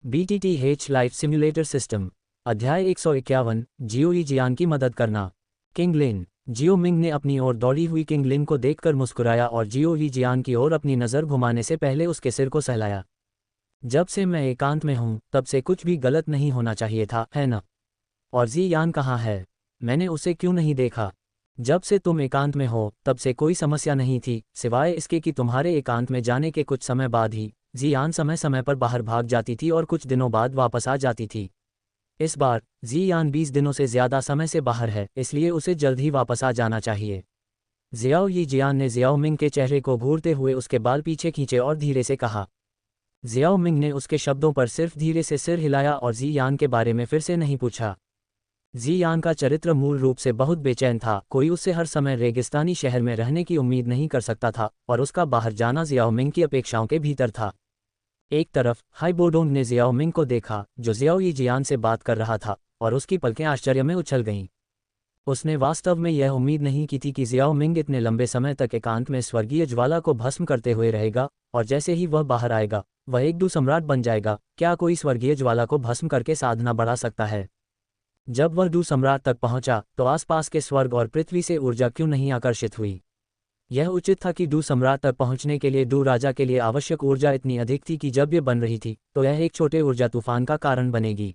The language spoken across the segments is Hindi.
BTTH life simulator system. अध्याय 151, जियो यी जियान की मदद करना। किंग लिन। जियो मिंग ने अपनी ओर दौड़ी हुई किंग लिन को देखकर मुस्कुराया और जियो यी जियान की ओर अपनी नज़र घुमाने से पहले उसके सिर को सहलाया। जब से मैं एकांत में हूँ तब से कुछ भी गलत नहीं होना चाहिए था, है ना? और जी यान कहाँ है? मैंने उसे क्यों नहीं देखा? जब से तुम एकांत में हो तब से कोई समस्या नहीं थी, सिवाय इसके कि तुम्हारे एकांत में जाने के कुछ समय बाद ही जी यान समय समय पर बाहर भाग जाती थी और कुछ दिनों बाद वापस आ जाती थी। इस बार जी यान 20 दिनों से ज़्यादा समय से बाहर है, इसलिए उसे जल्द ही वापस आ जाना चाहिए। जियाओ यी जियान ने जियाओ मिंग के चेहरे को घूरते हुए उसके बाल पीछे खींचे और धीरे से कहा। जियाओ मिंग ने उसके शब्दों पर सिर्फ धीरे से सिर हिलाया और जी यान के बारे में फिर से नहीं पूछा। जी यान का चरित्र मूल रूप से बहुत बेचैन था, कोई उससे हर समय रेगिस्तानी शहर में रहने की उम्मीद नहीं कर सकता था और उसका बाहर जाना जियाओ मिंग की अपेक्षाओं के भीतर था। एक तरफ हाई बोडोंग ने जियाओ मिंग को देखा जो जियाओ यी जियान से बात कर रहा था, और उसकी पलकें आश्चर्य में उछल गईं। उसने वास्तव में यह उम्मीद नहीं की थी कि जियाओ मिंग इतने लंबे समय तक एकांत में स्वर्गीय ज्वाला को भस्म करते हुए रहेगा, और जैसे ही वह बाहर आएगा वह एक सम्राट बन जाएगा। क्या कोई स्वर्गीय ज्वाला को भस्म करके साधना बढ़ा सकता है? जब वह सम्राट तक पहुंचा तो आसपास के स्वर्ग और पृथ्वी से ऊर्जा क्यों नहीं आकर्षित हुई? यह उचित था कि सम्राट तक पहुंचने के लिए राजा के लिए आवश्यक ऊर्जा इतनी अधिक थी कि जब ये बन रही थी तो यह एक छोटे ऊर्जा तूफान का कारण बनेगी।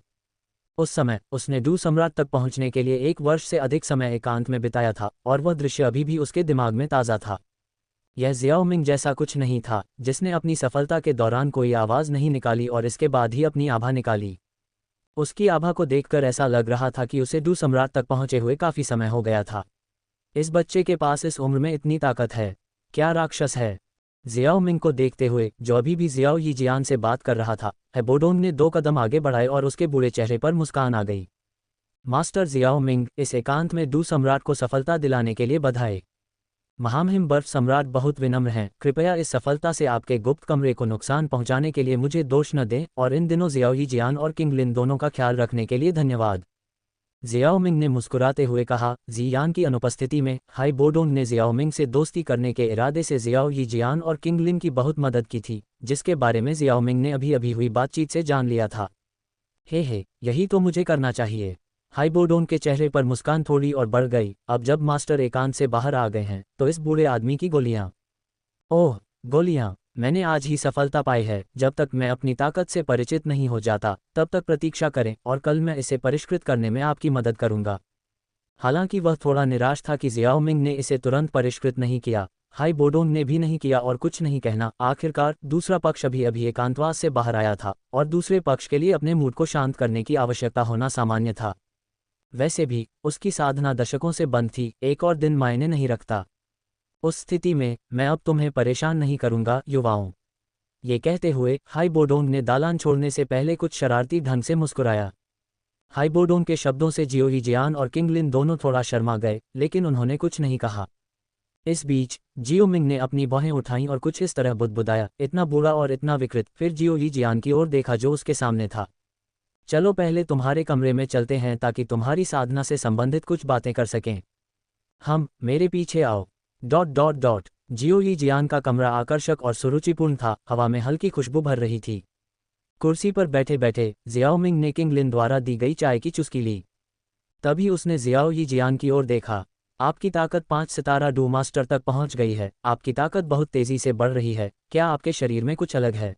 उस समय उसने सम्राट तक पहुंचने के लिए 1 वर्ष से अधिक समय एकांत में बिताया था और वह दृश्य अभी भी उसके दिमाग में ताज़ा था। यह जियाओ मिंग जैसा कुछ नहीं था जिसने अपनी सफलता के दौरान कोई आवाज़ नहीं निकाली और इसके बाद ही अपनी आभा निकाली। उसकी आभा को देखकर ऐसा लग रहा था कि उसे सम्राट तक पहुंचे हुए काफ़ी समय हो गया था। इस बच्चे के पास इस उम्र में इतनी ताकत है, क्या राक्षस है? जियाओ मिंग को देखते हुए जो अभी भी जियाओ यी जियान से बात कर रहा था, है बोडोंग ने 2 कदम आगे बढ़ाए और उसके बूढ़े चेहरे पर मुस्कान आ गई। मास्टर जियाओ मिंग, इस एकांत में सम्राट को सफलता दिलाने के लिए बधाई। महामहिम बर्फ सम्राट बहुत विनम्र हैं, कृपया इस सफलता से आपके गुप्त कमरे को नुकसान पहुंचाने के लिए मुझे दोष न दें, और इन दिनों जियाओ यी जियान और किंग लिन दोनों का ख्याल रखने के लिए धन्यवाद। जियाओ मिंग ने मुस्कुराते हुए कहा। जियान की अनुपस्थिति में हाई बोडोंग ने जियाओ मिंग से दोस्ती करने के इरादे से जियाओ यी जियान और किंग लिन की बहुत मदद की थी, जिसके बारे में जियाओ मिंग ने अभी अभी हुई बातचीत से जान लिया था। हे, यही तो मुझे करना चाहिए। हाई बोडोंग के चेहरे पर मुस्कान थोड़ी और बढ़ गई। अब जब मास्टर एकांत से बाहर आ गए हैं तो इस बूढ़े आदमी की गोलियां, ओह गोलियां, मैंने आज ही सफलता पाई है। जब तक मैं अपनी ताकत से परिचित नहीं हो जाता तब तक प्रतीक्षा करें और कल मैं इसे परिष्कृत करने में आपकी मदद करूंगा। हालांकि वह थोड़ा निराश था कि जियाओ मिंग ने इसे तुरंत परिष्कृत नहीं किया, हाई बोडोंग ने भी नहीं किया और कुछ नहीं कहना। आखिरकार दूसरा पक्ष अभी अभी एकांतवास से बाहर आया था और दूसरे पक्ष के लिए अपने मूड को शांत करने की आवश्यकता होना सामान्य था। वैसे भी उसकी साधना दशकों से बंद थी, एक और दिन मायने नहीं रखता। उस स्थिति में मैं अब तुम्हें परेशान नहीं करूंगा युवाओं। ये कहते हुए हाई बोडोंग ने दालान छोड़ने से पहले कुछ शरारती ढंग से मुस्कुराया। हाई बोडोंग के शब्दों से जियो यी जियान और किंग लिन दोनों थोड़ा शर्मा गए, लेकिन उन्होंने कुछ नहीं कहा। इस बीच जियो मिंग ने अपनी बाहें उठाईं और कुछ इस तरह बुदबुदाया, इतना बुरा और इतना विकृत। फिर जियो यी जियान की ओर देखा जो उसके सामने था। चलो पहले तुम्हारे कमरे में चलते हैं ताकि तुम्हारी साधना से संबंधित कुछ बातें कर सकें। मेरे पीछे आओ। ... जियो यी जियान का कमरा आकर्षक और सुरुचिपूर्ण था, हवा में हल्की खुशबू भर रही थी। कुर्सी पर बैठे बैठे जियाओ मिंग ने किंग लिन द्वारा दी गई चाय की चुस्की ली। तभी उसने जियाओ यी जियान की ओर देखा। आपकी ताकत 5 सितारा मास्टर तक पहुंच गई है, आपकी ताकत बहुत तेजी से बढ़ रही है, क्या आपके शरीर में कुछ अलग है?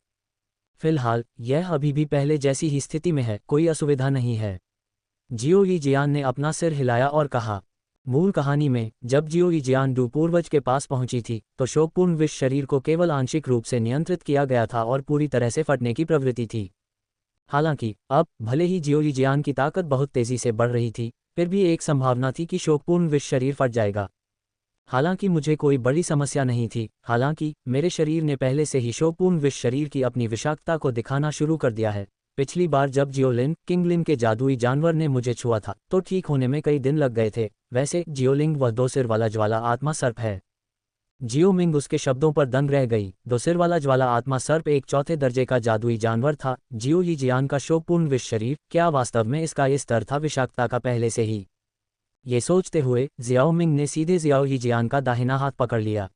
फिलहाल यह अभी भी पहले जैसी ही स्थिति में है, कोई असुविधा नहीं है। जियो यी जियान ने अपना सिर हिलाया और कहा। मूल कहानी में जब जियो यी जियान पूर्वज के पास पहुंची थी तो शोकपूर्ण विष शरीर को केवल आंशिक रूप से नियंत्रित किया गया था और पूरी तरह से फटने की प्रवृत्ति थी। हालांकि अब भले ही जियो यी जियान की ताकत बहुत तेजी से बढ़ रही थी, फिर भी एक संभावना थी कि शोकपूर्ण विष शरीर फट जाएगा। हालांकि मुझे कोई बड़ी समस्या नहीं थी, हालांकि मेरे शरीर ने पहले से ही शोकपूर्ण विष शरीर की अपनी विषाक्तता को दिखाना शुरू कर दिया है। पिछली बार जब जियोलिन किंग लिन के जादुई जानवर ने मुझे छुआ था तो ठीक होने में कई दिन लग गए थे। वैसे जियोलिंग वह 2 सिर वाला ज्वाला आत्मा सर्प है। जियो मिंग उसके शब्दों पर दंग रह गई। 2 सिर वाला ज्वाला आत्मा सर्प एक चौथे दर्जे का जादुई जानवर था। जियो यी जियान का शोकपूर्ण विष शरीर, क्या वास्तव में इसका ये स्तर था विषाक्तता का पहले से ही? ये सोचते हुए जियाओ मिंग ने सीधे जियाओ यी जियान का दाहिना हाथ पकड़ लिया।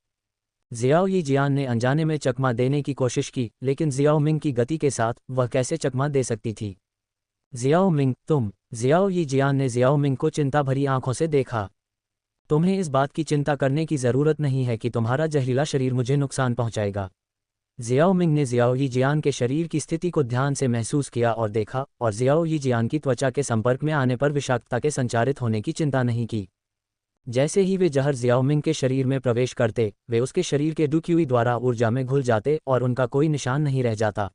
जियाओ यी जियान ने अनजाने में चकमा देने की कोशिश की, लेकिन जियाओ मिंग की गति के साथ वह कैसे चकमा दे सकती थी। जियाओ मिंग, तुम। जियाओ यी जियान ने जियाओ मिंग को चिंता भरी आंखों से देखा। तुम्हें इस बात की चिंता करने की ज़रूरत नहीं है कि तुम्हारा जहरीला शरीर मुझे नुकसान पहुंचाएगा। जियाओ मिंग ने जियाओ यी जियान के शरीर की स्थिति को ध्यान से महसूस किया और देखा, और जियाओ यी जियान की त्वचा के संपर्क में आने पर विषाक्तता के संचारित होने की चिंता नहीं की। जैसे ही वे जहर जियाओ मिंग के शरीर में प्रवेश करते, वे उसके शरीर के डुक्यूई द्वारा ऊर्जा में घुल जाते और उनका कोई निशान नहीं रह जाता।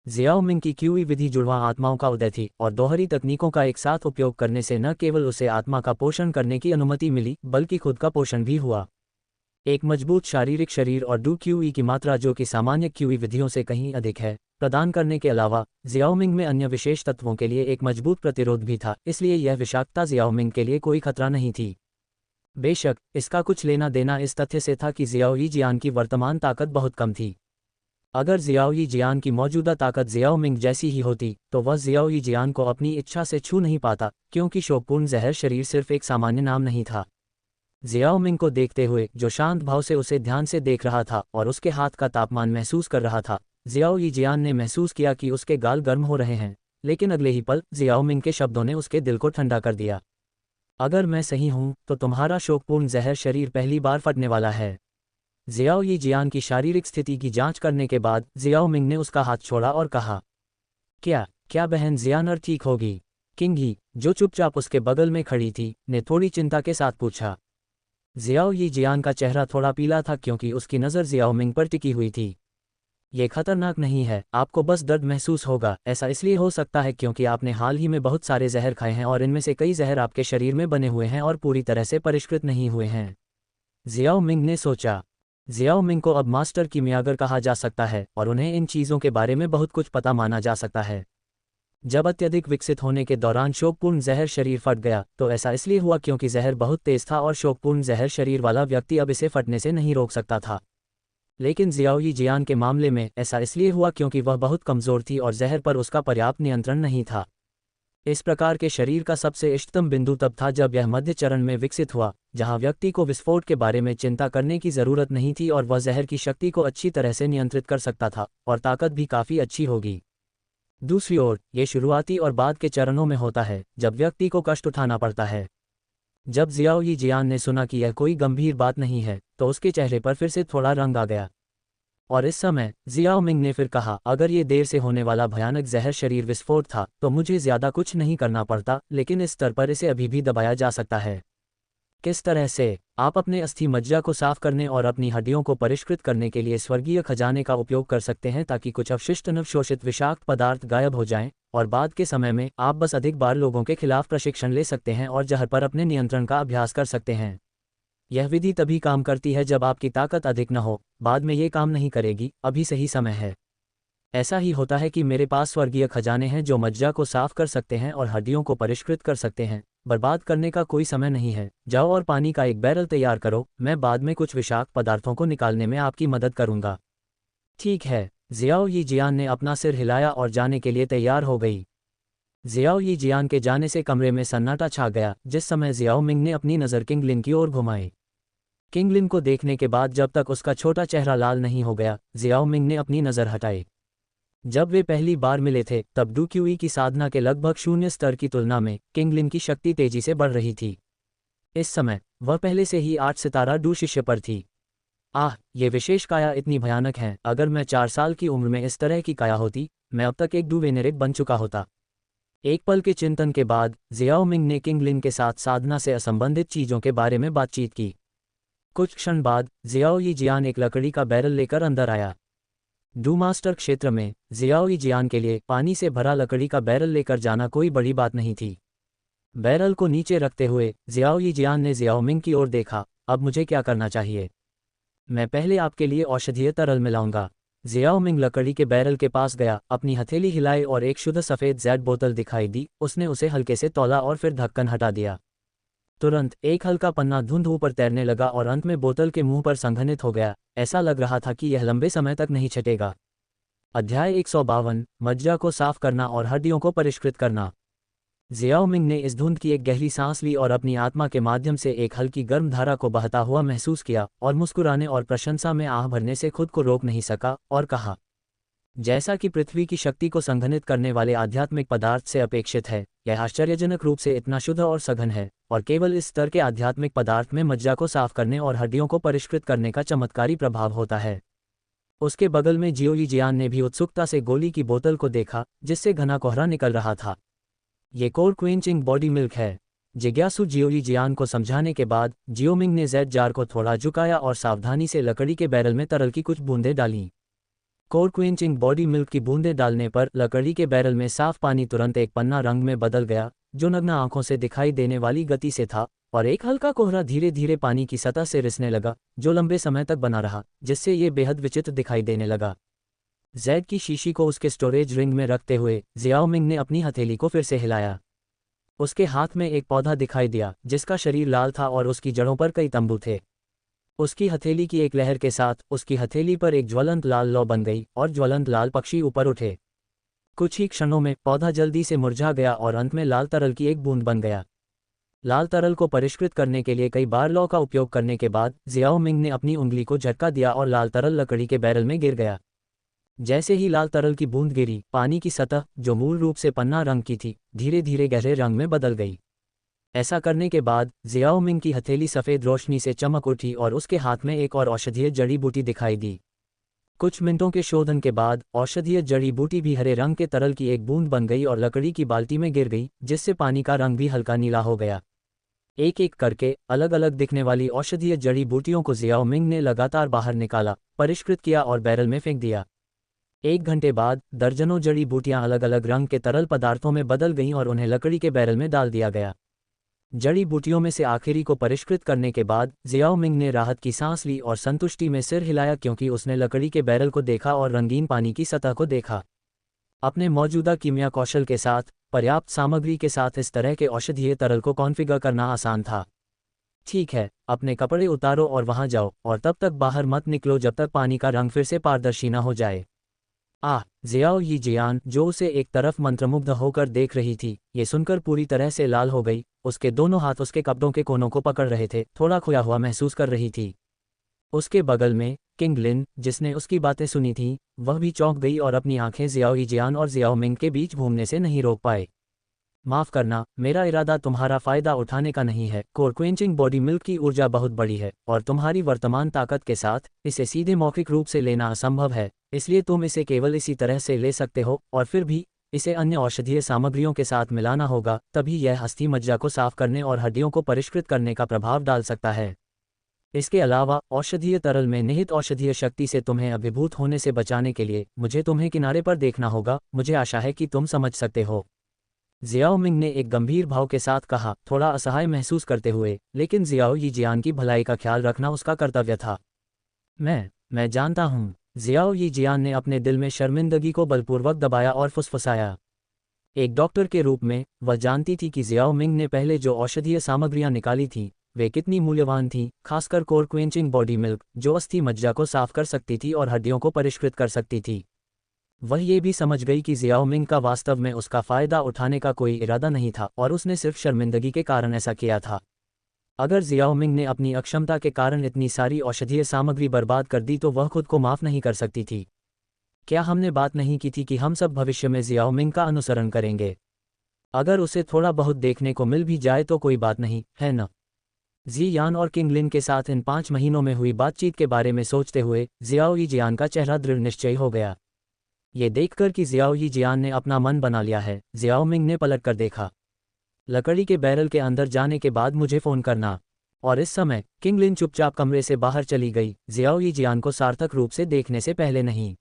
जियाओ मिंग की क्यूई विधि जुड़वां आत्माओं का उदय थी, और दोहरी तकनीकों का एक साथ उपयोग करने से न केवल उसे आत्मा का पोषण करने की अनुमति मिली, बल्कि खुद का पोषण भी हुआ। एक मजबूत शारीरिक शरीर और डू क्यूई की मात्रा जो कि सामान्य क्यूई विधियों से कहीं अधिक है, प्रदान करने के अलावा जियाओमिंग में अन्य विशेष तत्वों के लिए एक मजबूत प्रतिरोध भी था, इसलिए यह विषाक्तता जियाओमिंग के लिए कोई खतरा नहीं थी। बेशक इसका कुछ लेना देना इस तथ्य से था कि जियाओ यी जियान की वर्तमान ताकत बहुत कम थी। अगर जियाओ यी जियान की मौजूदा ताकत जियाओ मिंग जैसी ही होती तो वह जियाओ यी जियान को अपनी इच्छा से छू नहीं पाता, क्योंकि शोकपूर्ण जहर शरीर सिर्फ एक सामान्य नाम नहीं था। जियाओ मिंग को देखते हुए, जो शांत भाव से उसे ध्यान से देख रहा था और उसके हाथ का तापमान महसूस कर रहा था, जियाओ यी जियान ने महसूस किया कि उसके गाल गर्म हो रहे हैं, लेकिन अगले ही पल जियाओ मिंग के शब्दों ने उसके दिल को ठंडा कर दिया। अगर मैं सही हूं तो तुम्हारा शोकपूर्ण जहर शरीर पहली बार फटने वाला है। जियाओ यी जियान की शारीरिक स्थिति की जांच करने के बाद जियाओ मिंग ने उसका हाथ छोड़ा और कहा, क्या बहन जियानर ठीक होगी? किंग ही, जो चुपचाप उसके बगल में खड़ी थी, ने थोड़ी चिंता के साथ पूछा। जियाओ यी जियान का चेहरा थोड़ा पीला था क्योंकि उसकी नज़र जियाओ मिंग पर टिकी हुई थी। ये खतरनाक नहीं है, आपको बस दर्द महसूस होगा। ऐसा इसलिए हो सकता है क्योंकि आपने हाल ही में बहुत सारे जहर खाए हैं और इनमें से कई जहर आपके शरीर में बने हुए हैं और पूरी तरह से परिष्कृत नहीं हुए हैं। जियाओ मिंग ने सोचा। जियाओ मिंग को अब मास्टर कीमियागर कहा जा सकता है और उन्हें इन चीज़ों के बारे में बहुत कुछ पता माना जा सकता है। जब अत्यधिक विकसित होने के दौरान शोकपूर्ण जहर शरीर फट गया तो ऐसा इसलिए हुआ क्योंकि जहर बहुत तेज था और शोकपूर्ण जहर शरीर वाला व्यक्ति अब इसे फटने से नहीं रोक सकता था। लेकिन जियाओ यी जियान के मामले में ऐसा इसलिए हुआ क्योंकि वह बहुत कमज़ोर थी और जहर पर उसका पर्याप्त नियंत्रण नहीं था। इस प्रकार के शरीर का सबसे इष्टतम बिंदु तब था जब यह मध्य चरण में विकसित हुआ, जहां व्यक्ति को विस्फोट के बारे में चिंता करने की ज़रूरत नहीं थी और वह जहर की शक्ति को अच्छी तरह से नियंत्रित कर सकता था, और ताकत भी काफ़ी अच्छी होगी। दूसरी ओर, ये शुरुआती और बाद के चरणों में होता है, जब व्यक्ति को कष्ट उठाना पड़ता है। जब जियाओ यी जियान ने सुना कि यह कोई गंभीर बात नहीं है, तो उसके चेहरे पर फिर से थोड़ा रंग आ गया। और इस समय जियाओ मिंग ने फिर कहा, अगर ये देर से होने वाला भयानक जहर शरीर विस्फोट था तो मुझे ज़्यादा कुछ नहीं करना पड़ता, लेकिन इस स्तर पर इसे अभी भी दबाया जा सकता है। किस तरह से? आप अपने अस्थि मज्जा को साफ करने और अपनी हड्डियों को परिष्कृत करने के लिए स्वर्गीय खजाने का उपयोग कर सकते हैं ताकि कुछ अवशिष्ट नवशोषित विषाक्त पदार्थ गायब हो जाएं, और बाद के समय में आप बस अधिक बार लोगों के खिलाफ प्रशिक्षण ले सकते हैं और जहर पर अपने नियंत्रण का अभ्यास कर सकते हैं। यह विधि तभी काम करती है जब आपकी ताकत अधिक न हो, बाद में ये काम नहीं करेगी, अभी सही समय है। ऐसा ही होता है कि मेरे पास स्वर्गीय खजाने हैं जो मज्जा को साफ कर सकते हैं और हड्डियों को परिष्कृत कर सकते हैं। बर्बाद करने का कोई समय नहीं है, जाओ और पानी का एक बैरल तैयार करो, मैं बाद में कुछ विषाक्त पदार्थों को निकालने में आपकी मदद करूंगा। ठीक है। जियाओ यी जियान ने अपना सिर हिलाया और जाने के लिए तैयार हो गई। जियाओ यी जियान के जाने से कमरे में सन्नाटा छा गया, जिस समय जियाओ मिंग ने अपनी नज़र किंग लिन की ओर घुमाई। किंग लिन को देखने के बाद जब तक उसका छोटा चेहरा लाल नहीं हो गया, जियाओ मिंग ने अपनी नज़र हटाई। जब वे पहली बार मिले थे तब डू क्यूई की साधना के लगभग शून्य स्तर की तुलना में किंग लिन की शक्ति तेजी से बढ़ रही थी। इस समय वह पहले से ही 8 सितारा डू शिष्य पर थी। ये विशेष काया इतनी भयानक है, अगर मैं 4 साल की उम्र में इस तरह की काया होती, मैं अब तक एक डू वेनेरिक बन चुका होता। एक पल के चिंतन के बाद जियाओ मिंग ने किंग लिन के साथ साधना से असंबंधित चीज़ों के बारे में बातचीत की। कुछ क्षण बाद जियाओ यी जियान एक लकड़ी का बैरल लेकर अंदर आया। डू मास्टर क्षेत्र में जियाओ यी जियान के लिए पानी से भरा लकड़ी का बैरल लेकर जाना कोई बड़ी बात नहीं थी। बैरल को नीचे रखते हुए जियाओ यी जियान ने जियाओ मिंग की ओर देखा, अब मुझे क्या करना चाहिए? मैं पहले आपके लिए औषधीय तरल मिलाऊंगा। जियाओ मिंग लकड़ी के बैरल के पास गया, अपनी हथेली हिलाई और एक शुद्ध सफ़ेद जेड बोतल दिखाई दी। उसने उसे हल्के से तौला और फिर ढक्कन हटा दिया। तुरंत एक हल्का पन्ना धुंध ऊपर तैरने लगा और अंत में बोतल के मुंह पर संघनित हो गया। ऐसा लग रहा था कि यह लंबे समय तक नहीं छटेगा। अध्याय 152, मज्जा को साफ करना और हड्डियों को परिष्कृत करना। जियाओ मिंग ने इस धुंध की एक गहरी सांस ली और अपनी आत्मा के माध्यम से एक हल्की गर्म धारा को बहता हुआ महसूस किया और मुस्कुराने और प्रशंसा में आह भरने से खुद को रोक नहीं सका और कहा, जैसा कि पृथ्वी की शक्ति को संघनित करने वाले आध्यात्मिक पदार्थ से अपेक्षित है, यह आश्चर्यजनक रूप से इतना शुद्ध और सघन है, और केवल इस स्तर के आध्यात्मिक पदार्थ में मज्जा को साफ करने और हड्डियों को परिष्कृत करने का चमत्कारी प्रभाव होता है। उसके बगल में जियोई जियान ने भी उत्सुकता से गोली की बोतल को देखा, जिससे घना कोहरा निकल रहा था। ये कोर क्वेंचिंग बॉडी मिल्क है। जिज्ञासु जियोई जियान को समझाने के बाद जियोमिंग ने जेड जार को थोड़ा झुकाया और सावधानी से लकड़ी के बैरल में तरल की कुछ बूंदें डालीं। कोर क्वेंचिंग बॉडी मिल्क की बूंदें डालने पर लकड़ी के बैरल में साफ पानी तुरंत एक पन्ना रंग में बदल गया, जो नग्न आंखों से दिखाई देने वाली गति से था, और एक हल्का कोहरा धीरे धीरे पानी की सतह से रिसने लगा, जो लंबे समय तक बना रहा, जिससे ये बेहद विचित्र दिखाई देने लगा। जेड की शीशी को उसके स्टोरेज रिंग में रखते हुए जियाओ मिंग ने अपनी हथेली को फिर से हिलाया। उसके हाथ में एक पौधा दिखाई दिया, जिसका शरीर लाल था और उसकी जड़ों पर कई तंबू थे। उसकी हथेली की एक लहर के साथ उसकी हथेली पर एक ज्वलंत लाल लौ बन गई और ज्वलंत लाल पक्षी ऊपर उठे। कुछ ही क्षणों में पौधा जल्दी से मुरझा गया और अंत में लाल तरल की एक बूंद बन गया। लाल तरल को परिष्कृत करने के लिए कई बार लौ का उपयोग करने के बाद जियाओ मिंग ने अपनी उंगली को झटका दिया और लाल तरल लकड़ी के बैरल में गिर गया। जैसे ही लाल तरल की बूंद गिरी, पानी की सतह, जो मूल रूप से पन्ना रंग की थी, धीरे धीरे गहरे रंग में बदल गई। ऐसा करने के बाद जियाओ मिंग की हथेली सफ़ेद रोशनी से चमक उठी और उसके हाथ में एक और औषधीय जड़ी बूटी दिखाई दी। कुछ मिनटों के शोधन के बाद औषधीय जड़ी बूटी भी हरे रंग के तरल की एक बूंद बन गई और लकड़ी की बाल्टी में गिर गई, जिससे पानी का रंग भी हल्का नीला हो गया। एक एक करके अलग अलग दिखने वाली औषधीय जड़ी बूटियों को जियाओ मिंग ने लगातार बाहर निकाला, परिष्कृत किया और बैरल में फेंक दिया। 1 घंटे बाद दर्जनों जड़ी बूटियां अलग अलग रंग के तरल पदार्थों में बदल गईं और उन्हें लकड़ी के बैरल में डाल दिया गया। जड़ी बूटियों में से आखिरी को परिष्कृत करने के बाद जियाओ मिंग ने राहत की सांस ली और संतुष्टि में सिर हिलाया, क्योंकि उसने लकड़ी के बैरल को देखा और रंगीन पानी की सतह को देखा। अपने मौजूदा कीमिया कौशल के साथ पर्याप्त सामग्री के साथ इस तरह के औषधीय तरल को कॉन्फ़िगर करना आसान था। ठीक है, अपने कपड़े उतारो और वहां जाओ, और तब तक बाहर मत निकलो जब तक पानी का रंग फिर से पारदर्शी न हो जाए। जियाओ यी जियान, जो उसे एक तरफ मंत्रमुग्ध होकर देख रही थी, ये सुनकर पूरी तरह से लाल हो गई। उसके दोनों हाथ उसके कपड़ों के कोनों को पकड़ रहे थे, थोड़ा खोया हुआ महसूस कर रही थी। उसके बगल में किंग लिन, जिसने उसकी बातें सुनी थीं, वह भी चौंक गई और अपनी आंखें जियाओ यी जियान और जियाओ मिंग के बीच घूमने से नहीं रोक पाए। माफ़ करना, मेरा इरादा तुम्हारा फ़ायदा उठाने का नहीं है। कोर क्वेंचिंग बॉडी मिल्क की ऊर्जा बहुत बड़ी है, और तुम्हारी वर्तमान ताकत के साथ इसे सीधे मौखिक रूप से लेना असंभव है, इसलिए तुम इसे केवल इसी तरह से ले सकते हो, और फिर भी इसे अन्य औषधीय सामग्रियों के साथ मिलाना होगा, तभी यह अस्थि मज्जा को साफ करने और हड्डियों को परिष्कृत करने का प्रभाव डाल सकता है। इसके अलावा औषधीय तरल में निहित औषधीय शक्ति से तुम्हें अभिभूत होने से बचाने के लिए मुझे तुम्हें किनारे पर देखना होगा। मुझे आशा है कि तुम समझ सकते हो। जियाओ मिंग ने एक गंभीर भाव के साथ कहा, थोड़ा असहाय महसूस करते हुए, लेकिन जियाओ यी जियान की भलाई का ख्याल रखना उसका कर्तव्य था। मैं जानता हूँ। जियाओ यी जियान ने अपने दिल में शर्मिंदगी को बलपूर्वक दबाया और फुसफुसाया। एक डॉक्टर के रूप में वह जानती थी कि जियाओ मिंग ने पहले जो औषधीय सामग्रियां निकाली थीं, वे कितनी मूल्यवान थीं, खासकर कोर क्वेंचिंग बॉडी मिल्क, जो अस्थि मज्जा को साफ कर सकती थी और हड्डियों को परिष्कृत कर सकती थी। वह ये भी समझ गई कि जियाओ मिंग का वास्तव में उसका फ़ायदा उठाने का कोई इरादा नहीं था, और उसने सिर्फ शर्मिंदगी के कारण ऐसा किया था। अगर जियाओ मिंग ने अपनी अक्षमता के कारण इतनी सारी औषधीय सामग्री बर्बाद कर दी तो वह खुद को माफ़ नहीं कर सकती थी। क्या हमने बात नहीं की थी कि हम सब भविष्य में जियाओ मिंग का अनुसरण करेंगे? अगर उसे थोड़ा बहुत देखने को मिल भी जाए तो कोई बात नहीं, है न? जी यान और किंग लिन के साथ इन 5 महीनों में हुई बातचीत के बारे में सोचते हुए जियाओ यी जियान का चेहरा दृढ़ निश्चयी हो गया। ये देखकर कि जियाओ यी जियान ने अपना मन बना लिया है, जियाओ मिंग ने पलट कर देखा। लकड़ी के बैरल के अंदर जाने के बाद मुझे फ़ोन करना। और इस समय किंग लिन चुपचाप कमरे से बाहर चली गई, जियाओ यी जियान को सार्थक रूप से देखने से पहले नहीं।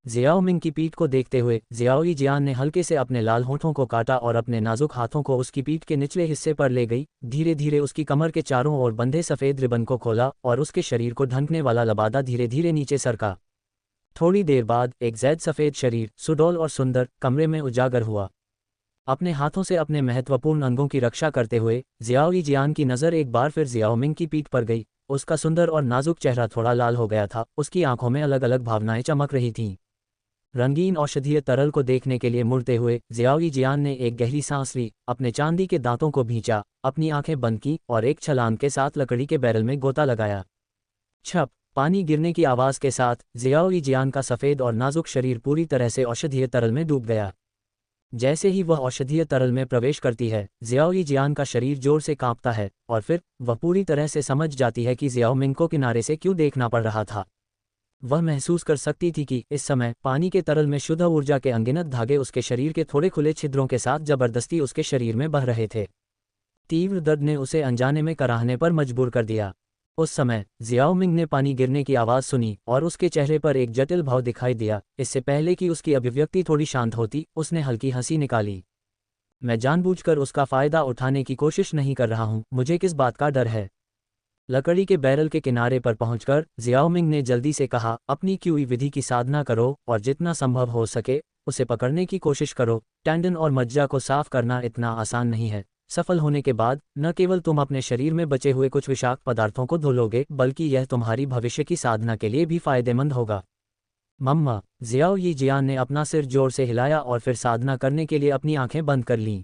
जियाओ मिंग की पीठ को देखते हुए जियाओ यी जियान ने हल्के से अपने लाल होठों को काटा और अपने नाजुक हाथों को उसकी पीठ के निचले हिस्से पर ले गई। धीरे धीरे उसकी कमर के चारों ओर बंधे सफ़ेद रिबन को खोला और उसके शरीर को ढंकने वाला लबादा धीरे धीरे नीचे सरका। थोड़ी देर बाद एक जैद सफ़ेद शरीर, सुडौल और सुंदर, कमरे में उजागर हुआ। अपने हाथों से अपने महत्वपूर्ण अंगों की रक्षा करते हुए जियाओ यी जियान की नज़र एक बार फिर जियाओ मिंग की पीठ पर गई। उसका सुंदर और नाजुक चेहरा थोड़ा लाल हो गया था, उसकी आंखों में अलग अलग भावनाएं चमक रही थीं। रंगीन औषधीय तरल को देखने के लिए मुड़ते हुए जियाओ जियान ने एक गहरी सांस ली, अपने चांदी के दांतों को भींचा, अपनी आंखें बंद की और एक छलांग के साथ लकड़ी के बैरल में गोता लगाया। छप, पानी गिरने की आवाज़ के साथ जियाओ जियान का सफ़ेद और नाजुक शरीर पूरी तरह से औषधीय तरल में डूब गया। जैसे ही वह औषधीय तरल में प्रवेश करती है, जियाओ जियान का शरीर जोर से कांपता है और फिर वह पूरी तरह से समझ जाती है कि जियाओ मिंग को किनारे से क्यों देखना पड़ रहा था। वह महसूस कर सकती थी कि इस समय पानी के तरल में शुद्ध ऊर्जा के अनगिनत धागे उसके शरीर के थोड़े खुले छिद्रों के साथ जबरदस्ती उसके शरीर में बह रहे थे। तीव्र दर्द ने उसे अनजाने में कराहने पर मजबूर कर दिया। उस समय जियाओ मिंग ने पानी गिरने की आवाज़ सुनी और उसके चेहरे पर एक जटिल भाव दिखाई दिया। इससे पहले कि उसकी अभिव्यक्ति थोड़ी शांत होती, उसने हल्की हंसी निकाली। मैं जानबूझकर उसका फ़ायदा उठाने की कोशिश नहीं कर रहा हूँ, मुझे किस बात का डर है। लकड़ी के बैरल के किनारे पर पहुंचकर जियाओ मिंग ने जल्दी से कहा, अपनी क्यूई विधि की साधना करो और जितना संभव हो सके उसे पकड़ने की कोशिश करो। टेंडन और मज्जा को साफ करना इतना आसान नहीं है। सफल होने के बाद न केवल तुम अपने शरीर में बचे हुए कुछ विषाक्त पदार्थों को धो लोगे, बल्कि यह तुम्हारी भविष्य की साधना के लिए भी फायदेमंद होगा। मम्मा, जियाओ जियान ने अपना सिर जोर से हिलाया और फिर साधना करने के लिए अपनी आंखें बंद कर लीं।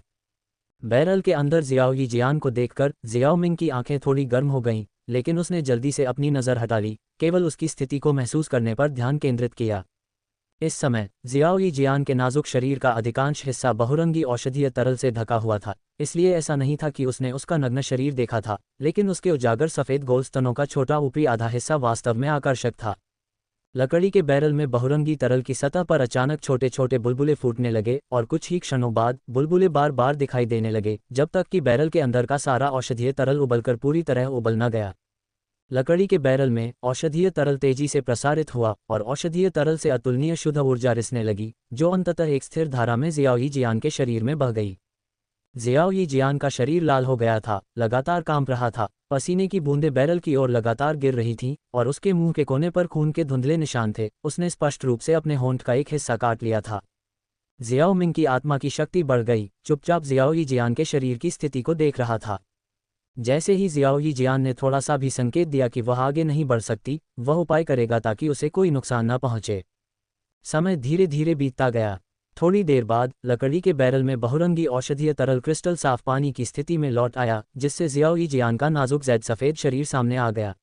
बैरल के अंदर जियाओ जियान को देखकर जियाओ मिंग की आंखें थोड़ी गर्म हो गईं, लेकिन उसने जल्दी से अपनी नज़र हटा ली, केवल उसकी स्थिति को महसूस करने पर ध्यान केंद्रित किया। इस समय जियाओ जियान के नाजुक शरीर का अधिकांश हिस्सा बहुरंगी औषधीय तरल से ढका हुआ था, इसलिए ऐसा नहीं था कि उसने उसका नग्न शरीर देखा था, लेकिन उसके उजागर सफ़ेद गोल स्तनों का छोटा ऊपरी आधा हिस्सा वास्तव में आकर्षक था। लकड़ी के बैरल में बहुरंगी तरल की सतह पर अचानक छोटे छोटे बुलबुले फूटने लगे और कुछ ही क्षणों बाद बुलबुले बार बार दिखाई देने लगे, जब तक कि बैरल के अंदर का सारा औषधीय तरल उबलकर पूरी तरह उबल न गया। लकड़ी के बैरल में औषधीय तरल तेजी से प्रसारित हुआ और औषधीय तरल से अतुलनीय शुद्ध ऊर्जा रिसने लगी, जो अंततः एक स्थिर धारा में जियाओ जियान के शरीर में बह गई। जियाओ जियान का शरीर लाल हो गया था, लगातार कांप रहा था, पसीने की बूंदें बैरल की ओर लगातार गिर रही थीं और उसके मुंह के कोने पर खून के धुंधले निशान थे। उसने स्पष्ट रूप से अपने होंठ का एक हिस्सा काट लिया था। जियाओ मिंग की आत्मा की शक्ति बढ़ गई, चुपचाप जियाओ जियान के शरीर की स्थिति को देख रहा था। जैसे ही जियाओ जियान ने थोड़ा सा भी संकेत दिया कि वह आगे नहीं बढ़ सकती, वह उपाय करेगा ताकि उसे कोई नुकसान न पहुंचे। समय धीरे धीरे बीतता गया। थोड़ी देर बाद लकड़ी के बैरल में बहुरंगी औषधीय तरल क्रिस्टल साफ पानी की स्थिति में लौट आया, जिससे जियाओ जियान का नाजुक जैद सफ़ेद शरीर सामने आ गया।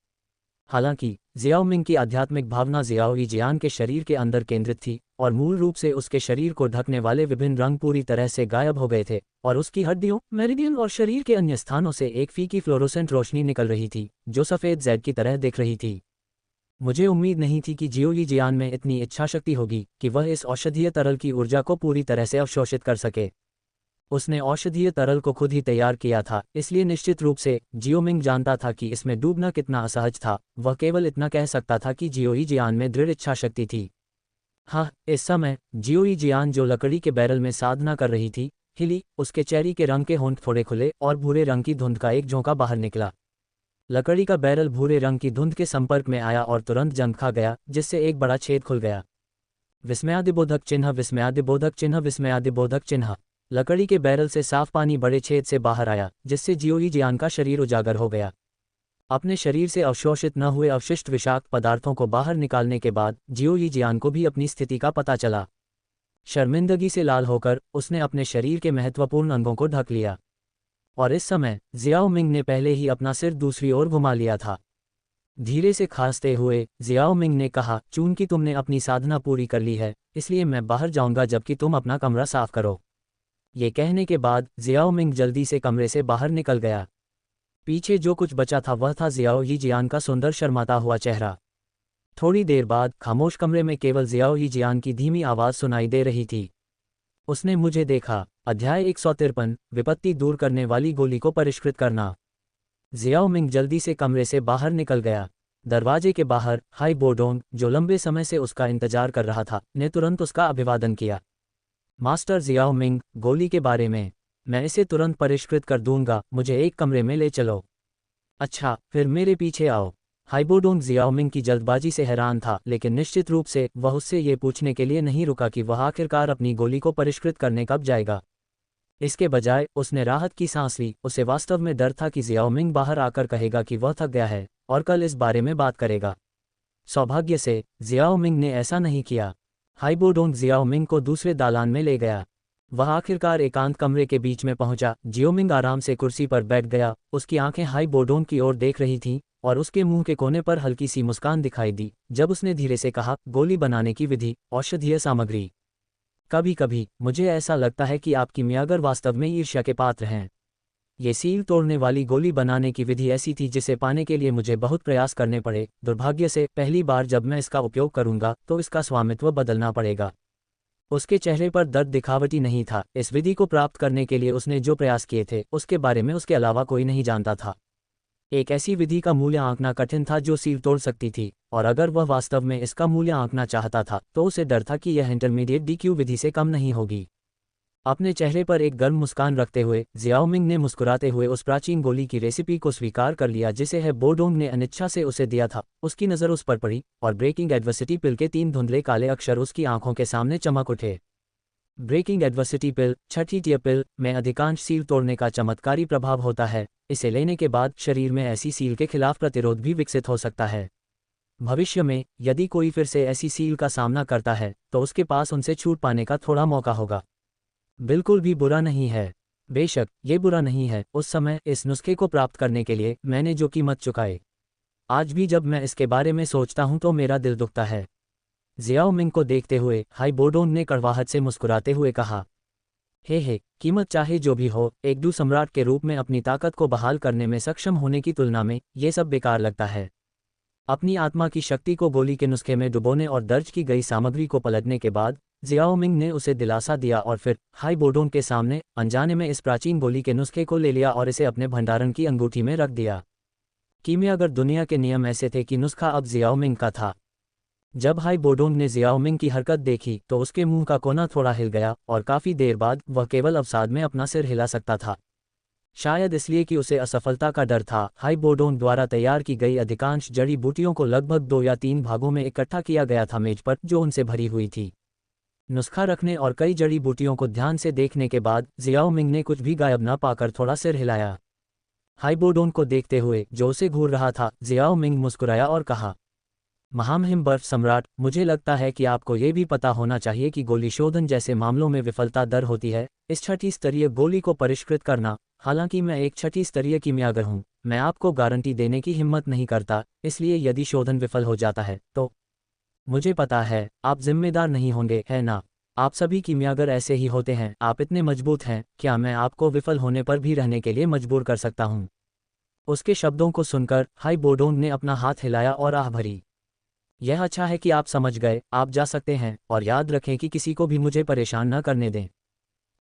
हालांकि जियाओ मिंग की आध्यात्मिक भावना जियाओ जियान के शरीर के अंदर केंद्रित थी और मूल रूप से उसके शरीर को ढकने वाले विभिन्न रंग पूरी तरह से गायब हो गए थे और उसकी हड्डियों, मेरिडियन और शरीर के अन्य स्थानों से एक फीकी फ्लोरोसेंट रोशनी निकल रही थी, जो सफ़ेद जैद की तरह दिख रही थी। मुझे उम्मीद नहीं थी कि जियाओ जियान में इतनी इच्छाशक्ति होगी कि वह इस औषधीय तरल की ऊर्जा को पूरी तरह से अवशोषित कर सके। उसने औषधीय तरल को खुद ही तैयार किया था, इसलिए निश्चित रूप से जियो मिंग जानता था कि इसमें डूबना कितना असहज था। वह केवल इतना कह सकता था कि जियो जियान में दृढ़ इच्छाशक्ति थी। हाँ, इस समय जियो जियान जो लकड़ी के बैरल में साधना कर रही थी, हिली। उसके चेरी के रंग के होंठ थोड़े खुले और भूरे रंग की धुंध का एक झोंका बाहर निकला। लकड़ी का बैरल भूरे रंग की धुंध के संपर्क में आया और तुरंत जंग खा गया, जिससे एक बड़ा छेद खुल गया। विस्मयादिबोधक चिन्ह, विस्मयादिबोधक चिन्ह, विस्मयादिबोधक चिन्ह। लकड़ी के बैरल से साफ पानी बड़े छेद से बाहर आया, जिससे जियो जियान का शरीर उजागर हो गया। अपने शरीर से अवशोषित न हुए अवशिष्ट विषाक्त पदार्थों को बाहर निकालने के बाद जियो जियान को भी अपनी स्थिति का पता चला। शर्मिंदगी से लाल होकर उसने अपने शरीर के महत्वपूर्ण अंगों को ढक लिया और इस समय जियाओ मिंग ने पहले ही अपना सिर दूसरी ओर घुमा लिया था। धीरे से खांसते हुए जियाओ मिंग ने कहा, चूंकि तुमने अपनी साधना पूरी कर ली है, इसलिए मैं बाहर जाऊंगा जबकि तुम अपना कमरा साफ करो। ये कहने के बाद जियाओ मिंग जल्दी से कमरे से बाहर निकल गया। पीछे जो कुछ बचा था वह था जियाओ जियान का सुंदर शर्माता हुआ चेहरा। थोड़ी देर बाद खामोश कमरे में केवल जियाओ जियान की धीमी आवाज़ सुनाई दे रही थी। उसने मुझे देखा। अध्याय 153, विपत्ति दूर करने वाली गोली को परिष्कृत करना। जियाओ मिंग जल्दी से कमरे से बाहर निकल गया। दरवाजे के बाहर हाई बोडोंग, जो लंबे समय से उसका इंतजार कर रहा था, ने तुरंत उसका अभिवादन किया। मास्टर जियाओ मिंग, गोली के बारे में मैं इसे तुरंत परिष्कृत कर दूंगा, मुझे एक कमरे में ले चलो। अच्छा, फिर मेरे पीछे आओ। हाइबोडोंग जियाओ मिंग की जल्दबाजी से हैरान था, लेकिन निश्चित रूप से वह उससे ये पूछने के लिए नहीं रुका कि वह आखिरकार अपनी गोली को परिष्कृत करने कब जाएगा। इसके बजाय उसने राहत की सांस ली। उसे वास्तव में डर था कि जियाओ मिंग बाहर आकर कहेगा कि वह थक गया है और कल इस बारे में बात करेगा। सौभाग्य से जियाओ मिंग ने ऐसा नहीं किया। हाइबोडोंग जियाओमिंग को दूसरे दालान में ले गया। वह आखिरकार एकांत कमरे के बीच में पहुंचा। जियोमिंग आराम से कुर्सी पर बैठ गया। उसकी आंखें हाइबोडोंग की ओर देख रही थीं और उसके मुंह के कोने पर हल्की सी मुस्कान दिखाई दी जब उसने धीरे से कहा, गोली बनाने की विधि, औषधीय सामग्री। कभी कभी मुझे ऐसा लगता है कि आपकी मियागर वास्तव में ईर्ष्या के पात्र हैं। ये सील तोड़ने वाली गोली बनाने की विधि ऐसी थी जिसे पाने के लिए मुझे बहुत प्रयास करने पड़े। दुर्भाग्य से पहली बार जब मैं इसका उपयोग करूंगा तो इसका स्वामित्व बदलना पड़ेगा। उसके चेहरे पर दर्द दिखावटी नहीं था। इस विधि को प्राप्त करने के लिए उसने जो प्रयास किए थे उसके बारे में उसके अलावा कोई नहीं जानता था। एक ऐसी विधि का मूल्य आंकना कठिन था जो सील तोड़ सकती थी, और अगर वह वास्तव में इसका मूल्य आंकना चाहता था तो उसे डर था कि यह इंटरमीडिएट DQ विधि से कम नहीं होगी। अपने चेहरे पर एक गर्म मुस्कान रखते हुए जियाओमिंग ने मुस्कुराते हुए उस प्राचीन गोली की रेसिपी को स्वीकार कर लिया जिसे है बोडोंग ने अनिच्छा से उसे दिया था। उसकी नज़र उस पर पड़ी और ब्रेकिंग एडवर्सिटी पिल के 3 धुंधले काले अक्षर उसकी आंखों के सामने चमक उठे। ब्रेकिंग एडवर्सिटी पिल, छठी टियर पिल, में अधिकांश सील तोड़ने का चमत्कारी प्रभाव होता है। इसे लेने के बाद शरीर में ऐसी सील के खिलाफ प्रतिरोध भी विकसित हो सकता है। भविष्य में यदि कोई फिर से ऐसी सील का सामना करता है तो उसके पास उनसे छूट पाने का थोड़ा मौका होगा। बिल्कुल भी बुरा नहीं है। बेशक ये बुरा नहीं है। उस समय इस नुस्खे को प्राप्त करने के लिए मैंने जो कीमत चुकाई, आज भी जब मैं इसके बारे में सोचता हूं तो मेरा दिल दुखता है। जियाओमिंग को देखते हुए हाइबोडोंग ने कड़वाहट से मुस्कुराते हुए कहा, हे, कीमत चाहे जो भी हो, एक दू सम्राट के रूप में अपनी ताकत को बहाल करने में सक्षम होने की तुलना में ये सब बेकार लगता है। अपनी आत्मा की शक्ति को गोली के नुस्खे में डुबोने और दर्ज की गई सामग्री को पलटने के बाद जियाओमिंग ने उसे दिलासा दिया और फिर हाइबोडोंग के सामने अनजाने में इस प्राचीन गोली के नुस्खे को ले लिया और इसे अपने भंडारण की अंगूठी में रख दिया। कीमियागर दुनिया के नियम ऐसे थे कि नुस्खा अब जियाओमिंग का था। जब हाइबोडोंग ने जियाओमिंग की हरकत देखी तो उसके मुंह का कोना थोड़ा हिल गया और काफी देर बाद वह केवल अवसाद में अपना सिर हिला सकता था। शायद इसलिए कि उसे असफलता का डर था। हाइबोडोंग द्वारा तैयार की गई अधिकांश जड़ी बूटियों को लगभग 2 या 3 भागों में इकट्ठा किया गया था मेज पर जो उनसे भरी हुई थी। नुस्खा रखने और कई जड़ी बूटियों को ध्यान से देखने के बाद जियाओमिंग ने कुछ भी गायब न पाकर थोड़ा सिर हिलाया। हाइबोडोंग को देखते हुए जो उसे घूर रहा था, जियाओमिंग मुस्कुराया और कहा, महामहिम बर्फ सम्राट, मुझे लगता है कि आपको ये भी पता होना चाहिए कि गोली शोधन जैसे मामलों में विफलता दर होती है। इस छठी स्तरीय गोली को परिष्कृत करना, हालांकि मैं एक छठी स्तरीय कीमियागर हूं, मैं आपको गारंटी देने की हिम्मत नहीं करता, इसलिए यदि शोधन विफल हो जाता है तो मुझे पता है आप जिम्मेदार नहीं होंगे, है ना? आप सभी कीमियागर ऐसे ही होते हैं। आप इतने मजबूत हैं, क्या मैं आपको विफल होने पर भी रहने के लिए मजबूर कर सकता हूं? उसके शब्दों को सुनकर हाइबोडोंग ने अपना हाथ हिलाया और आह भरी। यह अच्छा है कि आप समझ गए। आप जा सकते हैं और याद रखें कि किसी को भी मुझे परेशान न करने दें।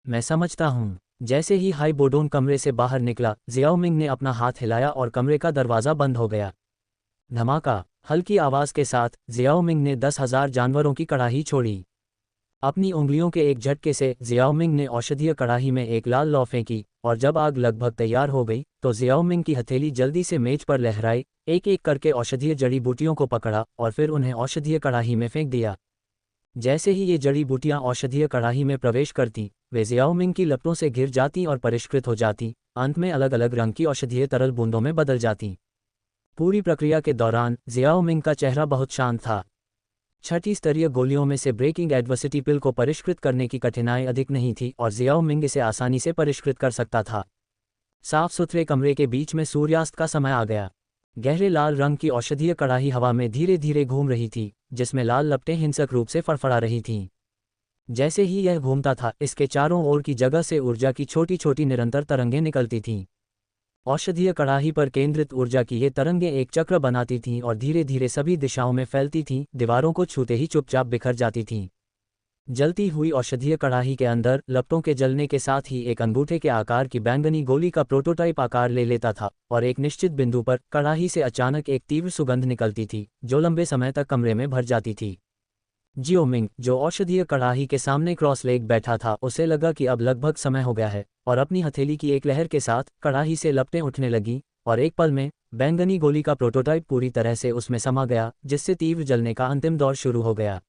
मैं समझता हूँ। जैसे ही हाइबोडोंग कमरे से बाहर निकला, जियाओमिंग ने अपना हाथ हिलाया और कमरे का दरवाज़ा बंद हो गया। धमाका। हल्की आवाज़ के साथ जियाओमिंग ने 10,000 जानवरों की कड़ाही छोड़ी। अपनी उंगलियों के एक झटके से जियाओमिंग ने औषधीय कड़ाही में एक लाल लौ फेंकी और जब आग लगभग तैयार हो गई तो जियाओमिंग की हथेली जल्दी से मेज पर लहराई, एक एक करके औषधीय जड़ी बूटियों को पकड़ा और फिर उन्हें औषधीय कड़ाही में फेंक दिया। जैसे ही ये जड़ी बूटियां औषधीय कड़ाही में प्रवेश करती, वे जियाओमिंग की लपटों से घिर जाती और परिष्कृत हो जाती, अंत में अलग अलग रंग की औषधीय तरल बूंदों में बदल जाती। पूरी प्रक्रिया के दौरान जियाओमिंग का चेहरा बहुत शांत था। छठी स्तरीय गोलियों में से ब्रेकिंग एडवर्सिटी पिल को परिष्कृत करने की कठिनाई अधिक नहीं थी और जियाओमिंग इसे आसानी से परिष्कृत कर सकता था। साफ सुथरे कमरे के बीच में सूर्यास्त का समय आ गया। गहरे लाल रंग की औषधीय कड़ाही हवा में धीरे धीरे घूम रही थी, जिसमें लाल लपटें हिंसक रूप से फड़फड़ा रही थीं। जैसे ही यह घूमता था, इसके चारों ओर की जगह से ऊर्जा की छोटी छोटी निरंतर तरंगें निकलती थीं। औषधीय कड़ाही पर केंद्रित ऊर्जा की ये तरंगें एक चक्र बनाती थीं और धीरे धीरे सभी दिशाओं में फैलती थीं, दीवारों को छूते ही चुपचाप बिखर जाती थीं। जलती हुई औषधीय कड़ाही के अंदर लपटों के जलने के साथ ही एक अंगूठे के आकार की बैंगनी गोली का प्रोटोटाइप आकार ले लेता था और एक निश्चित बिंदु पर कड़ाही से अचानक एक तीव्र सुगंध निकलती थी जो लंबे समय तक कमरे में भर जाती थी। जियोमिंग, जो औषधीय कड़ाही के सामने क्रॉस लेग बैठा था, उसे लगा कि अब लगभग समय हो गया है और अपनी हथेली की एक लहर के साथ कड़ाही से लपटें उठने लगीं और एक पल में बैंगनी गोली का प्रोटोटाइप पूरी तरह से उसमें समा गया, जिससे तीव्र जलने का अंतिम दौर शुरू हो गया।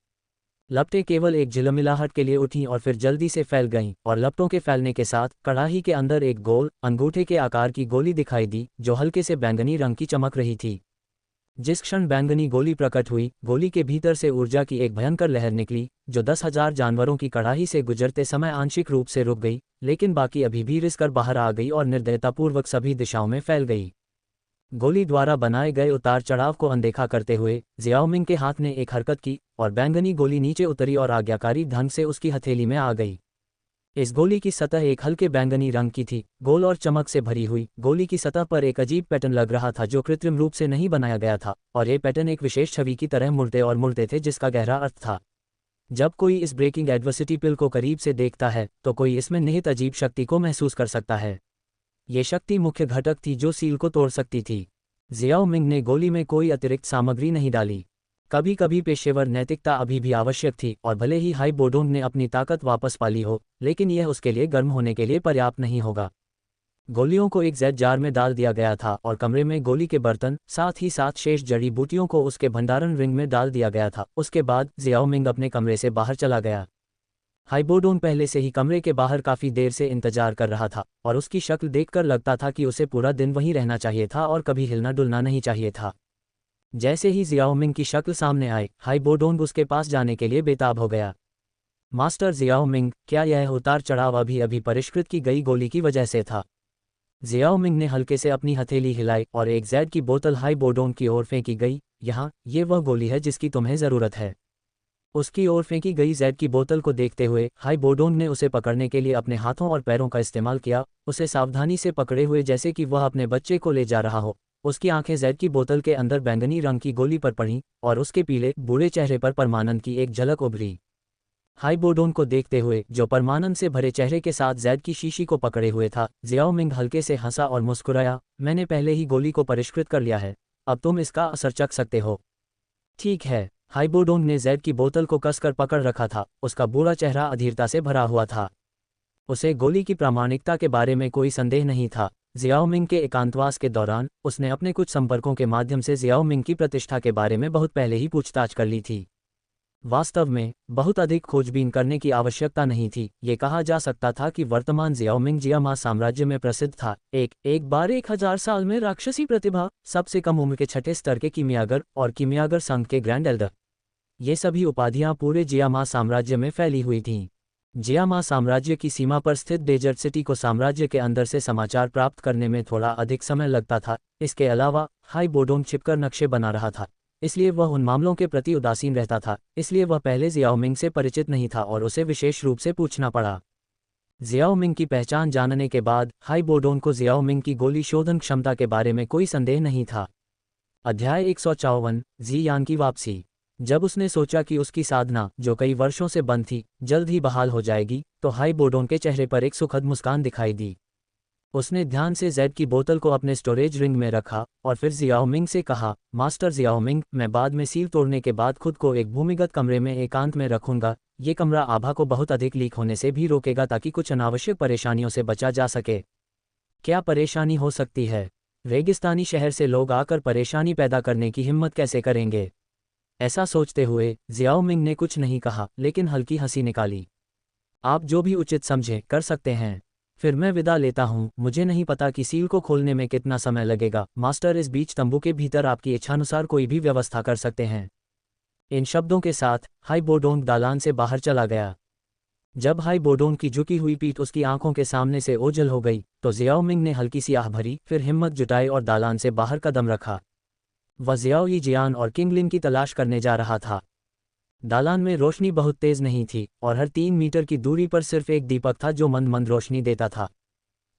लपटें केवल एक झिलमिलाहट के लिए उठीं और फिर जल्दी से फैल गईं और लपटों के फैलने के साथ कड़ाही के अंदर एक गोल अंगूठे के आकार की गोली दिखाई दी जो हल्के से बैंगनी रंग की चमक रही थी। जिस क्षण बैंगनी गोली प्रकट हुई, गोली के भीतर से ऊर्जा की एक भयंकर लहर निकली, जो 10,000 जानवरों की कड़ाही से गुजरते समय आंशिक रूप से रुक गई, लेकिन बाकी अभी भी रिस कर बाहर आ गई और निर्दयतापूर्वक सभी दिशाओं में फैल गई। गोली द्वारा बनाए गए उतार चढ़ाव को अनदेखा करते हुए जियाओमिंग के हाथ ने एक हरकत की और बैंगनी गोली नीचे उतरी और आज्ञाकारी ढंग से उसकी हथेली में आ गई। इस गोली की सतह एक हल्के बैंगनी रंग की थी, गोल और चमक से भरी हुई। गोली की सतह पर एक अजीब पैटर्न लग रहा था जो कृत्रिम रूप से नहीं बनाया गया था, और ये पैटर्न एक विशेष छवि की तरह मुड़ते और मुड़ते थे जिसका गहरा अर्थ था। जब कोई इस ब्रेकिंग एडवर्सिटी पिल को करीब से देखता है तो कोई इसमें निहित अजीब शक्ति को महसूस कर सकता है। ये शक्ति मुख्य घटक थी जो सील को तोड़ सकती थी। जियाओ मिंग ने गोली में कोई अतिरिक्त सामग्री नहीं डाली। कभी कभी पेशेवर नैतिकता अभी भी आवश्यक थी, और भले ही हाई बोडोंग ने अपनी ताकत वापस पाली हो, लेकिन यह उसके लिए गर्म होने के लिए पर्याप्त नहीं होगा। गोलियों को एक जेड जार में डाल दिया गया था और कमरे में गोली के बर्तन, साथ ही साथ शेष जड़ी बूटियों को उसके भंडारण रिंग में डाल दिया गया था। उसके बाद जियाओ मिंग अपने कमरे से बाहर चला गया। हाइबोडोन पहले से ही कमरे के बाहर काफी देर से इंतजार कर रहा था, और उसकी शक्ल देखकर लगता था कि उसे पूरा दिन वहीं रहना चाहिए था और कभी हिलना डुलना नहीं चाहिए था। जैसे ही जियाओमिंग की शक्ल सामने आई, हाइबोडोन उसके पास जाने के लिए बेताब हो गया। मास्टर जियाओमिंग, क्या यह उतार चढ़ाव अभी अभी परिष्कृत की गई गोली की वजह से था? जियाओमिंग ने हल्के से अपनी हथेली हिलाई और एक जैड की बोतल हाइबोडोन की ओर फेंकी गई। यहाँ, ये वह गोली है जिसकी तुम्हें जरूरत है। उसकी ओर फेंकी गई जैड की बोतल को देखते हुए हाइबोडोन ने उसे पकड़ने के लिए अपने हाथों और पैरों का इस्तेमाल किया, उसे सावधानी से पकड़े हुए जैसे कि वह अपने बच्चे को ले जा रहा हो। उसकी आंखें जैड की बोतल के अंदर बैंगनी रंग की गोली पर पड़ीं और उसके पीले बूढ़े चेहरे पर परमानंद की एक झलक उभरी। हाइबोडोन को देखते हुए, जो परमानंद से भरे चेहरे के साथ जैड की शीशी को पकड़े हुए था, जियाओमिंग हल्के से हंसा और मुस्कुराया। मैंने पहले ही गोली को परिष्कृत कर लिया है, अब तुम इसका असर चख सकते हो। ठीक है। हाइबोडोन ने जैड की बोतल को कसकर पकड़ रखा था, उसका बूढ़ा चेहरा अधीरता से भरा हुआ था। उसे गोली की प्रामाणिकता के बारे में कोई संदेह नहीं था। जियाओमिंग के एकांतवास के दौरान उसने अपने कुछ संपर्कों के माध्यम से जियाओमिंग की प्रतिष्ठा के बारे में बहुत पहले ही पूछताछ कर ली थी। वास्तव में बहुत अधिक खोजबीन करने की आवश्यकता नहीं थी। ये कहा जा सकता था कि वर्तमान जियाओमिंग जियामा साम्राज्य में प्रसिद्ध था। एक बार 1000 साल में राक्षसी प्रतिभा, सबसे कम उम्र के छठे स्तर के कीमियागर और कीमियागर संघ के ग्रैंड एल्डर, ये सभी उपाधियां पूरे जियामा साम्राज्य में फैली हुई थीं। जियामा साम्राज्य की सीमा पर स्थित डेजर्ट सिटी को साम्राज्य के अंदर से समाचार प्राप्त करने में थोड़ा अधिक समय लगता था। इसके अलावा हाइबोडोन छिपकर नक्शे बना रहा था, इसलिए वह उन मामलों के प्रति उदासीन रहता था। इसलिए वह पहले जियाओमिंग से परिचित नहीं था और उसे विशेष रूप से पूछना पड़ा। जियाओमिंग की पहचान जानने के बाद हाइबोडोन को जियाओमिंग की गोली शोधन क्षमता के बारे में कोई संदेह नहीं था। अध्याय 154, जी यान की वापसी। जब उसने सोचा कि उसकी साधना, जो कई वर्षों से बंद थी, जल्द ही बहाल हो जाएगी, तो हाइबोडोन के चेहरे पर एक सुखद मुस्कान दिखाई दी। उसने ध्यान से जैड की बोतल को अपने स्टोरेज रिंग में रखा और फिर जियाओमिंग से कहा, मास्टर जियाओमिंग, मैं बाद में सील तोड़ने के बाद खुद को एक भूमिगत कमरे में एकांत में रखूंगा। ये कमरा आभा को बहुत अधिक लीक होने से भी रोकेगा ताकि कुछ अनावश्यक परेशानियों से बचा जा सके। क्या परेशानी हो सकती है? रेगिस्तानी शहर से लोग आकर परेशानी पैदा करने की हिम्मत कैसे करेंगे? ऐसा सोचते हुए जियाओमिंग ने कुछ नहीं कहा, लेकिन हल्की हंसी निकाली। आप जो भी उचित समझें कर सकते हैं। फिर मैं विदा लेता हूँ। मुझे नहीं पता कि सील को खोलने में कितना समय लगेगा। मास्टर, इस बीच तंबू के भीतर आपकी इच्छानुसार कोई भी व्यवस्था कर सकते हैं। इन शब्दों के साथ हाइबोडोन दालान से बाहर चला गया। जब हाइबोडोन की झुकी हुई पीठ उसकी आंखों के सामने से ओझल हो गई, तो जियाओमिंग ने हल्की सी आह भरी, फिर हिम्मत जुटाई और दालान से बाहर कदम रखा। वह जियाओ यी जियान और किंगलिन की तलाश करने जा रहा था। दालान में रोशनी बहुत तेज नहीं थी और हर 3 मीटर की दूरी पर सिर्फ एक दीपक था जो मंद मंद रोशनी देता था।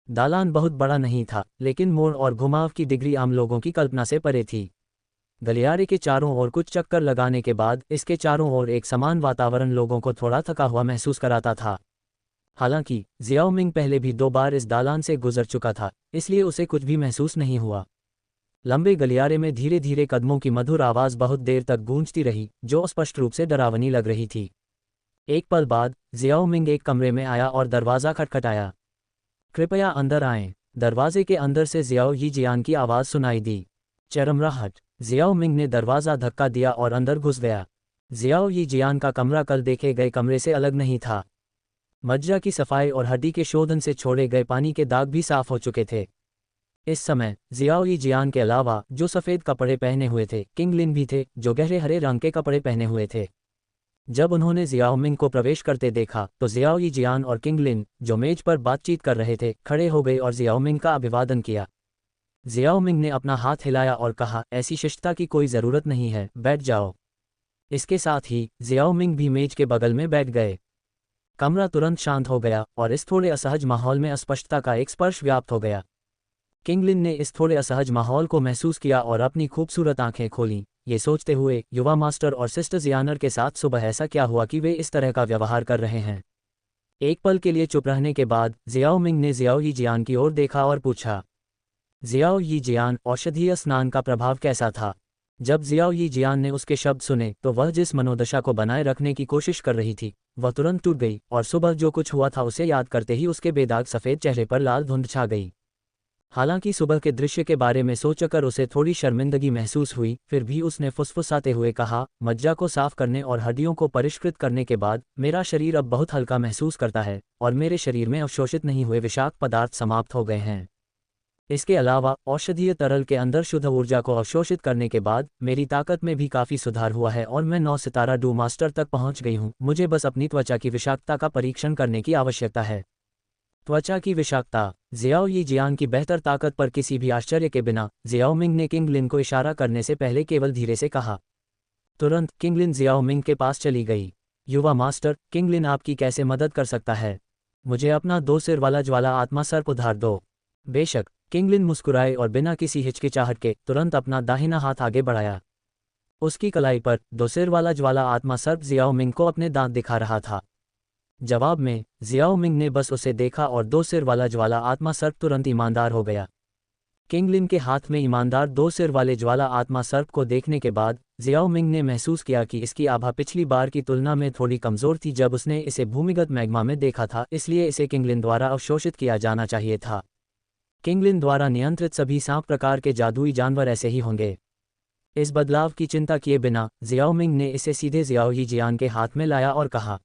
दालान बहुत बड़ा नहीं था, लेकिन मोड़ और घुमाव की डिग्री आम लोगों की कल्पना से परे थी। गलियारे के चारों ओर कुछ चक्कर लगाने के बाद इसके चारों ओर एक समान वातावरण लोगों को थोड़ा थका हुआ महसूस कराता था। हालांकि जियाओमिंग पहले भी 2 बार इस दालान से गुजर चुका था, इसलिए उसे कुछ भी महसूस नहीं हुआ। लंबे गलियारे में धीरे धीरे कदमों की मधुर आवाज बहुत देर तक गूंजती रही, जो स्पष्ट रूप से डरावनी लग रही थी। एक पल बाद जियाओमिंग एक कमरे में आया और दरवाज़ा खटखटाया। कृपया अंदर आएं। दरवाजे के अंदर से जियाओ यी जियान की आवाज़ सुनाई दी। चरमराहट। जियाओमिंग ने दरवाज़ा धक्का दिया और अंदर घुस गया। जियाओ यी जियान का कमरा कल देखे गए कमरे से अलग नहीं था। मज्जा की सफाई और हड्डी के शोधन से छोड़े गए पानी के दाग भी साफ हो चुके थे। इस समय जियाओ यी जियान के अलावा जो सफ़ेद कपड़े पहने हुए थे किंग लिन भी थे, जो गहरे हरे रंग के कपड़े पहने हुए थे। जब उन्होंने जियाओ मिंग को प्रवेश करते देखा तो जियाओ यी जियान और किंग लिन, जो मेज पर बातचीत कर रहे थे, खड़े हो गए और जियाओ मिंग का अभिवादन किया। जियाओ मिंग ने अपना हाथ हिलाया और कहा, ऐसी शिष्टता की कोई ज़रूरत नहीं है, बैठ जाओ। इसके साथ ही जियाओ मिंग भी मेज के बगल में बैठ गए। कमरा तुरंत शांत हो गया और इस थोड़े असहज माहौल में अस्पष्टता का एक स्पर्श व्याप्त हो गया। किंगलिन ने इस थोड़े असहज माहौल को महसूस किया और अपनी खूबसूरत आंखें खोलीं, ये सोचते हुए युवा मास्टर और सिस्टर जियानर के साथ सुबह ऐसा क्या हुआ कि वे इस तरह का व्यवहार कर रहे हैं। एक पल के लिए चुप रहने के बाद जियाओ मिंग ने जियाओ यी जियान की ओर देखा और पूछा, जियाओ यी जियान, औषधीय स्नान का प्रभाव कैसा था? जब जियाओ यी जियान ने उसके शब्द सुने तो वह जिस मनोदशा को बनाए रखने की कोशिश कर रही थी वह तुरंत टूट गई और सुबह जो कुछ हुआ था उसे याद करते ही उसके बेदाग सफ़ेद चेहरे पर लाल धुंध छा गई। हालांकि सुबह के दृश्य के बारे में सोचकर उसे थोड़ी शर्मिंदगी महसूस हुई, फिर भी उसने फुसफुसाते हुए कहा, मज्जा को साफ करने और हड्डियों को परिष्कृत करने के बाद मेरा शरीर अब बहुत हल्का महसूस करता है और मेरे शरीर में अवशोषित नहीं हुए विषाक्त पदार्थ समाप्त हो गए हैं। इसके अलावा औषधीय तरल के अंदर शुद्ध ऊर्जा को अवशोषित करने के बाद मेरी ताकत में भी काफ़ी सुधार हुआ है और मैं 9 सितारा डू मास्टर तक पहुंच गई हूं। मुझे बस अपनी त्वचा की विषाक्तता का परीक्षण करने की आवश्यकता है। त्वचा की विषाक्तता। जियाओ यी जियान की बेहतर ताकत पर किसी भी आश्चर्य के बिना जियाओ मिंग ने किंग लिन को इशारा करने से पहले केवल धीरे से कहा। तुरंत किंग लिन जियाओ मिंग के पास चली गई। युवा मास्टर, किंग लिन आपकी कैसे मदद कर सकता है? मुझे अपना 2 सिर वाला ज्वाला आत्मा सर्प उधार दो। बेशक। किंग लिन मुस्कुराए और बिना किसी हिचकिचाहट के तुरंत अपना दाहिना हाथ आगे बढ़ाया। उसकी कलाई पर 2 सिर वाला ज्वाला आत्मा सर्प जियाओ मिंग को अपने दांत दिखा रहा था। जवाब में जियाओ मिंग ने बस उसे देखा और 2 सिर वाला ज्वाला आत्मा सर्प तुरंत ईमानदार हो गया। किंग लिन के हाथ में ईमानदार 2 सिर वाले ज्वाला आत्मा सर्प को देखने के बाद जियाओ मिंग ने महसूस किया कि इसकी आभा पिछली बार की तुलना में थोड़ी कमज़ोर थी जब उसने इसे भूमिगत मैग्मा में देखा था, इसलिए इसे किंग लिन द्वारा अवशोषित किया जाना चाहिए था। किंग लिन द्वारा नियंत्रित सभी सांप प्रकार के जादुई जानवर ऐसे ही होंगे। इस बदलाव की चिंता किए बिना जियाओ मिंग ने इसे सीधे जियाओ यी जियान के हाथ में लाया और कहा,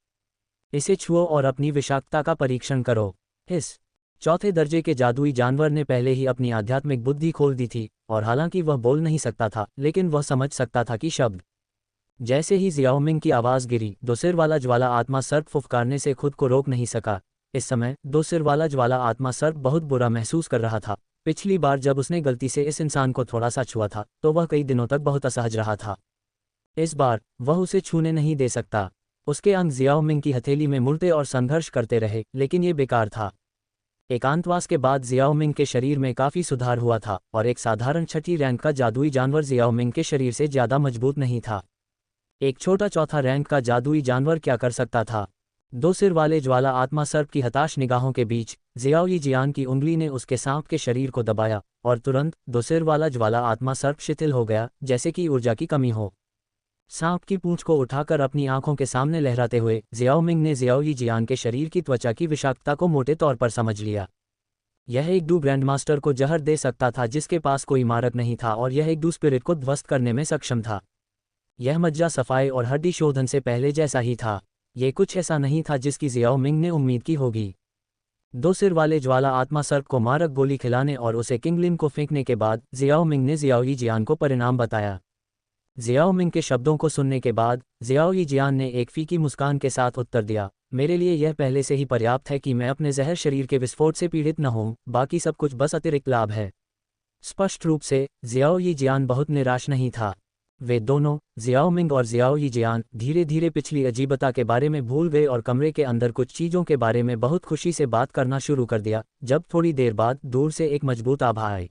इसे छुओ और अपनी विषाक्तता का परीक्षण करो। इस चौथे दर्जे के जादुई जानवर ने पहले ही अपनी आध्यात्मिक बुद्धि खोल दी थी और हालांकि वह बोल नहीं सकता था लेकिन वह समझ सकता था कि शब्द। जैसे ही जियाओ मिंग की आवाज़ गिरी, 2 सिर वाला ज्वाला आत्मा सर्प फुफकारने से खुद को रोक नहीं सका। इस समय 2 सिर वाला ज्वाला आत्मा सर्प बहुत बुरा महसूस कर रहा था। पिछली बार जब उसने गलती से इस इंसान को थोड़ा सा छुआ था तो वह कई दिनों तक बहुत असहज रहा था। इस बार वह उसे छूने नहीं दे सकता। उसके अंग जियाओ मिंग की हथेली में मुड़ते और संघर्ष करते रहे, लेकिन ये बेकार था। एकांतवास के बाद जियाओ मिंग के शरीर में काफ़ी सुधार हुआ था और एक साधारण छठी रैंक का जादुई जानवर जियाओ मिंग के शरीर से ज़्यादा मजबूत नहीं था। एक छोटा चौथा रैंक का जादुई जानवर क्या कर सकता था? 2 सिर वाले ज्वाला आत्मा सर्प की हताश निगाहों के बीच जियाओ यी जियान की उंगली ने उसके सांप के शरीर को दबाया और तुरंत 2 सिर वाला ज्वाला आत्मा सर्प शिथिल हो गया, जैसे कि ऊर्जा की कमी हो। सांप की पूंछ को उठाकर अपनी आंखों के सामने लहराते हुए जियाओ मिंग ने जियाओ यी जियान के शरीर की त्वचा की विषाक्तता को मोटे तौर पर समझ लिया। यह एक डू ग्रैंडमास्टर को जहर दे सकता था जिसके पास कोई मारक नहीं था और यह एक डू स्पिरिट को ध्वस्त करने में सक्षम था। यह मज्जा सफाई और हड्डी शोधन से पहले जैसा ही था। ये कुछ ऐसा नहीं था जिसकी जियाओ मिंग ने उम्मीद की होगी। 2 सिर वाले ज्वाला आत्मा सर्प को मारक गोली खिलाने और उसे किंग लिन को फेंकने के बाद जियाओ मिंग ने जियाओ यी जियान को परिणाम बताया। जियाओ मिंग के शब्दों को सुनने के बाद जियाओ यी जियान ने एक फीकी मुस्कान के साथ उत्तर दिया, मेरे लिए यह पहले से ही पर्याप्त है कि मैं अपने जहर शरीर के विस्फोट से पीड़ित न हूं, बाकी सब कुछ बस अतिरिक्त लाभ है। स्पष्ट रूप से जियाओ यी जियान बहुत निराश नहीं था। वे दोनों, जियाओ मिंग और जियाओ यी जियान, धीरे धीरे पिछली अजीबता के बारे में भूल गए और कमरे के अंदर कुछ चीज़ों के बारे में बहुत खुशी से बात करना शुरू कर दिया। जब थोड़ी देर बाद दूर से एक मजबूत आभा आई।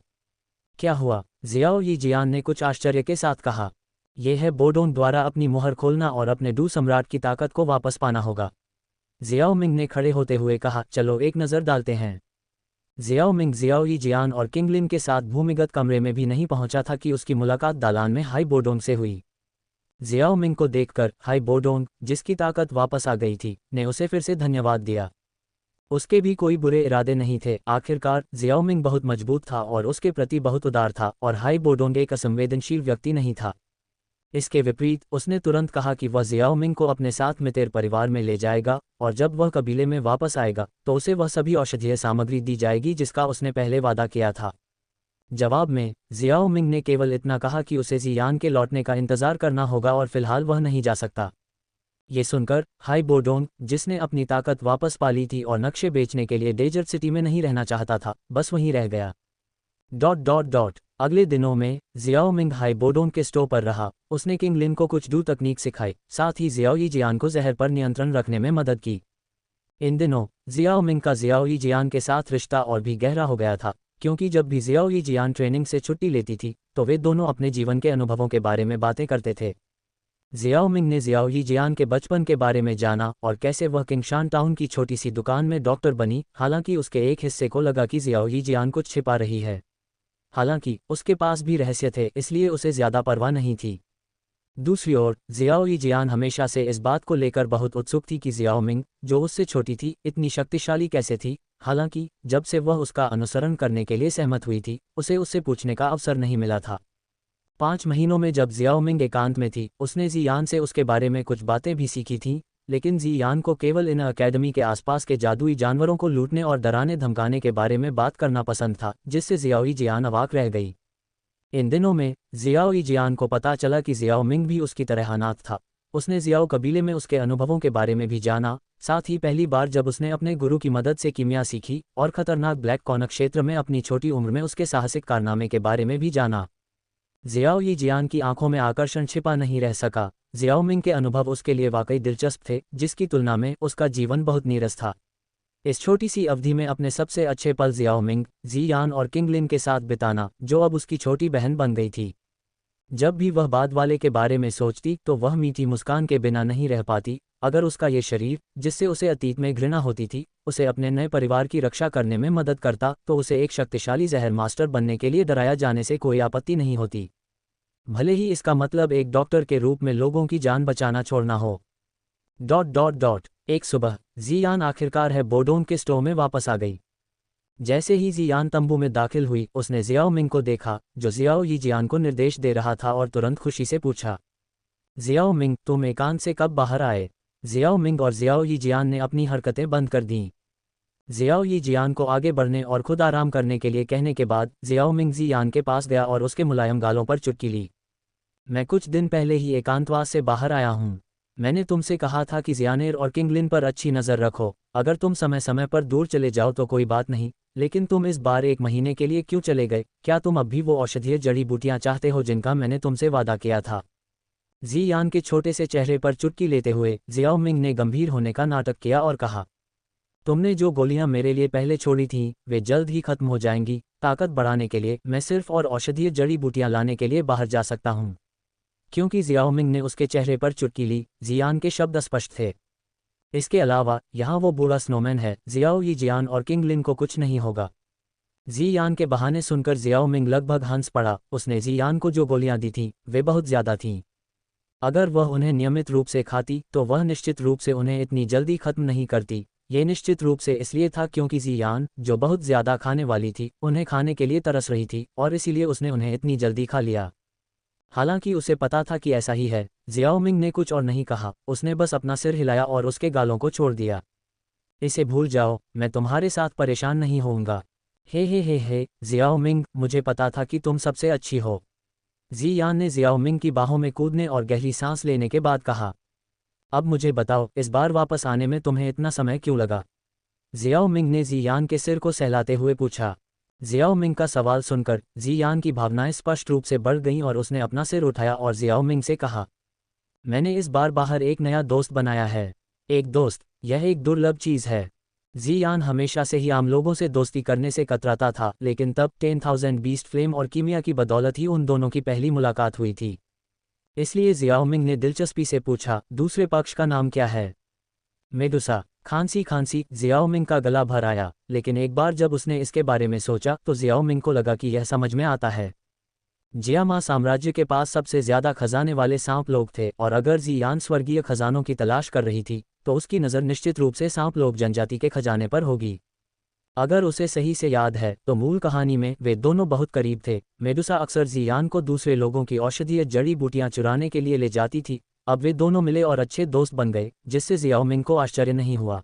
क्या हुआ? जियाओ यी जियान ने कुछ आश्चर्य के साथ कहा। यह है बोडोंग द्वारा अपनी मुहर खोलना और अपने डू सम्राट की ताकत को वापस पाना होगा। जियाओ मिंग ने खड़े होते हुए कहा, चलो एक नज़र डालते हैं। जियाओ मिंग जियाओ यी जियान और किंग लिन के साथ भूमिगत कमरे में भी नहीं पहुंचा था कि उसकी मुलाकात दालान में हाई बोडोंग से हुई। जियाओ मिंग को देखकर हाई बोडोंग, जिसकी ताकत वापस आ गई थी, ने उसे फिर से धन्यवाद दिया। उसके भी कोई बुरे इरादे नहीं थे। आखिरकार जियाओ मिंग बहुत मजबूत था और उसके प्रति बहुत उदार था और हाई बोडोंग एक असंवेदनशील व्यक्ति नहीं था। इसके विपरीत उसने तुरंत कहा कि वह जियाओ मिंग को अपने साथ मितेर परिवार में ले जाएगा और जब वह कबीले में वापस आएगा तो उसे वह सभी औषधीय सामग्री दी जाएगी जिसका उसने पहले वादा किया था। जवाब में जियाओ मिंग ने केवल इतना कहा कि उसे जियान के लौटने का इंतजार करना होगा और फिलहाल वह नहीं जा सकता। ये सुनकर हाई बोडोंग, जिसने अपनी ताकत वापस पा ली थी और नक्शे बेचने के लिए डेजर्ट सिटी में नहीं रहना चाहता था, बस वहीं रह गया। अगले दिनों में जियाओ मिंग हाई बोडोंग के स्टोर पर रहा। उसने किंग लिन को कुछ डू तकनीक सिखाई, साथ ही जियाओ यीजियान को जहर पर नियंत्रण रखने में मदद की। इन दिनों जियाओ मिंग का जियाओ यीजियान के साथ रिश्ता और भी गहरा हो गया था, क्योंकि जब भी जियाओ यीजियान ट्रेनिंग से छुट्टी लेती थी तो वे दोनों अपने जीवन के अनुभवों के बारे में बातें करते थे। जियाओ मिंग ने जियाओ यीजियान के बचपन के बारे में जाना और कैसे वह किंगशान टाउन की छोटी सी दुकान में डॉक्टर बनी, हालांकि उसके एक हिस्से को लगा कि जियाओ यीजियान कुछ छिपा रही है। हालांकि उसके पास भी रहस्य थे, इसलिए उसे ज्यादा परवाह नहीं थी। दूसरी ओर जियाओ यीजियान हमेशा से इस बात को लेकर बहुत उत्सुक थी कि जियाओ मिंग, जो उससे छोटी थी, इतनी शक्तिशाली कैसे थी। हालांकि जब से वह उसका अनुसरण करने के लिए सहमत हुई थी, उसे उससे पूछने का अवसर नहीं मिला था। 5 महीनों में जब जियाओ मिंग एकांत में थी, उसने जियान से उसके बारे में कुछ बातें भी सीखी थीं, लेकिन जियान को केवल इन अकेडमी के आसपास के जादुई जानवरों को लूटने और डराने धमकाने के बारे में बात करना पसंद था, जिससे जियाओ यीजियान अवाक रह गई। इन दिनों में जियाओ यीजियान को पता चला कि जियाओ मिंग भी उसकी तरह अनाथ था। उसने जियाओ कबीले में उसके अनुभवों के बारे में भी जाना, साथ ही पहली बार जब उसने अपने गुरु की मदद से कीमिया सीखी और खतरनाक ब्लैक कॉनक क्षेत्र में अपनी छोटी उम्र में उसके साहसिक कारनामे के बारे में भी जाना। जियाओ यीजियान की आंखों में आकर्षण छिपा नहीं रह सका। जियाओ मिंग के अनुभव उसके लिए वाकई दिलचस्प थे, जिसकी तुलना में उसका जीवन बहुत नीरस था। इस छोटी सी अवधि में अपने सबसे अच्छे पल जियाओ मिंग, जियान और किंग लिन के साथ बिताना, जो अब उसकी छोटी बहन बन गई थी। जब भी वह बाद वाले के बारे में सोचती तो वह मीठी मुस्कान के बिना नहीं रह पाती। अगर उसका ये शरीर, जिससे उसे अतीत में घृणा होती थी, उसे अपने नए परिवार की रक्षा करने में मदद करता तो उसे एक शक्तिशाली जहर मास्टर बनने के लिए डराया जाने से कोई आपत्ति नहीं होती, भले ही इसका मतलब एक डॉक्टर के रूप में लोगों की जान बचाना छोड़ना हो। एक सुबह जियान आखिरकार है बोडोंग के स्टोर में वापस आ गई। जैसे ही जियान तंबू में दाखिल हुई, उसने जियाओ मिंग को देखा, जो जियाओ यीजियान को निर्देश दे रहा था, और तुरंत खुशी से पूछा, जियाओ मिंग, तुम एकांत से कब बाहर आए? जियाओ मिंग और जियाओ यीजियान ने अपनी हरकतें बंद कर दीं। जियाओ यीजियान को आगे बढ़ने और खुद आराम करने के लिए कहने के बाद जियाओ मिंग जियान के पास गया और उसके मुलायम गालों पर चुटकी ली। मैं कुछ दिन पहले ही एकांतवास से बाहर आया हूँ। मैंने तुमसे कहा था कि जियानेर और किंग लिन पर अच्छी नज़र रखो। अगर तुम समय समय पर दूर चले जाओ तो कोई बात नहीं, लेकिन तुम इस बार 1 महीने के लिए क्यों चले गए? क्या तुम अब भी वो औषधीय जड़ी बूटियां चाहते हो जिनका मैंने तुमसे वादा किया था? जियान के छोटे से चेहरे पर चुटकी लेते हुए जियाओ मिंग ने गंभीर होने का नाटक किया और कहा, तुमने जो गोलियां मेरे लिए पहले छोड़ी थीं, वे जल्द ही खत्म हो जाएंगी। ताकत बढ़ाने के लिए मैं सिर्फ और औषधीय जड़ी बूटियां लाने के लिए बाहर जा सकता हूं। क्योंकि जियाओ मिंग ने उसके चेहरे पर चुटकी ली, जियान के शब्द स्पष्ट थे। इसके अलावा यहाँ वो बूढ़ा स्नोमैन है। जियाओ यीजियान और किंग लिन को कुछ नहीं होगा। जियान के बहाने सुनकर जियाओ मिंग लगभग हंस पड़ा। उसने जियान को जो गोलियां दी थीं, वे बहुत ज्यादा थीं। अगर वह उन्हें नियमित रूप से खाती तो वह निश्चित रूप से उन्हें इतनी जल्दी खत्म नहीं करती। ये निश्चित रूप से इसलिए था क्योंकि जियान, जो बहुत ज्यादा खाने वाली थी, उन्हें खाने के लिए तरस रही थी और इसीलिए उसने उन्हें इतनी जल्दी खा लिया। हालांकि उसे पता था कि ऐसा ही है। जियाओ मिंग ने कुछ और नहीं कहा, उसने बस अपना सिर हिलाया और उसके गालों को छोड़ दिया। इसे भूल जाओ, मैं तुम्हारे साथ परेशान नहीं होऊंगा। हे, जियाओ मिंग, मुझे पता था कि तुम सबसे अच्छी हो। जियान ने जियाओ मिंग की बाहों में कूदने और गहरी सांस लेने के बाद कहा, अब मुझे बताओ, इस बार वापस आने में तुम्हें इतना समय क्यों लगा? जियाओ मिंग ने जियान के सिर को सहलाते हुए पूछा। जियाओ मिंग का सवाल सुनकर जियान की भावनाएं स्पष्ट रूप से बढ़ गईं और उसने अपना सिर उठाया और जियाओ मिंग से कहा, मैंने इस बार बाहर एक नया दोस्त बनाया है। एक दोस्त? यह एक दुर्लभ चीज है। जियान हमेशा से ही आम लोगों से दोस्ती करने से कतराता था, लेकिन तब 10,000 बीस्ट फ्लेम और कीमिया की बदौलत ही उन दोनों की पहली मुलाकात हुई थी। इसलिए जियाओ मिंग ने दिलचस्पी से पूछा, दूसरे पक्ष का नाम क्या है? मेडुसा। खांसी जियाओ मिंग का गला भर आया, लेकिन एक बार जब उसने इसके बारे में सोचा तो जियाओ मिंग को लगा कि यह समझ में आता है। जियामा साम्राज्य के पास सबसे ज्यादा खजाने वाले सांप लोग थे, और अगर जियान स्वर्गीय खजानों की तलाश कर रही थी तो उसकी नज़र निश्चित रूप से सांप लोग जनजाति के खजाने पर होगी। अगर उसे सही से याद है तो मूल कहानी में वे दोनों बहुत करीब थे। मेडुसा अक्सर जियान को दूसरे लोगों की औषधीय जड़ी बूटियां चुराने के लिए ले जाती थी। अब वे दोनों मिले और अच्छे दोस्त बन गए, जिससे जियाओ मिंग को आश्चर्य नहीं हुआ।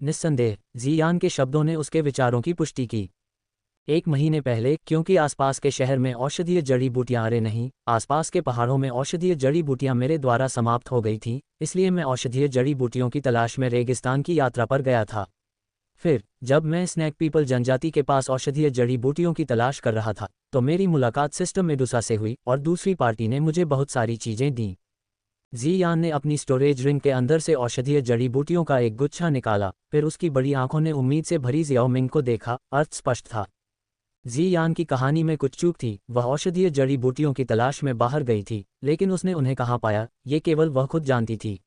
निस्संदेह जियान के शब्दों ने उसके विचारों की पुष्टि की। 1 महीने पहले, क्योंकि आसपास के शहर में औषधीय जड़ी बूटियां अरे नहीं, आसपास के पहाड़ों में औषधीय जड़ी बूटियां मेरे द्वारा समाप्त हो गई थीं, इसलिए मैं औषधीय जड़ी बूटियों की तलाश में रेगिस्तान की यात्रा पर गया था। फिर जब मैं स्नैक पीपल जनजाति के पास औषधीय जड़ी बूटियों की तलाश कर रहा था, तो मेरी मुलाकात सिस्टम मेडुसा से हुई और दूसरी पार्टी ने मुझे बहुत सारी चीजें दीं। जियान ने अपनी स्टोरेज रिंग के अंदर से औषधीय जड़ी बूटियों का एक गुच्छा निकाला, फिर उसकी बड़ी आंखों ने उम्मीद से भरी जियाओ मिंग को देखा। अर्थ स्पष्ट था। जियान की कहानी में कुछ चूक थी। वह औषधीय जड़ी बूटियों की तलाश में बाहर गई थी, लेकिन उसने उन्हें कहाँ पाया, ये केवल वह खुद जानती थी।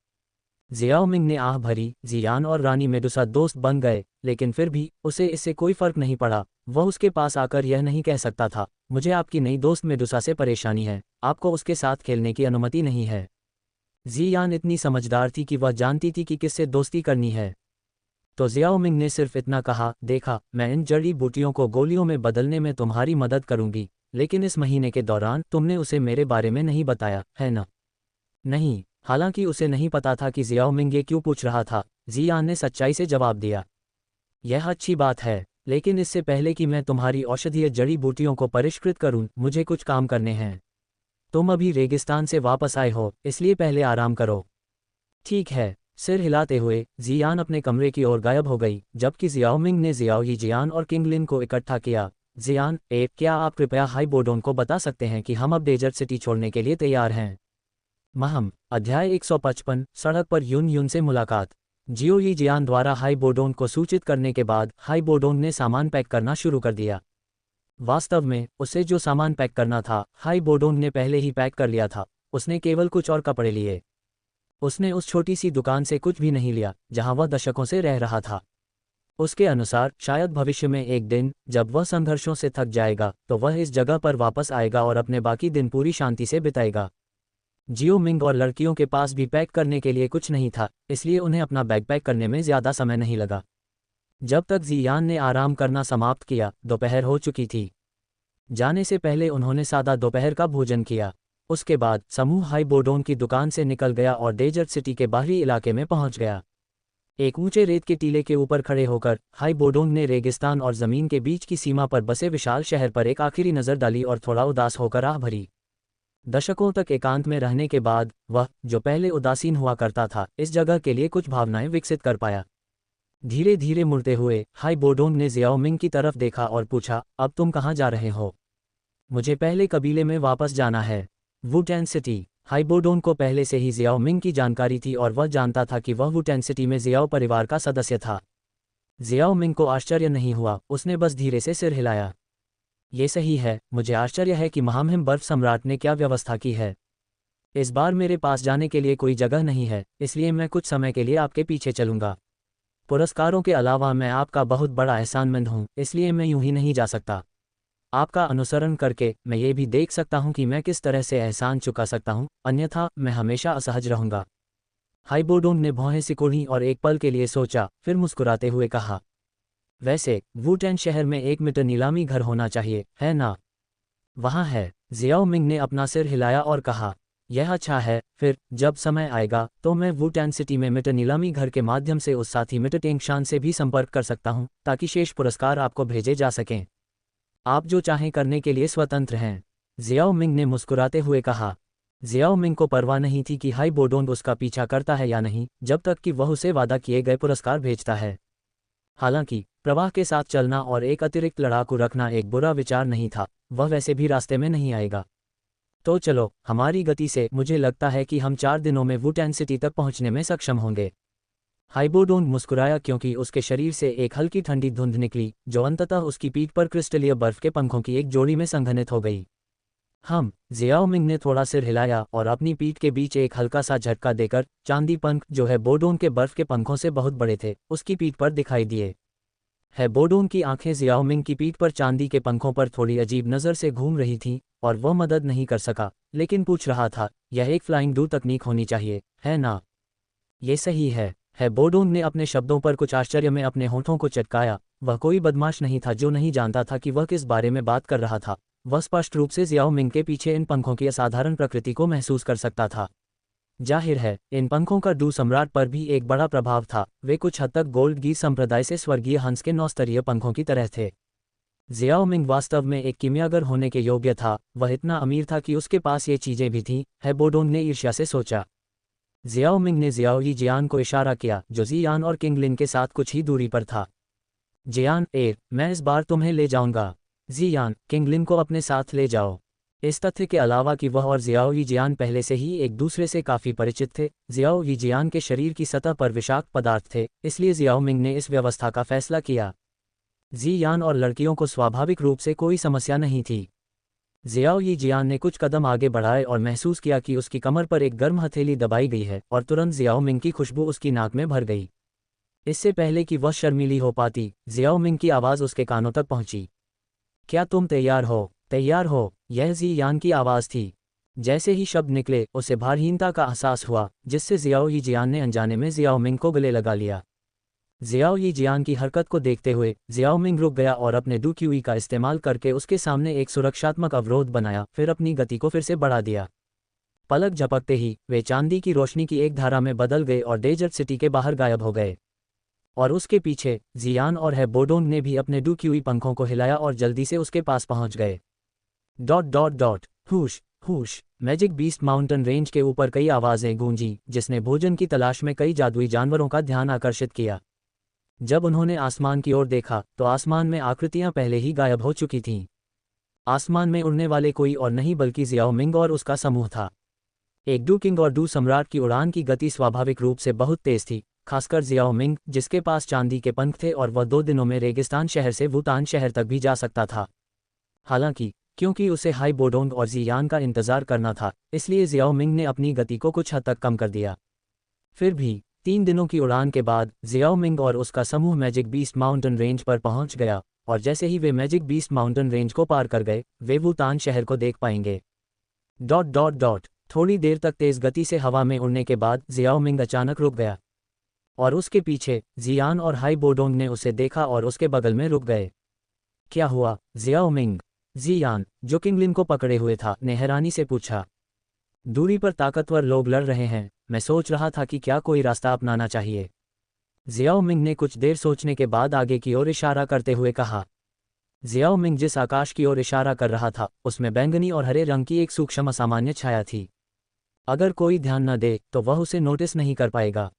जियाओ मिंग ने आह भरी। जियान और रानी मेडुसा दोस्त बन गए, लेकिन फिर भी उसे इससे कोई फर्क नहीं पड़ा। वह उसके पास आकर यह नहीं कह सकता था, मुझे आपकी नई दोस्त मेडुसा से परेशानी है, आपको उसके साथ खेलने की अनुमति नहीं है। जियान इतनी समझदार थी कि वह जानती थी कि किससे दोस्ती करनी है। तो जियाओ मिंग ने सिर्फ इतना कहा, देखा, मैं इन जड़ी बूटियों को गोलियों में बदलने में तुम्हारी मदद करूंगी, लेकिन इस महीने के दौरान तुमने उसे मेरे बारे में नहीं बताया, है ना? नहीं। हालांकि उसे नहीं पता था कि जियाओ मिंग ये क्यों पूछ रहा था, जियान ने सच्चाई से जवाब दिया। यह अच्छी बात है, लेकिन इससे पहले कि मैं तुम्हारी औषधीय जड़ी बूटियों को परिष्कृत करूं, मुझे कुछ काम करने हैं। तुम अभी रेगिस्तान से वापस आए हो, इसलिए पहले आराम करो। ठीक है। सिर हिलाते हुए जियान अपने कमरे की ओर गायब हो गई, जबकि जियाओ मिंग ने जियाओ यीजियान और किंगलिन को इकट्ठा किया। जियान, क्या आप कृपया हाई बोडोन को बता सकते हैं कि हम अब डेजर्ट सिटी छोड़ने के लिए तैयार हैं? महम, अध्याय 155, सड़क पर युन युन से मुलाकात। जियो यीजियान द्वारा हाई बोडोन को सूचित करने के बाद हाई बोडोन ने सामान पैक करना शुरू कर दिया। वास्तव में उसे जो सामान पैक करना था, हाई बोडोन ने पहले ही पैक कर लिया था। उसने केवल कुछ और कपड़े लिए। उसने उस छोटी सी दुकान से कुछ भी नहीं लिया जहां वह दशकों से रह रहा था। उसके अनुसार शायद भविष्य में एक दिन, जब वह संघर्षों से थक जाएगा, तो वह इस जगह पर वापस आएगा और अपने बाकी दिन पूरी शांति से बिताएगा। जियो मिंग और लड़कियों के पास भी पैक करने के लिए कुछ नहीं था, इसलिए उन्हें अपना बैग पैक करने में ज्यादा समय नहीं लगा। जब तक जियान ने आराम करना समाप्त किया, दोपहर हो चुकी थी। जाने से पहले उन्होंने सादा दोपहर का भोजन किया। उसके बाद समूह हाई बोडोन की दुकान से निकल गया और डेजर्ट सिटी के बाहरी इलाके में पहुंच गया। एक ऊंचे रेत के टीले के ऊपर खड़े होकर हाई बोडोन ने रेगिस्तान और जमीन के बीच की सीमा पर बसे विशाल शहर पर एक आखिरी नज़र डाली और थोड़ा उदास होकर आह भरी। दशकों तक एकांत में रहने के बाद वह, जो पहले उदासीन हुआ करता था, इस जगह के लिए कुछ भावनाएं विकसित कर पाया। धीरे धीरे मुड़ते हुए हाई बोडोन ने जियाओ मिंग की तरफ देखा और पूछा, अब तुम कहाँ जा रहे हो? मुझे पहले कबीले में वापस जाना है, वुटेन सिटी। हाई बोडोन को पहले से ही जियाओ मिंग की जानकारी थी और वह जानता था कि वह वुटेन सिटी में जियाओ परिवार का सदस्य था। जियाओ मिंग को आश्चर्य नहीं हुआ, उसने बस धीरे से सिर हिलाया। ये सही है, मुझे आश्चर्य है कि महामहिम बर्फ सम्राट ने क्या व्यवस्था की है। इस बार मेरे पास जाने के लिए कोई जगह नहीं है, इसलिए मैं कुछ समय के लिए आपके पीछे चलूंगा। पुरस्कारों के अलावा मैं आपका बहुत बड़ा एहसानमंद हूँ, इसलिए मैं यूं ही नहीं जा सकता। आपका अनुसरण करके मैं ये भी देख सकता हूँ कि मैं किस तरह से एहसान चुका सकता हूँ, अन्यथा मैं हमेशा असहज रहूंगा। हाई बोडोन ने भौहें सिकोड़ी और एक पल के लिए सोचा, फिर मुस्कुराते हुए कहा, वैसे वुटेन शहर में एक मीटर नीलामी घर होना चाहिए, है ना? वहाँ है। जियाओ मिंग ने अपना सिर हिलाया और कहा, यह अच्छा है। फिर जब समय आएगा तो मैं वुटेन सिटी में मीटर नीलामी घर के माध्यम से उस साथी मीटर टेंगशान से भी संपर्क कर सकता हूँ, ताकि शेष पुरस्कार आपको भेजे जा सकें। आप जो चाहें करने के लिए स्वतंत्र हैं। जियाओ मिंग ने मुस्कुराते हुए कहा। जियाओ मिंग को परवाह नहीं थी कि हाई बोडोन उसका पीछा करता है या नहीं, जब तक कि वह उसे वादा किए गए पुरस्कार भेजता है। हालांकि प्रवाह के साथ चलना और एक अतिरिक्त लड़ाकू रखना एक बुरा विचार नहीं था, वह वैसे भी रास्ते में नहीं आएगा। तो चलो, हमारी गति से मुझे लगता है कि हम 4 दिनों में वुटेन सिटी तक पहुंचने में सक्षम होंगे। हाई बोडोन मुस्कुराया क्योंकि उसके शरीर से एक हल्की ठंडी धुंध निकली, जो अंततः उसकी पीठ पर क्रिस्टलीय बर्फ के पंखों की एक जोड़ी में संघनित हो गई। जियाओ मिंग ने थोड़ा सिर हिलाया और अपनी पीठ के बीच एक हल्का सा झटका देकर चांदी पंख, जो है बोडोन के बर्फ के पंखों से बहुत बड़े थे, उसकी पीठ पर दिखाई दिए। है बोडोन की आंखें जियाओ मिंग की पीठ पर चांदी के पंखों पर थोड़ी अजीब नज़र से घूम रही थीं, और वह मदद नहीं कर सका, लेकिन पूछ रहा था, यह एक फ्लाइंग डू तकनीक होनी चाहिए, है ना? ये सही है। बोडोन ने अपने शब्दों पर कुछ आश्चर्य में अपने होठों को चटकाया। वह कोई बदमाश नहीं था जो नहीं जानता था कि वह किस बारे में बात कर रहा था। वह स्पष्ट रूप से जियाओ मिंग के पीछे इन पंखों की असाधारण प्रकृति को महसूस कर सकता था। जाहिर है, इन पंखों का डू सम्राट पर भी एक बड़ा प्रभाव था। वे कुछ हद तक गोल्ड गी संप्रदाय से स्वर्गीय हंस के 9 स्तरीय पंखों की तरह थे। जियाओ मिंग वास्तव में एक कीमियागर होने के योग्य था, वह इतना अमीर था कि उसके पास ये चीज़ें भी थीं, है बोडोंग ने ईर्ष्या से सोचा। जियाओ मिंग ने जियाओ ही जियान को इशारा किया, जो जियान और किंगलिन के साथ कुछ ही दूरी पर था। जियान, मैं इस बार तुम्हें ले जाऊंगा। जियान, किंगलिन को अपने साथ ले जाओ। इस तथ्य के अलावा कि वह और जियाओ ही जियान पहले से ही एक दूसरे से काफ़ी परिचित थे, जियाओ ही जियान के शरीर की सतह पर विषाक्त पदार्थ थे, इसलिए जियाओ मिंग ने इस व्यवस्था का फैसला किया। जियान और लड़कियों को स्वाभाविक रूप से कोई समस्या नहीं थी। जियाओ ही जियान ने कुछ कदम आगे बढ़ाए और महसूस किया कि उसकी कमर पर एक गर्म हथेली दबाई गई है, और तुरंत जियाओ मिंग की खुशबू उसकी नाक में भर गई। इससे पहले कि वह शर्मीली हो पाती, जियाओ मिंग की आवाज़ उसके कानों तक पहुंची। क्या तुम तैयार हो? तैयार हो? यह जियान की आवाज़ थी। जैसे ही शब्द निकले, उसे भारहीनता का एहसास हुआ, जिससे जियाओ ही जियान ने अनजाने में जियाओ मिंग को गले लगा लिया। जियाओ ही जियान की हरकत को देखते हुए जियाओ मिंग रुक गया और अपने डूक्यूई का इस्तेमाल करके उसके सामने एक सुरक्षात्मक अवरोध बनाया, फिर अपनी गति को फिर से बढ़ा दिया। पलक झपकते ही वे चांदी की रोशनी की एक धारा में बदल गए और डेजर्ट सिटी के बाहर गायब हो गए। और उसके पीछे जियान और है बोडोंग ने भी अपने डूक्यूई पंखों को हिलाया और जल्दी से उसके पास पहुंच गए। हुश हुश। मैजिक बीस्ट माउंटेन रेंज के ऊपर कई आवाज़ें गूंजी, जिसने भोजन की तलाश में कई जादुई जानवरों का ध्यान आकर्षित किया। जब उन्होंने आसमान की ओर देखा तो आसमान में आकृतियां पहले ही गायब हो चुकी थीं। आसमान में उड़ने वाले कोई और नहीं बल्कि जियाओ मिंग और उसका समूह था। एक डू किंग और डू सम्राट की उड़ान की गति स्वाभाविक रूप से बहुत तेज थी, खासकर जियाओ मिंग, जिसके पास चांदी के पंख थे और वह 2 दिनों में रेगिस्तान शहर से वुतान शहर तक भी जा सकता था। हालांकि क्योंकि उसे हाई बोडोंग और जियान का इंतजार करना था, इसलिए जियाओ मिंग ने अपनी गति को कुछ हद तक कम कर दिया। फिर भी 3 दिनों की उड़ान के बाद जियाओ मिंग और उसका समूह मैजिक बीस्ट माउंटेन रेंज पर पहुंच गया, और जैसे ही वे मैजिक बीस्ट माउंटेन रेंज को पार कर गए, वे वुतान शहर को देख पाएंगे। थोड़ी देर तक तेज गति से हवा में उड़ने के बाद जियाओ मिंग अचानक रुक गया, और उसके पीछे जियान और हाई बोडोंग ने उसे देखा और उसके बगल में रुक गए। क्या हुआ? जियाओ मिंग, जियान, जो किंगलिन को पकड़े हुए था, ने हैरानी से पूछा। दूरी पर ताकतवर लोग लड़ रहे हैं, मैं सोच रहा था कि क्या कोई रास्ता अपनाना चाहिए। जियाओ मिंग ने कुछ देर सोचने के बाद आगे की ओर इशारा करते हुए कहा। जियाओ मिंग जिस आकाश की ओर इशारा कर रहा था, उसमें बैंगनी और हरे रंग की एक सूक्ष्म असामान्य छाया थी। अगर कोई ध्यान न दे तो वह उसे नोटिस नहीं कर पाएगा।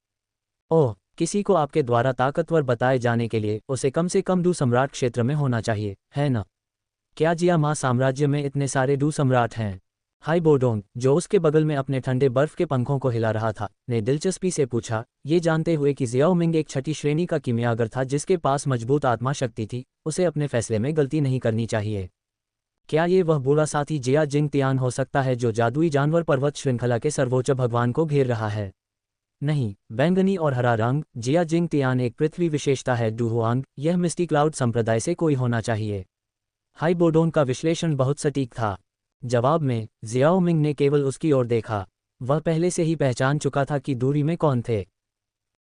ओह, किसी को आपके द्वारा ताकतवर बताए जाने के लिए उसे कम से कम डू सम्राट क्षेत्र में होना चाहिए, है न? क्या जिया मा साम्राज्य में इतने सारे डू सम्राट हैं? हाई बोडोंग, जो उसके बगल में अपने ठंडे बर्फ के पंखों को हिला रहा था, ने दिलचस्पी से पूछा, ये जानते हुए कि जियाओ मिंग एक छठी श्रेणी का कीमियागर था जिसके पास मजबूत आत्मा शक्ति थी, उसे अपने फैसले में गलती नहीं करनी चाहिए। क्या ये वह बूढ़ा साथी जिया जिंग तियान हो सकता है जो जादुई जानवर पर्वत श्रृंखला के सर्वोच्च भगवान को घेर रहा है? नहीं, बैंगनी और हरा रंग, जिया जिंग तियान एक पृथ्वी विशेषता है डूहुआंग, यह मिस्टी क्लाउड संप्रदाय से कोई होना चाहिए। हाई बोडोंग का विश्लेषण बहुत सटीक था। जवाब में जियाओ मिंग ने केवल उसकी ओर देखा। वह पहले से ही पहचान चुका था कि दूरी में कौन थे।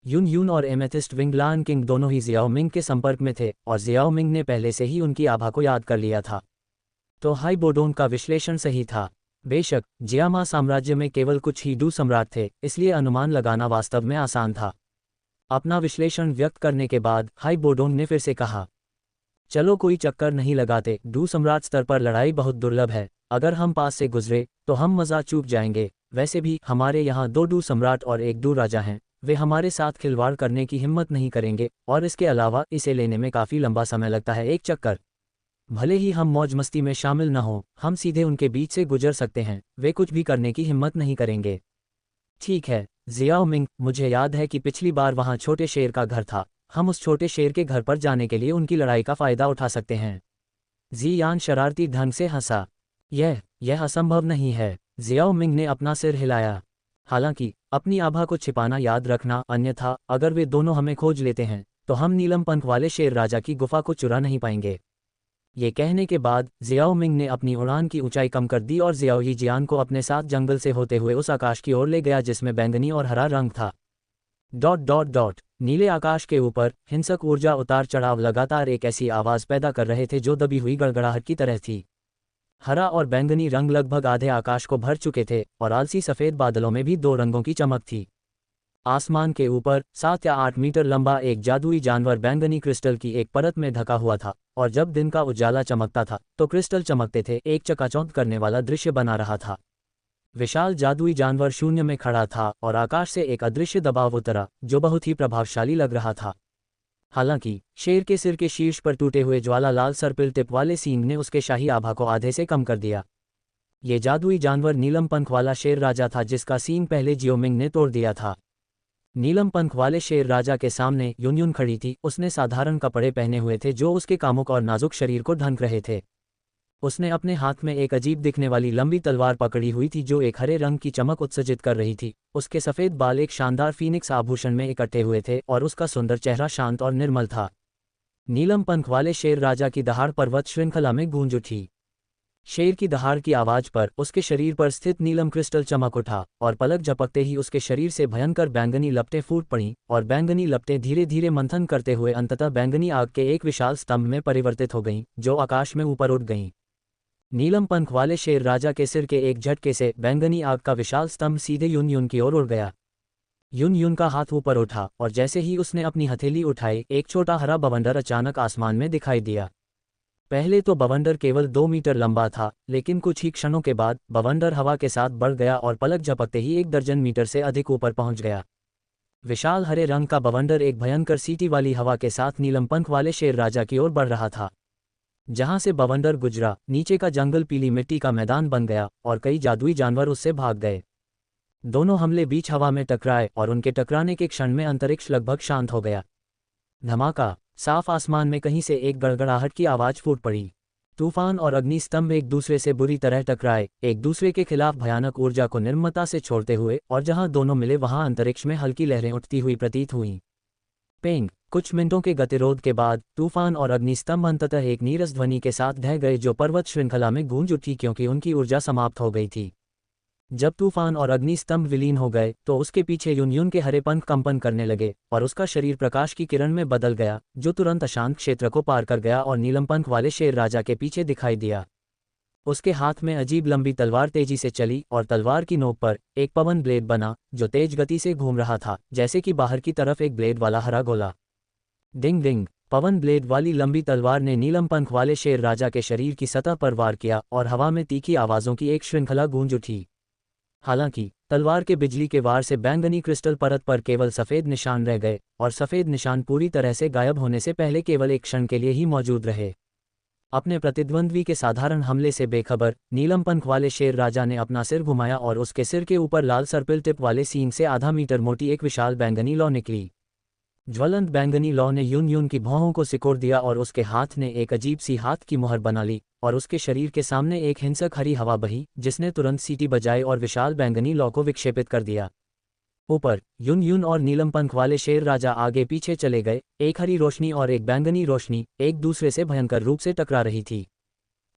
यून यून और एमेथिस्ट विंगलान किंग दोनों ही जियाओ मिंग के संपर्क में थे, और जियाओ मिंग ने पहले से ही उनकी आभा को याद कर लिया था। तो हाई बोडोंग का विश्लेषण सही था। बेशक जियामा साम्राज्य में केवल कुछ ही डू सम्राट थे, इसलिए अनुमान लगाना वास्तव में आसान था। अपना विश्लेषण व्यक्त करने के बाद हाई बोडोंग ने फिर से कहा, चलो कोई चक्कर नहीं लगाते, डू सम्राट स्तर पर लड़ाई बहुत दुर्लभ है, अगर हम पास से गुजरे तो हम मजा चूक जाएंगे। वैसे भी हमारे यहाँ 2 डू सम्राट और 1 डू राजा हैं, वे हमारे साथ खिलवाड़ करने की हिम्मत नहीं करेंगे, और इसके अलावा इसे लेने में काफ़ी लंबा समय लगता है। एक चक्कर, भले ही हम मौज मस्ती में शामिल न हों, हम सीधे उनके बीच से गुजर सकते हैं, वे कुछ भी करने की हिम्मत नहीं करेंगे। ठीक है जियाओ मिंग, मुझे याद है कि पिछली बार वहाँ छोटे शेर का घर था, हम उस छोटे शेर के घर पर जाने के लिए उनकी लड़ाई का फ़ायदा उठा सकते हैं। जियान शरारती ढंग से हंसा। यह असंभव नहीं है। जियाओ मिंग ने अपना सिर हिलाया। हालांकि अपनी आभा को छिपाना याद रखना, अन्यथा अगर वे दोनों हमें खोज लेते हैं तो हम नीलम पंख वाले शेर राजा की गुफा को चुरा नहीं पाएंगे। ये कहने के बाद जियाओ मिंग ने अपनी उड़ान की ऊंचाई कम कर दी और जियाओ ही जियान को अपने साथ जंगल से होते हुए उस आकाश की ओर ले गया जिसमें बैंगनी और हरा रंग था। नीले आकाश के ऊपर हिंसक ऊर्जा उतार चढ़ाव लगातार एक ऐसी आवाज़ पैदा कर रहे थे जो दबी हुई गड़गड़ाहट की तरह थी। हरा और बैंगनी रंग लगभग आधे आकाश को भर चुके थे, और आलसी सफ़ेद बादलों में भी 2 रंगों की चमक थी। आसमान के ऊपर 7 या 8 मीटर लंबा एक जादुई जानवर बैंगनी क्रिस्टल की एक परत में ढका हुआ था, और जब दिन का उजाला चमकता था तो क्रिस्टल चमकते थे, एक चकाचौंध करने वाला दृश्य बना रहा था। विशाल जादुई जानवर शून्य में खड़ा था और आकाश से एक अदृश्य दबाव उतरा जो बहुत ही प्रभावशाली लग रहा था। हालांकि शेर के सिर के शीर्ष पर टूटे हुए ज्वाला लाल सर्पिल टिप वाले सींग ने उसके शाही आभा को आधे से कम कर दिया। ये जादुई जानवर नीलम पंख वाला शेर राजा था जिसका सींग पहले जियोमिंग ने तोड़ दिया था। नीलम पंख वाले शेर राजा के सामने यून खड़ी थी। उसने साधारण कपड़े पहने हुए थे जो उसके कामुक और नाजुक शरीर को ढंक रहे थे। उसने अपने हाथ में एक अजीब दिखने वाली लंबी तलवार पकड़ी हुई थी जो एक हरे रंग की चमक उत्सर्जित कर रही थी। उसके सफ़ेद बाल एक शानदार फीनिक्स आभूषण में इकट्ठे हुए थे और उसका सुंदर चेहरा शांत और निर्मल था। नीलम पंख वाले शेर राजा की दहाड़ पर्वत श्रृंखला में गूंज उठी। शेर की दहाड़ की आवाज पर उसके शरीर पर स्थित नीलम क्रिस्टल चमक उठा और पलक झपकते ही उसके शरीर से भयंकर बैंगनी लपटें फूट पड़ीं और बैंगनी लपटें धीरे धीरे मंथन करते हुए अंततः बैंगनी आग के एक विशाल स्तंभ में परिवर्तित हो गईं जो आकाश में ऊपर उठ गईं। नीलम पंख वाले शेर राजा के सिर के एक झटके से बैंगनी आग का विशाल स्तंभ सीधे यून की ओर उड़ गया। यून का हाथ ऊपर उठा और जैसे ही उसने अपनी हथेली उठाई एक छोटा हरा बवंडर अचानक आसमान में दिखाई दिया। पहले तो बवंडर केवल 2 मीटर लंबा था, लेकिन कुछ ही क्षणों के बाद बवंडर हवा के साथ बढ़ गया और पलक झपकते ही 1 दर्जन मीटर से अधिक ऊपर पहुंच गया। विशाल हरे रंग का बवंडर एक भयंकर सीटी वाली हवा के साथ नीलम पंख वाले शेर राजा की ओर बढ़ रहा था। जहां से बवंडर गुजरा नीचे का जंगल पीली मिट्टी का मैदान बन गया और कई जादुई जानवर उससे भाग गए। दोनों हमले बीच हवा में टकराए और उनके टकराने के क्षण में अंतरिक्ष लगभग शांत हो गया। धमाका! साफ आसमान में कहीं से एक गड़गड़ाहट की आवाज फूट पड़ी। तूफान और अग्निस्तंभ एक दूसरे से बुरी तरह टकराए, एक दूसरे के खिलाफ भयानक ऊर्जा को निर्ममता से छोड़ते हुए, और जहां दोनों मिले वहां अंतरिक्ष में हल्की लहरें उठती हुई प्रतीत हुईं। पेंग! कुछ मिनटों के गतिरोध के बाद तूफान और अग्निस्तंभ अंततः एक नीरस ध्वनि के साथ ढह गए जो पर्वत श्रृंखला में गूंज उठी क्योंकि उनकी ऊर्जा समाप्त हो गई थी। जब तूफान और अग्निस्तंभ विलीन हो गए तो उसके पीछे यून के हरे पंख कंपन करने लगे और उसका शरीर प्रकाश की किरण में बदल गया जो तुरंत अशांत क्षेत्र को पार कर गया और नीलम पंख वाले शेर राजा के पीछे दिखाई दिया। उसके हाथ में अजीब लंबी तलवार तेजी से चली और तलवार की नोक पर एक पवन ब्लेड बना जो तेज गति से घूम रहा था, जैसे कि बाहर की तरफ एक ब्लेड वाला हरा गोला। डिंग डिंग! पवन ब्लेड वाली लंबी तलवार ने नीलम पंख वाले शेर राजा के शरीर की सतह पर वार किया और हवा में तीखी आवाजों की एक श्रृंखला गूंज उठी। हालांकि तलवार के बिजली के वार से बैंगनी क्रिस्टल परत पर केवल सफ़ेद निशान रह गए और सफ़ेद निशान पूरी तरह से गायब होने से पहले केवल एक क्षण के लिए ही मौजूद रहे। अपने प्रतिद्वंद्वी के साधारण हमले से बेखबर नीलम पंख वाले शेर राजा ने अपना सिर घुमाया और उसके सिर के ऊपर लाल सर्पिल टिप वाले सींग से आधा मीटर मोटी एक विशाल बैंगनी लौ निकली। ज्वलंत बैंगनी लौ ने यून की भौहों को सिकोड़ दिया और उसके हाथ ने एक अजीब सी हाथ की मुहर बना ली और उसके शरीर के सामने एक हिंसक हरी हवा बही जिसने तुरंत सीटी बजाई और विशाल बैंगनी लौ को विक्षेपित कर दिया। ऊपर यून और नीलम पंख वाले शेर राजा आगे पीछे चले गए। एक हरी रोशनी और एक बैंगनी रोशनी एक दूसरे से भयंकर रूप से टकरा रही थी।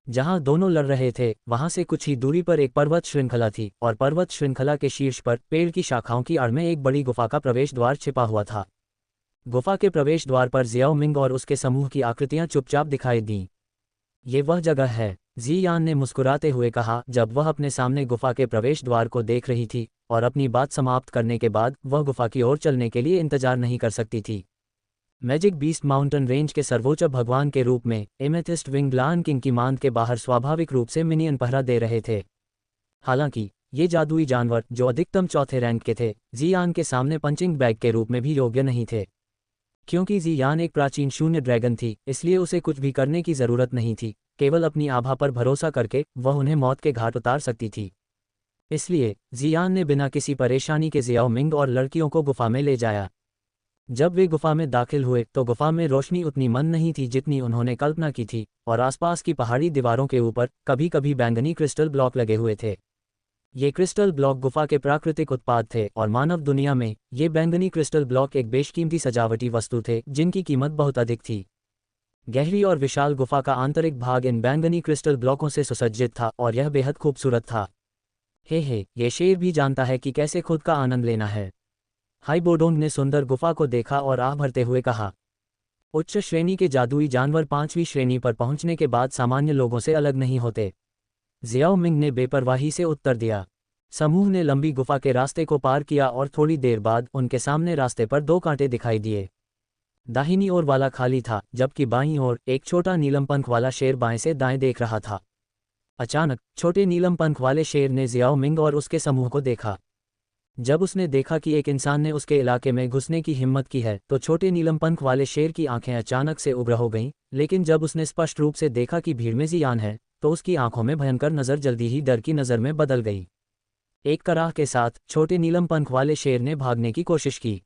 जहां दोनों लड़ रहे थे वहां से कुछ ही दूरी पर एक पर्वत श्रृंखला थी और पर्वत श्रृंखला के शीर्ष पर पेड़ की शाखाओं की आड़ में एक बड़ी गुफा का प्रवेश द्वार छिपा हुआ था। गुफा के प्रवेश द्वार पर जियाओ मिंग और उसके समूह की आकृतियां चुपचाप दिखाई दीं। ये वह जगह है, जी यान ने मुस्कुराते हुए कहा जब वह अपने सामने गुफा के प्रवेश द्वार को देख रही थी और अपनी बात समाप्त करने के बाद वह गुफा की ओर चलने के लिए इंतजार नहीं कर सकती थी। मैजिक बीस्ट माउंटेन रेंज के सर्वोच्च भगवान के रूप में एमेथिस्ट विंग लायन किंग की मांद के बाहर स्वाभाविक रूप से मिनियन पहरा दे रहे थे। हालांकि ये जादुई जानवर जो अधिकतम चौथे रैंक के थे जी यान के सामने पंचिंग बैग के रूप में भी योग्य नहीं थे। क्योंकि जी यान एक प्राचीन शून्य ड्रैगन थी इसलिए उसे कुछ भी करने की जरूरत नहीं थी, केवल अपनी आभा पर भरोसा करके वह उन्हें मौत के घाट उतार सकती थी। इसलिए जी यान ने बिना किसी परेशानी के जियाओ मिंग और लड़कियों को गुफा में ले जाया। जब वे गुफा में दाखिल हुए तो गुफा में रोशनी उतनी मंद नहीं थी जितनी उन्होंने कल्पना की थी और आसपास की पहाड़ी दीवारों के ऊपर कभी कभी बैंगनी क्रिस्टल ब्लॉक लगे हुए थे। ये क्रिस्टल ब्लॉक गुफा के प्राकृतिक उत्पाद थे और मानव दुनिया में ये बैंगनी क्रिस्टल ब्लॉक एक बेशकीमती सजावटी वस्तु थे जिनकी कीमत बहुत अधिक थी। गहरी और विशाल गुफा का आंतरिक भाग इन बैंगनी क्रिस्टल ब्लॉकों से सुसज्जित था और यह बेहद खूबसूरत था। हे ये शेर भी जानता है कि कैसे खुद का आनंद लेना है। हाइबोडोंग ने सुंदर गुफा को देखा और आह भरते हुए कहा। उच्च श्रेणी के जादुई जानवर 5वीं श्रेणी पर पहुंचने के बाद सामान्य लोगों से अलग नहीं होते, जियाओ मिंग ने बेपरवाही से उत्तर दिया। समूह ने लंबी गुफा के रास्ते को पार किया और थोड़ी देर बाद उनके सामने रास्ते पर 2 कांटे दिखाई दिए। दाहिनी ओर वाला खाली था, जबकि बाईं ओर एक छोटा नीलम पंख वाला शेर बाएं से दाएं देख रहा था। अचानक छोटे नीलम पंख वाले शेर ने जियाओ मिंग और उसके समूह को देखा। जब उसने देखा कि एक इंसान ने उसके इलाके में घुसने की हिम्मत की है, तो छोटे नीलम पंख वाले शेर की आंखें अचानक से उभर हो गईं, लेकिन जब उसने स्पष्ट रूप से देखा कि भीड़ में जियान है, तो उसकी आंखों में भयंकर नज़र जल्दी ही डर की नज़र में बदल गई। एक कराह के साथ छोटे नीलम पंख वाले शेर ने भागने की कोशिश की।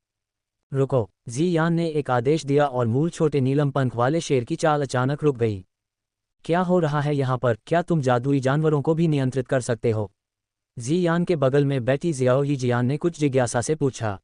रुको, जियान ने एक आदेश दिया और मूल छोटे नीलम पंख वाले शेर की चाल अचानक रुक गई। क्या हो रहा है यहाँ पर? क्या तुम जादुई जानवरों को भी नियंत्रित कर सकते हो? जियान के बगल में बैठी जियाओ यीजियान ने कुछ जिज्ञासा से पूछा।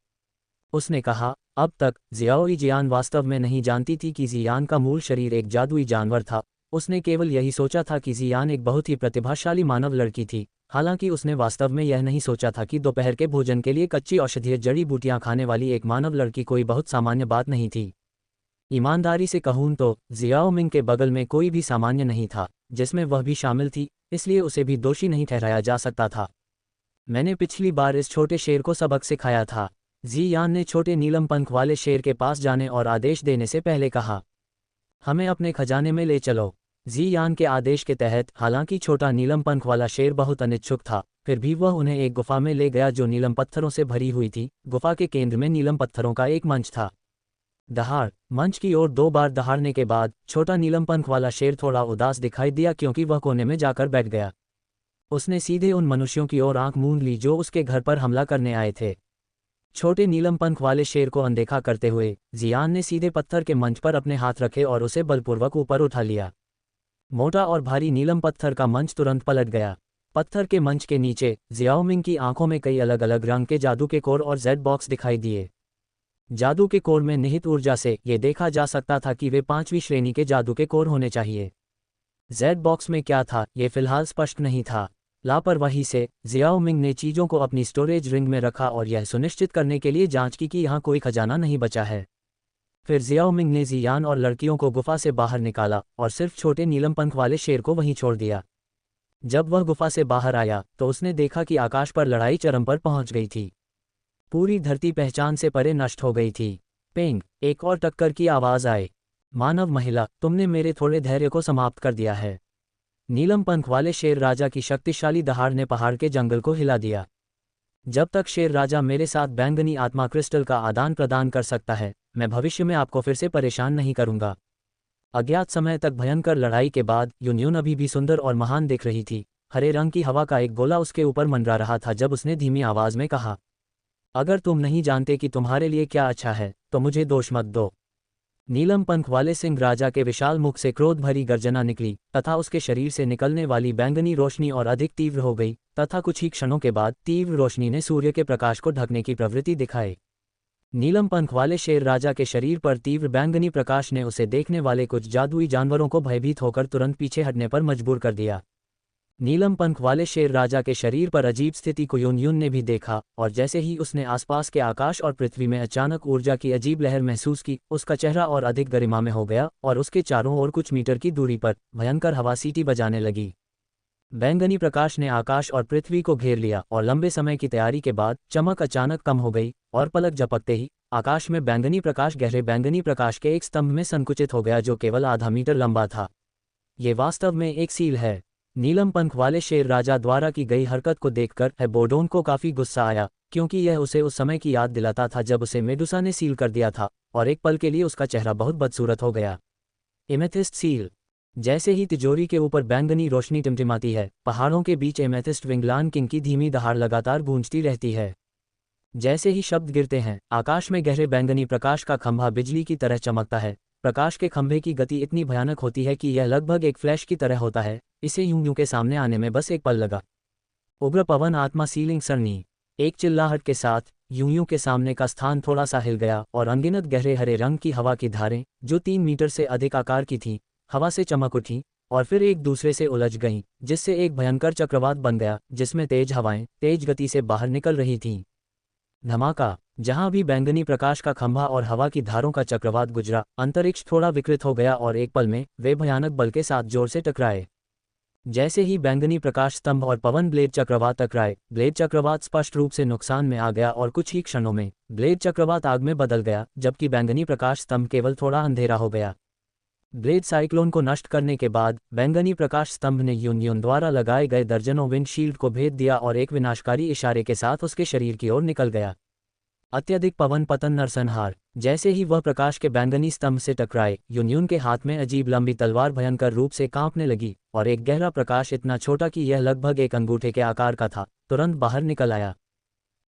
उसने कहा, अब तक जियाओ यीजियान वास्तव में नहीं जानती थी कि जियान का मूल शरीर एक जादुई जानवर था। उसने केवल यही सोचा था कि जियान एक बहुत ही प्रतिभाशाली मानव लड़की थी। हालांकि उसने वास्तव में यह नहीं सोचा था कि दोपहर के भोजन के लिए कच्ची औषधीय जड़ी बूटियां खाने वाली एक मानव लड़की कोई बहुत सामान्य बात नहीं थी। ईमानदारी से कहूँ तो जियाओ मिंग के बगल में कोई भी सामान्य नहीं था, जिसमें वह भी शामिल थी, इसलिए उसे भी दोषी नहीं ठहराया जा सकता था। मैंने पिछली बार इस छोटे शेर को सबक सिखाया था, जियान ने छोटे नीलम पंख वाले शेर के पास जाने और आदेश देने से पहले कहा। हमें अपने खजाने में ले चलो। जियान के आदेश के तहत, हालांकि छोटा नीलम पंख वाला शेर बहुत अनिच्छुक था, फिर भी वह उन्हें एक गुफा में ले गया जो नीलम पत्थरों से भरी हुई थी। गुफा के केंद्र में नीलम पत्थरों का एक मंच था। दहाड़। मंच की ओर 2 बार दहाड़ने के बाद छोटा नीलम पंख वाला शेर थोड़ा उदास दिखाई दिया, क्योंकि वह कोने में जाकर बैठ गया। उसने सीधे उन मनुष्यों की ओर आंख मूंद ली जो उसके घर पर हमला करने आए थे। छोटे नीलम पंख वाले शेर को अनदेखा करते हुए जियान ने सीधे पत्थर के मंच पर अपने हाथ रखे और उसे बलपूर्वक ऊपर उठा लिया। मोटा और भारी नीलम पत्थर का मंच तुरंत पलट गया। पत्थर के मंच के नीचे जियाओ मिंग की आंखों में कई अलग अलग रंग के जादू के कोर और जेड बॉक्स दिखाई दिए। जादू के कोर में निहित ऊर्जा से यह देखा जा सकता था कि वे 5वीं श्रेणी के जादू के कोर होने चाहिए। जेड बॉक्स में क्या था, ये फिलहाल स्पष्ट नहीं था। लापरवाही से जियाओ मिंग ने चीज़ों को अपनी स्टोरेज रिंग में रखा और यह सुनिश्चित करने के लिए जांच की कि यहाँ कोई खजाना नहीं बचा है। फिर जियाओ मिंग ने जियान और लड़कियों को गुफा से बाहर निकाला और सिर्फ छोटे नीलम पंख वाले शेर को वहीं छोड़ दिया। जब वह गुफा से बाहर आया तो उसने देखा कि आकाश पर लड़ाई चरम पर पहुंच गई थी। पूरी धरती पहचान से परे नष्ट हो गई थी। पेंग, एक और टक्कर की आवाज़ आए। मानव महिला, तुमने मेरे थोड़े धैर्य को समाप्त कर दिया है। नीलम पंख वाले शेर राजा की शक्तिशाली दहाड़ ने पहाड़ के जंगल को हिला दिया। जब तक शेर राजा मेरे साथ बैंगनी आत्मा क्रिस्टल का आदान प्रदान कर सकता है, मैं भविष्य में आपको फिर से परेशान नहीं करूंगा। अज्ञात समय तक भयंकर लड़ाई के बाद यूनियन अभी भी सुंदर और महान दिख रही थी। हरे रंग की हवा का एक गोला उसके ऊपर मंडरा रहा था जब उसने धीमी आवाज में कहा, अगर तुम नहीं जानते कि तुम्हारे लिए क्या अच्छा है, तो मुझे दोष मत दो। नीलम पंख वाले सिंह राजा के विशाल मुख से क्रोध भरी गर्जना निकली तथा उसके शरीर से निकलने वाली बैंगनी रोशनी और अधिक तीव्र हो गई तथा कुछ ही क्षणों के बाद तीव्र रोशनी ने सूर्य के प्रकाश को ढकने की प्रवृत्ति दिखाई। नीलम पंख वाले शेर राजा के शरीर पर तीव्र बैंगनी प्रकाश ने उसे देखने वाले कुछ जादुई जानवरों को भयभीत होकर तुरंत पीछे हटने पर मजबूर कर दिया। नीलम पंख वाले शेर राजा के शरीर पर अजीब स्थिति को यून ने भी देखा, और जैसे ही उसने आसपास के आकाश और पृथ्वी में अचानक ऊर्जा की अजीब लहर महसूस की, उसका चेहरा और अधिक गरिमा में हो गया और उसके चारों ओर कुछ मीटर की दूरी पर भयंकर हवा सीटी बजाने लगी। बैंगनी प्रकाश ने आकाश और पृथ्वी को घेर लिया और लंबे समय की तैयारी के बाद चमक अचानक कम हो गई और पलक झपकते ही आकाश में बैंगनी प्रकाश गहरे बैंगनी प्रकाश के एक स्तंभ में संकुचित हो गया जो केवल आधा मीटर लंबा था। ये वास्तव में एक सील है। नीलम पंख वाले शेर राजा द्वारा की गई हरकत को देखकर हेबोडोन को काफी गुस्सा आया, क्योंकि यह उसे उस समय की याद दिलाता था जब उसे मेडुसा ने सील कर दिया था, और एक पल के लिए उसका चेहरा बहुत बदसूरत हो गया। Amethyst seal. जैसे ही तिजोरी के ऊपर बैंगनी रोशनी टिमटिमाती है, पहाड़ों के बीच एमेथिस्ट विंगलान किंग की धीमी दहाड़ लगातार गूंजती रहती है। जैसे ही शब्द गिरते हैं, आकाश में गहरे बैंगनी प्रकाश का खंभा बिजली की तरह चमकता है। प्रकाश के खंभे की गति इतनी भयानक होती है कि यह लगभग एक फ्लैश की तरह होता है। इसे यूं के सामने आने में बस एक पल लगा। उग्र पवन आत्मा सीलिंग सरनी। एक चिल्लाहट के साथ यूं के सामने का स्थान थोड़ा सा हिल गया और अनगिनत गहरे हरे रंग की हवा की धारें, जो 3 मीटर से अधिक आकार की थीं, हवा से चमक उठीं और फिर एक दूसरे से उलझ गईं, जिससे एक भयंकर चक्रवात बन गया जिसमें तेज हवाएं तेज गति से बाहर निकल रही थीं। धमाका। जहां भी बैंगनी प्रकाश का खंभा और हवा की धारों का चक्रवात गुजरा, अंतरिक्ष थोड़ा विकृत हो गया और एक पल में वे भयानक बल के साथ जोर से टकराए। जैसे ही बैंगनी प्रकाश स्तंभ और पवन ब्लेड चक्रवात टकराए, ब्लेड चक्रवात स्पष्ट रूप से नुकसान में आ गया और कुछ ही क्षणों में ब्लेड चक्रवात आग में बदल गया, जबकि बैंगनी प्रकाश स्तंभ केवल थोड़ा अंधेरा हो गया। ब्लेड साइक्लोन को नष्ट करने के बाद बैंगनी प्रकाश स्तंभ ने यूनियन द्वारा लगाए गए दर्जनों विंडशील्ड को भेद दिया और एक विनाशकारी इशारे के साथ उसके शरीर की ओर निकल गया। अत्यधिक पवन पतन नरसंहार। जैसे ही वह प्रकाश के बैंगनी स्तंभ से टकराए, यूनियन के हाथ में अजीब लंबी तलवार भयंकर रूप से कांपने लगी और एक गहरा प्रकाश इतना छोटा कि यह लगभग एक अंगूठे के आकार का था, तुरंत बाहर निकल आया।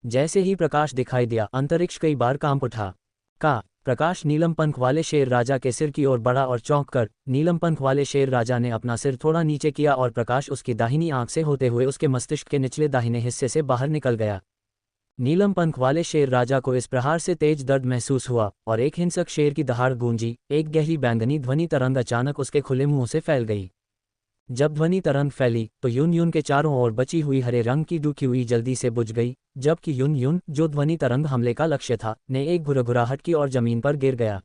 जैसे ही प्रकाश दिखाई दिया, अंतरिक्ष कई बार कांप उठा। प्रकाश नीलम पंख वाले शेर राजा के सिर की ओर बढ़ा और चौंक कर नीलम पंख वाले शेर राजा ने अपना सिर थोड़ा नीचे किया और प्रकाश उसकी दाहिनी आंख से होते हुए उसके मस्तिष्क के निचले दाहिने हिस्से से बाहर निकल गया। नीलम पंख वाले शेर राजा को इस प्रहार से तेज दर्द महसूस हुआ और एक हिंसक शेर की दहाड़ गूंजी। एक गहरी बैंगनी ध्वनि तरंग अचानक उसके खुले मुंह से फैल गई। जब ध्वनि तरंग फैली तो यून के चारों ओर बची हुई हरे रंग की दुखी हुई जल्दी से बुझ गई, जबकि यून जो ध्वनि तरंग हमले का लक्ष्य था, ने एक घुरघुराहट की और जमीन पर गिर गया।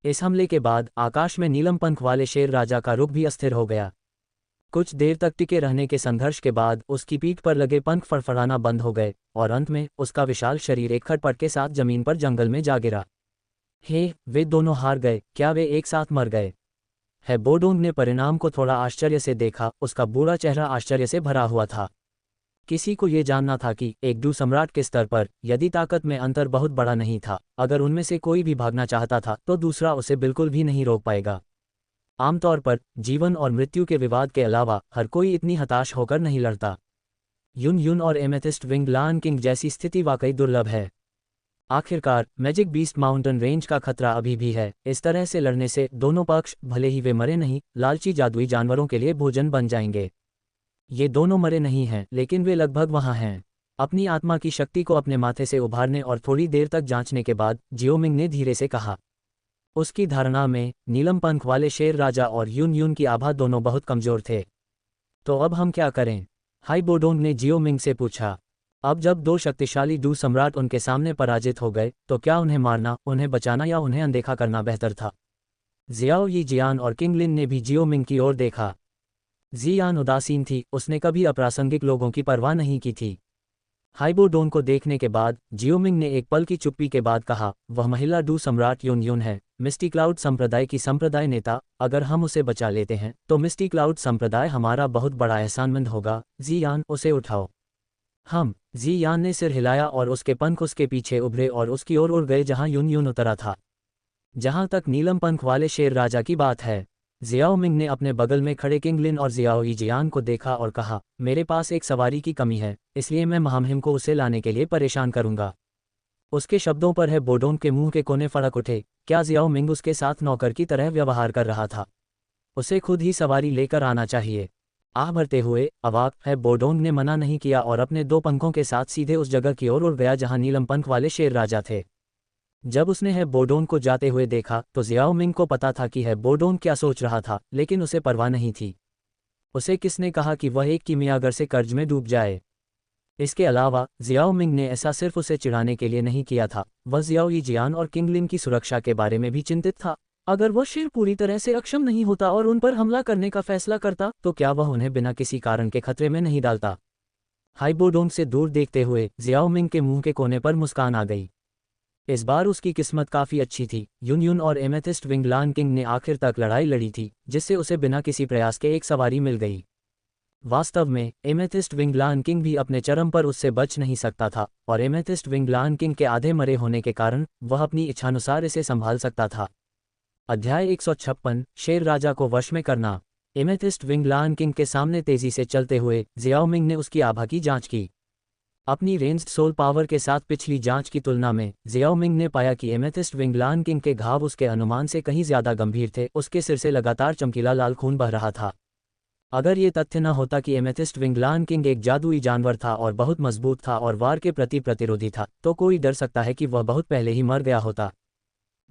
इस हमले के बाद आकाश में नीलम पंख वाले शेर राजा का रुख भी अस्थिर हो गया। कुछ देर तक टिके रहने के संघर्ष के बाद उसकी पीठ पर लगे पंख फड़फड़ाना बंद हो गए और अंत में उसका विशाल शरीर एक खटपट के साथ जमीन पर जंगल में जा गिरा। वे दोनों हार गए, क्या वे एक साथ मर गए? बोडोंग ने परिणाम को थोड़ा आश्चर्य से देखा, उसका बूढ़ा चेहरा आश्चर्य से भरा हुआ था। किसी को ये जानना था कि एक डू सम्राट के स्तर पर यदि ताकत में अंतर बहुत बड़ा नहीं था, अगर उनमें से कोई भी भागना चाहता था तो दूसरा उसे बिल्कुल भी नहीं रोक पाएगा। आमतौर पर जीवन और मृत्यु के विवाद के अलावा हर कोई इतनी हताश होकर नहीं लड़ता। यून और एमेथिस्ट विंग लायन किंग जैसी स्थिति वाकई दुर्लभ है। आखिरकार मैजिक बीस्ट माउंटेन रेंज का खतरा अभी भी है। इस तरह से लड़ने से दोनों पक्ष, भले ही वे मरे नहीं, लालची जादुई जानवरों के लिए भोजन बन जाएंगे। ये दोनों मरे नहीं हैं, लेकिन वे लगभग वहां हैं। अपनी आत्मा की शक्ति को अपने माथे से उभारने और थोड़ी देर तक जांचने के बाद जियोमिंग ने धीरे से कहा। उसकी धारणा में नीलम पंख वाले शेर राजा और यून की आभा दोनों बहुत कमजोर थे। तो अब हम क्या करें? बोडोंग ने जियोमिंग से पूछा। अब जब दो शक्तिशाली डू सम्राट उनके सामने पराजित हो गए, तो क्या उन्हें मारना, उन्हें बचाना या उन्हें अनदेखा करना बेहतर था? जियाओ यी जियान और किंगलिन ने भी जियोमिंग की ओर देखा। जियान उदासीन थी, उसने कभी अप्रासंगिक लोगों की परवाह नहीं की थी। बोडोंग को देखने के बाद जियोमिंग ने एक पल की चुप्पी के बाद कहा, वह महिला डू सम्राट यून है, मिस्टी क्लाउड संप्रदाय की संप्रदाय नेता। अगर हम उसे बचा लेते हैं तो मिस्टी क्लाउड संप्रदाय हमारा बहुत बड़ा एहसानमंद होगा। जियान, उसे उठाओ। हम। जियान ने सिर हिलाया और उसके पंख उसके पीछे उभरे और उसकी ओर उड़ गए जहां यून उतरा था। जहां तक नीलम पंख वाले शेर राजा की बात है, जियाओमिंग ने अपने बगल में खड़े किंगलिन और जियाओ यी जियान को देखा और कहा, मेरे पास एक सवारी की कमी है, इसलिए मैं महामहिम को उसे लाने के लिए परेशान करूंगा। उसके शब्दों पर बोडोंग के मुंह के कोने फड़क उठे। क्या जियाओमिंग उसके साथ नौकर की तरह व्यवहार कर रहा था? उसे खुद ही सवारी लेकर आना चाहिए। भरते हुए अवाक बोडोंग ने मना नहीं किया और अपने दो पंखों के साथ सीधे उस जगह की ओर उड़ गया जहां नीलम पंख वाले शेर राजा थे। जब उसने बोडोंग को जाते हुए देखा तो जियाओमिंग को पता था कि बोडोंग क्या सोच रहा था, लेकिन उसे परवाह नहीं थी। उसे किसने कहा कि वह एक कीमियागर से कर्ज में डूब जाए? इसके अलावा जियाओमिंग ने ऐसा सिर्फ उसे चिढ़ाने के लिए नहीं किया था, वह जियाओ यी जियान और किंगलिन की सुरक्षा के बारे में भी चिंतित था। अगर वह शेर पूरी तरह से अक्षम नहीं होता और उन पर हमला करने का फैसला करता, तो क्या वह उन्हें बिना किसी कारण के खतरे में नहीं डालता? बोडोंग से दूर देखते हुए जियाओमिंग के मुंह के कोने पर मुस्कान आ गई। इस बार उसकी किस्मत काफी अच्छी थी। यून और एमेथिस्ट विंग लायन किंग ने आखिर तक लड़ाई लड़ी थी, जिससे उसे बिना किसी प्रयास के एक सवारी मिल गई। वास्तव में एमेथिस्ट विंग लायन किंग भी अपने चरम पर उससे बच नहीं सकता था, और एमेथिस्ट विंग लायन किंग के आधे मरे होने के कारण वह अपनी इच्छानुसार इसे संभाल सकता था। अध्याय 156 शेर राजा को वश में करना। एमेथिस्ट विंग लायन किंग के सामने तेजी से चलते हुए जियाओमिंग ने उसकी आभा की जांच की। अपनी रेंज्ड सोल पावर के साथ पिछली जांच की तुलना में जियाओमिंग ने पाया कि एमेथिस्ट विंग लायन किंग के घाव उसके अनुमान से कहीं ज्यादा गंभीर थे। उसके सिर से लगातार चमकीला लाल खून बह रहा था। अगर ये तथ्य न होता कि एमेथिस्ट विंग लायन किंग एक जादुई जानवर था और बहुत मजबूत था और वार के प्रति प्रतिरोधी था, तो कोई डर सकता है कि वह बहुत पहले ही मर गया होता।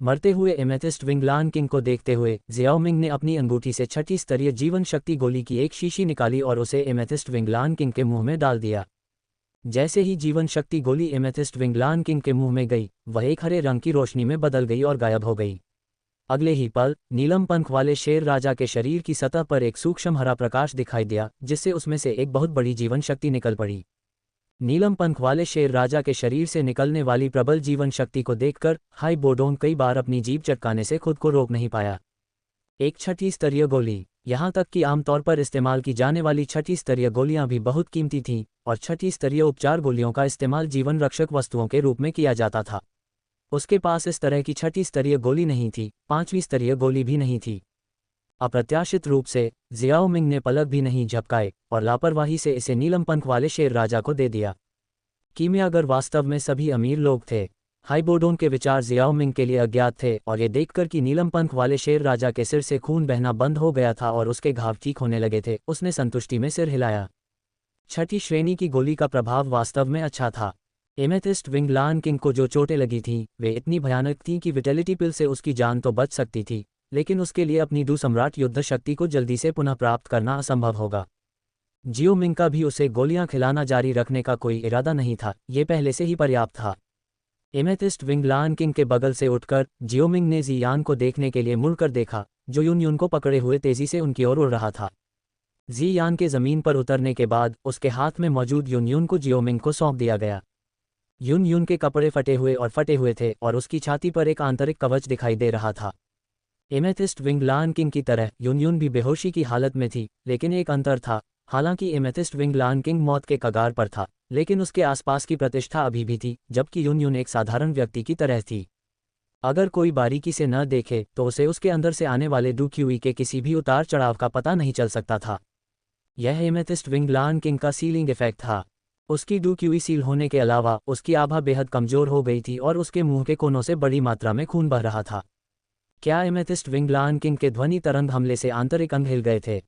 मरते हुए एमेथिस्ट विंग लायन किंग को देखते हुए जियाओमिंग ने अपनी अंगूठी से 6ठी स्तरीय जीवन शक्ति गोली की एक शीशी निकाली और उसे एमेथिस्ट विंग लायन किंग के मुंह में डाल दिया। जैसे ही जीवन शक्ति गोली एमेथिस्ट विंग लायन किंग के मुंह में गई, वह एक हरे रंग की रोशनी में बदल गई और गायब हो गई। अगले ही पल नीलम पंख वाले शेर राजा के शरीर की सतह पर एक सूक्ष्म हरा प्रकाश दिखाई दिया, जिससे उसमें से एक बहुत बड़ी जीवन शक्ति निकल पड़ी। नीलम पंख वाले शेर राजा के शरीर से निकलने वाली प्रबल जीवन शक्ति को देखकर हाई बोडोन कई बार अपनी जीभ चटकाने से खुद को रोक नहीं पाया। एक छठी स्तरीय गोली। यहाँ तक कि आमतौर पर इस्तेमाल की जाने वाली छठी स्तरीय गोलियां भी बहुत कीमती थीं, और छठी स्तरीय उपचार गोलियों का इस्तेमाल जीवन रक्षक वस्तुओं के रूप में किया जाता था। उसके पास इस तरह की छठी स्तरीय गोली नहीं थी, पांचवीं स्तरीय गोली भी नहीं थी। अप्रत्याशित रूप से जियाओ मिंग ने पलक भी नहीं झपकाए और लापरवाही से इसे नीलम पंख वाले शेर राजा को दे दिया। कीमियागर वास्तव में सभी अमीर लोग थे। हाइबोडोन के विचार जियाओ मिंग के लिए अज्ञात थे, और ये देखकर कि नीलम पंख वाले शेर राजा के सिर से खून बहना बंद हो गया था और उसके घाव ठीक होने लगे थे, उसने संतुष्टि में सिर हिलाया। छठी श्रेणी की गोली का प्रभाव वास्तव में अच्छा था। एमेथिस्ट विंग लान किंग को जो चोटें लगी थीं वे इतनी भयानक थीं कि विटेलिटी पिल से उसकी जान तो बच सकती थी, लेकिन उसके लिए अपनी डू सम्राट युद्ध शक्ति को जल्दी से पुनः प्राप्त करना असंभव होगा। जियो मिंग का भी उसे गोलियां खिलाना जारी रखने का कोई इरादा नहीं था, ये पहले से ही पर्याप्त था। एमेथिस्ट विंग लान किंग के बगल से उठकर जियो मिंग ने जियान को देखने के लिए मुड़कर देखा, जो यून यून को पकड़े हुए तेजी से उनकी ओर उड़ रहा था। जियान के जमीन पर उतरने के बाद उसके हाथ में मौजूद यून यून को जियो मिंग को सौंप दिया गया। यून यून के कपड़े फटे हुए थे और उसकी छाती पर एक आंतरिक कवच दिखाई दे रहा था। एमेथिस्ट विंग लान किंग की तरह यून यून भी बेहोशी की हालत में थी, लेकिन एक अंतर था। हालांकि एमेथिस्ट विंग लान किंग मौत के कगार पर था, लेकिन उसके आसपास की प्रतिष्ठा अभी भी थी, जबकि यून यून एक साधारण व्यक्ति की तरह थी। अगर कोई बारीकी से न देखे तो उसे उसके अंदर से आने वाले डू क्यूई के किसी भी उतार चढ़ाव का पता नहीं चल सकता था। यह एमेथिस्ट विंग लान किंग का सीलिंग इफेक्ट था। उसकी डू क्यूई सील होने के अलावा उसकी आभा बेहद कमजोर हो गई थी और उसके मुंह के कोनों से बड़ी मात्रा में खून बह रहा था। क्या एमेथिस्ट विंग लान किंग के ध्वनि तरंग हमले से आंतरिक अंग हिल गए थे?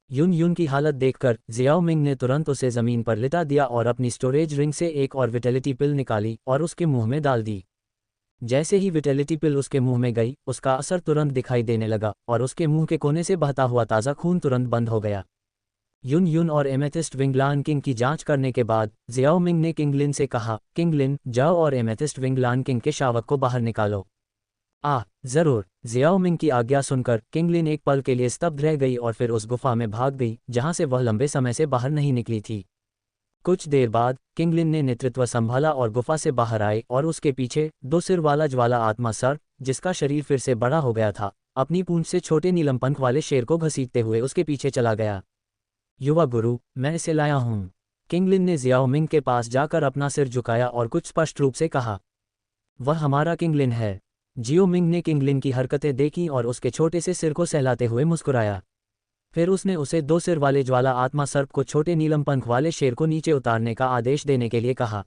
यून यून की हालत देखकर जियाओ मिंग ने तुरंत उसे जमीन पर लिटा दिया और अपनी स्टोरेज रिंग से एक और विटेलिटी पिल निकाली और उसके मुंह में डाल दी। जैसे ही विटेलिटी पिल उसके मुंह में गई, उसका असर तुरंत दिखाई देने लगा और उसके मुंह के कोने से बहता हुआ ताज़ा खून तुरंत बंद हो गया। यून यून और एमेथिस्ट विंग लान किंग की जांच करने के बाद जियाओ मिंग ने किंग लिन से कहा, किंग लिन, जाओ और एमेथिस्ट विंग लान किंग के शावक को बाहर निकालो। जरूर। जियाओ मिंग की आज्ञा सुनकर किंग लिन एक पल के लिए स्तब्ध रह गई और फिर उस गुफा में भाग गई जहां से वह लंबे समय से बाहर नहीं निकली थी। कुछ देर बाद किंग लिन ने नेतृत्व संभाला और गुफा से बाहर आए और उसके पीछे दो सिर वाला ज्वाला आत्मा सर्प, जिसका शरीर फिर से बड़ा हो गया था, अपनी पूंछ से छोटे नीलम पंख वाले शेर को घसीटते हुए उसके पीछे चला गया। युवा गुरु, मैं इसे लाया हूँ। किंग लिन ने जियाओ मिंग के पास जाकर अपना सिर झुकाया और कुछ स्पष्ट रूप से कहा, वह हमारा किंग लिन है। जियो मिंग ने किंग लिन की हरकतें देखीं और उसके छोटे से सिर को सहलाते हुए मुस्कुराया। फिर उसने उसे दो सिर वाले ज्वाला आत्मा सर्प को छोटे नीलम पंख वाले शेर को नीचे उतारने का आदेश देने के लिए कहा।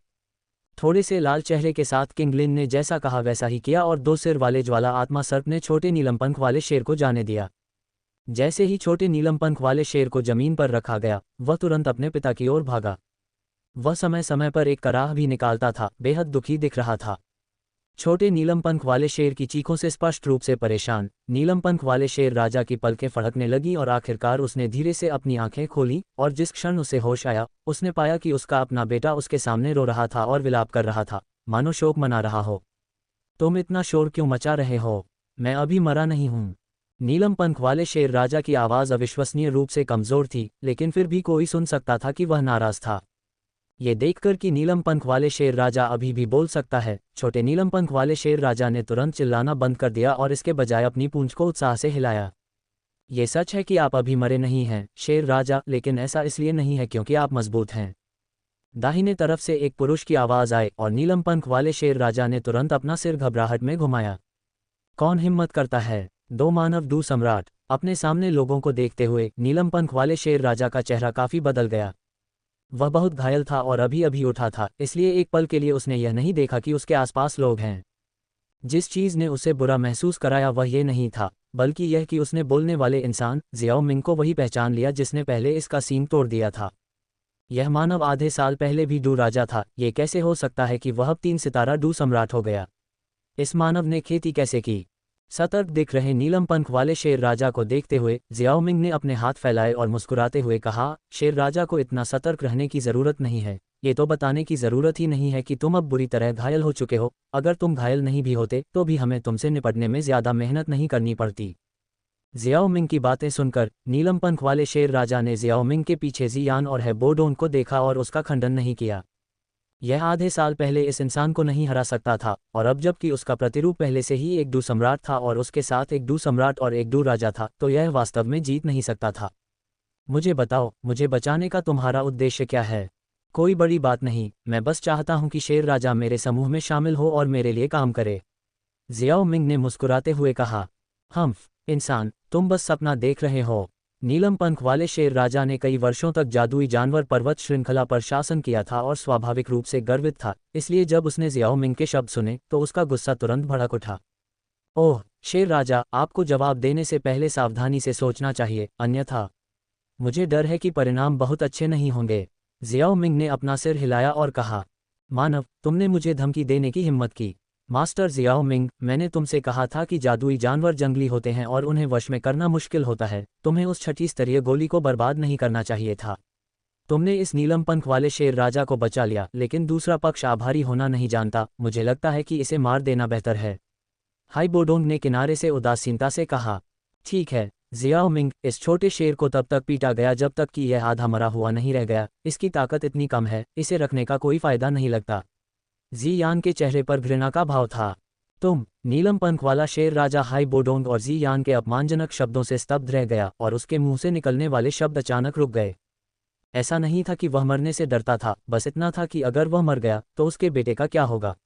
थोड़े से लाल चेहरे के साथ किंग लिन ने जैसा कहा वैसा ही किया और दो सिर वाले ज्वाला आत्मा सर्प ने छोटे नीलम पंख वाले शेर को जाने दिया। जैसे ही छोटे नीलम पंख वाले शेर को जमीन पर रखा गया, वह तुरंत अपने पिता की ओर भागा। वह समय समय पर एक कराह भी निकालता था, बेहद दुखी दिख रहा था। छोटे नीलम पंख वाले शेर की चीखों से स्पष्ट रूप से परेशान नीलम पंख वाले शेर राजा की पलकें फड़कने लगी और आखिरकार उसने धीरे से अपनी आंखें खोली और जिस क्षण उसे होश आया, उसने पाया कि उसका अपना बेटा उसके सामने रो रहा था और विलाप कर रहा था, मानो शोक मना रहा हो। तुम इतना शोर क्यों मचा रहे हो? मैं अभी मरा नहीं हूँ। नीलम पंख वाले शेर राजा की आवाज़ अविश्वसनीय रूप से कमज़ोर थी, लेकिन फिर भी कोई सुन सकता था कि वह नाराज़ था। ये देखकर कि नीलम पंख वाले शेर राजा अभी भी बोल सकता है, छोटे नीलम पंख वाले शेर राजा ने तुरंत चिल्लाना बंद कर दिया और इसके बजाय अपनी पूंछ को उत्साह से हिलाया। ये सच है कि आप अभी मरे नहीं हैं, शेर राजा, लेकिन ऐसा इसलिए नहीं है क्योंकि आप मजबूत हैं। दाहिने तरफ से एक पुरुष की आवाज़ आई और नीलम पंख वाले शेर राजा ने तुरंत अपना सिर घबराहट में घुमाया। कौन हिम्मत करता है? दो मानव डू सम्राट। अपने सामने लोगों को देखते हुए नीलम पंख वाले शेर राजा का चेहरा काफ़ी बदल गया। वह बहुत घायल था और अभी अभी उठा था, इसलिए एक पल के लिए उसने यह नहीं देखा कि उसके आसपास लोग हैं। जिस चीज़ ने उसे बुरा महसूस कराया वह ये नहीं था, बल्कि यह कि उसने बोलने वाले इंसान जियाओ मिंग को वही पहचान लिया जिसने पहले इसका सींग तोड़ दिया था। यह मानव आधे साल पहले भी डू राजा था। ये कैसे हो सकता है कि वह अब 3 सितारा डू सम्राट हो गया? इस मानव ने खेती कैसे की? सतर्क दिख रहे नीलम पंख वाले शेर राजा को देखते हुए जियाओ मिंग ने अपने हाथ फैलाए और मुस्कुराते हुए कहा, शेर राजा को इतना सतर्क रहने की ज़रूरत नहीं है, ये तो बताने की ज़रूरत ही नहीं है कि तुम अब बुरी तरह घायल हो चुके हो, अगर तुम घायल नहीं भी होते तो भी हमें तुमसे निपटने में ज़्यादा मेहनत नहीं करनी पड़ती। जियाओ मिंग की बातें सुनकर नीलम पंख वाले शेर राजा ने जियाओ मिंग के पीछे जियान और हेबोडोन को देखा और उसका खंडन नहीं किया। यह आधे साल पहले इस इंसान को नहीं हरा सकता था, और अब जबकि उसका प्रतिरूप पहले से ही एक डू सम्राट था और उसके साथ एक डू सम्राट और एक डू राजा था, तो यह वास्तव में जीत नहीं सकता था। मुझे बताओ, मुझे बचाने का तुम्हारा उद्देश्य क्या है? कोई बड़ी बात नहीं, मैं बस चाहता हूं कि शेर राजा मेरे समूह में शामिल हो और मेरे लिए काम करे। जियाओ मिंग ने मुस्कुराते हुए कहा। हम्फ, इंसान, तुम बस सपना देख रहे हो। नीलम पंख वाले शेर राजा ने कई वर्षों तक जादुई जानवर पर्वत श्रृंखला पर शासन किया था और स्वाभाविक रूप से गर्वित था, इसलिए जब उसने जियाओ मिंग के शब्द सुने तो उसका गुस्सा तुरंत भड़क उठा। ओह, शेर राजा, आपको जवाब देने से पहले सावधानी से सोचना चाहिए, अन्यथा मुझे डर है कि परिणाम बहुत अच्छे नहीं होंगे। जियाओ मिंग ने अपना सिर हिलाया और कहा। मानव, तुमने मुझे धमकी देने की हिम्मत की। मास्टर जियाओ मिंग, मैंने तुमसे कहा था कि जादुई जानवर जंगली होते हैं और उन्हें वश में करना मुश्किल होता है, तुम्हें उस छठी स्तरीय गोली को बर्बाद नहीं करना चाहिए था। तुमने इस नीलम पंख वाले शेर राजा को बचा लिया, लेकिन दूसरा पक्ष आभारी होना नहीं जानता, मुझे लगता है कि इसे मार देना बेहतर है। हाइबोडोंग ने किनारे से उदासीनता से कहा। ठीक है जियाओ मिंग, इस छोटे शेर को तब तक पीटा गया जब तक कि यह आधा मरा हुआ नहीं रह गया, इसकी ताकत इतनी कम है, इसे रखने का कोई फायदा नहीं लगता। जी यान के चेहरे पर घृणा का भाव था। तुम, नीलम पंख वाला शेर राजा हाइबोडोंग और जी यान के अपमानजनक शब्दों से स्तब्ध रह गया और उसके मुंह से निकलने वाले शब्द अचानक रुक गए। ऐसा नहीं था कि वह मरने से डरता था, बस इतना था कि अगर वह मर गया तो उसके बेटे का क्या होगा।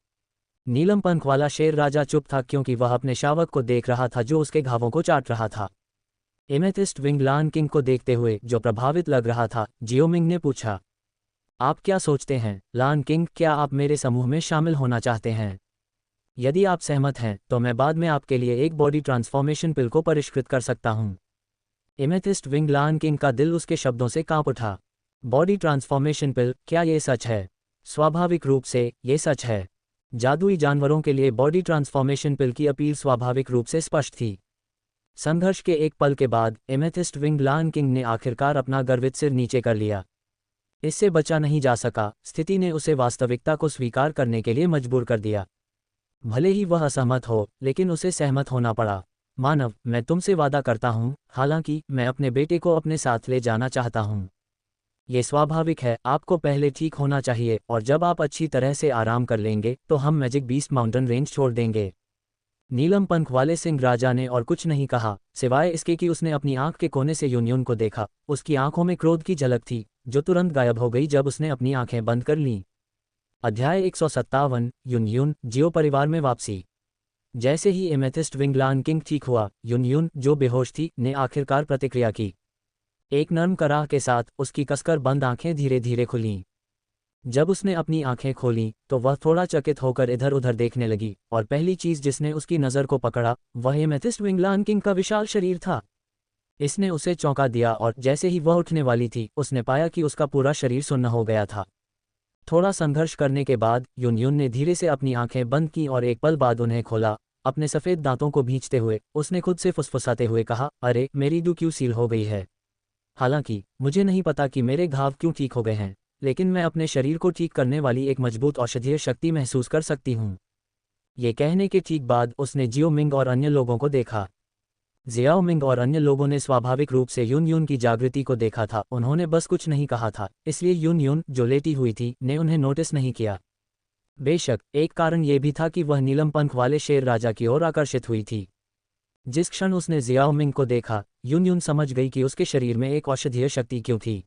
नीलम पंख वाला शेर राजा चुप था क्योंकि वह अपने शावक को देख रहा था जो उसके घावों को चाट रहा था। एमेथिस्ट विंग लान किंग को देखते हुए जो प्रभावित लग रहा था, जियो मिंग ने पूछा। आप क्या सोचते हैं लान किंग, क्या आप मेरे समूह में शामिल होना चाहते हैं? यदि आप सहमत हैं तो मैं बाद में आपके लिए एक बॉडी ट्रांसफॉर्मेशन पिल को परिष्कृत कर सकता हूं। एमेथिस्ट विंग लान किंग का दिल उसके शब्दों से कांप उठा। बॉडी ट्रांसफॉर्मेशन पिल, क्या ये सच है? स्वाभाविक रूप से ये सच है। जादुई जानवरों के लिए बॉडी ट्रांसफॉर्मेशन पिल की अपील स्वाभाविक रूप से स्पष्ट थी। संघर्ष के एक पल के बाद एमेथिस्ट विंग लान किंग ने आखिरकार अपना गर्वित सिर नीचे कर लिया। इससे बचा नहीं जा सका, स्थिति ने उसे वास्तविकता को स्वीकार करने के लिए मजबूर कर दिया। भले ही वह असहमत हो, लेकिन उसे सहमत होना पड़ा। मानव, मैं तुमसे वादा करता हूं, हालांकि मैं अपने बेटे को अपने साथ ले जाना चाहता हूं। ये स्वाभाविक है, आपको पहले ठीक होना चाहिए और जब आप अच्छी तरह से आराम कर लेंगे तो हम मैजिक बीस्ट माउंटेन रेंज छोड़ देंगे। नीलम पंख वाले सिंह राजा ने और कुछ नहीं कहा, सिवाय इसके कि उसने अपनी आंख के कोने से यूनयून को देखा। उसकी आंखों में क्रोध की झलक थी, जो तुरंत गायब हो गई जब उसने अपनी आंखें बंद कर लीं। अध्याय 157, यूनयून, जियो परिवार में वापसी। जैसे ही एमेथिस्ट विंग लान किंग ठीक हुआ, यूनयून, जो बेहोश थी, ने आखिरकार प्रतिक्रिया की। एक नर्म कराह के साथ उसकी कसकर बंद आंखें धीरे धीरे खुलीं। जब उसने अपनी आंखें खोलीं तो वह थोड़ा चकित होकर इधर उधर देखने लगी, और पहली चीज जिसने उसकी नज़र को पकड़ा वह एमेथिस्ट विंग लान किंग का विशाल शरीर था। इसने उसे चौंका दिया और जैसे ही वह उठने वाली थी उसने पाया कि उसका पूरा शरीर सुन्न हो गया था। थोड़ा संघर्ष करने के बाद यूनयून ने धीरे से अपनी आंखें बंद की और एक पल बाद उन्हें खोला। अपने सफ़ेद दांतों को भींचते हुए उसने खुद से फुसफुसाते हुए कहा, अरे मेरी दू क्यों सील हो गई है। हालांकि मुझे नहीं पता कि मेरे घाव क्यों ठीक हो गए हैं, लेकिन मैं अपने शरीर को ठीक करने वाली एक मजबूत औषधीय शक्ति महसूस कर सकती हूँ। ये कहने के ठीक बाद उसने जियो मिंग और अन्य लोगों को देखा। जियाओ मिंग और अन्य लोगों ने स्वाभाविक रूप से यून की जागृति को देखा था। उन्होंने बस कुछ नहीं कहा था, इसलिए यून, जो लेटी हुई थी, ने उन्हें नोटिस नहीं किया। बेशक एक कारण यह भी था कि वह नीलम पंख वाले शेर राजा की ओर आकर्षित हुई थी। जिस क्षण उसने जियाओ मिंग को देखा, यून समझ गई कि उसके शरीर में एक औषधीय शक्ति क्यों थी।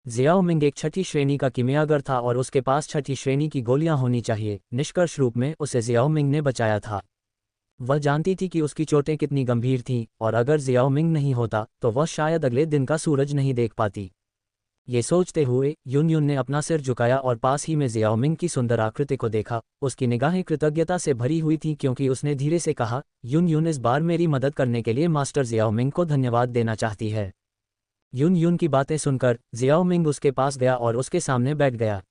जियाओ मिंग एक छठी श्रेणी का किमियागर था और उसके पास छठी श्रेणी की गोलियां होनी चाहिए। निष्कर्ष रूप में उसे जियाओ मिंग ने बचाया था। वह जानती थी कि उसकी चोटें कितनी गंभीर थीं, और अगर जियाओ मिंग नहीं होता तो वह शायद अगले दिन का सूरज नहीं देख पाती। ये सोचते हुए यून ने अपना सिर झुकाया और पास ही में जियाओ मिंग की सुंदर आकृति को देखा। उसकी निगाहें कृतज्ञता से भरी हुई थीं क्योंकि उसने धीरे से कहा, यून इस बार मेरी मदद करने के लिए मास्टर जियाओ मिंग को धन्यवाद देना चाहती है। यून की बातें सुनकर जियाओ मिंग उसके पास गया और उसके सामने बैठ गया।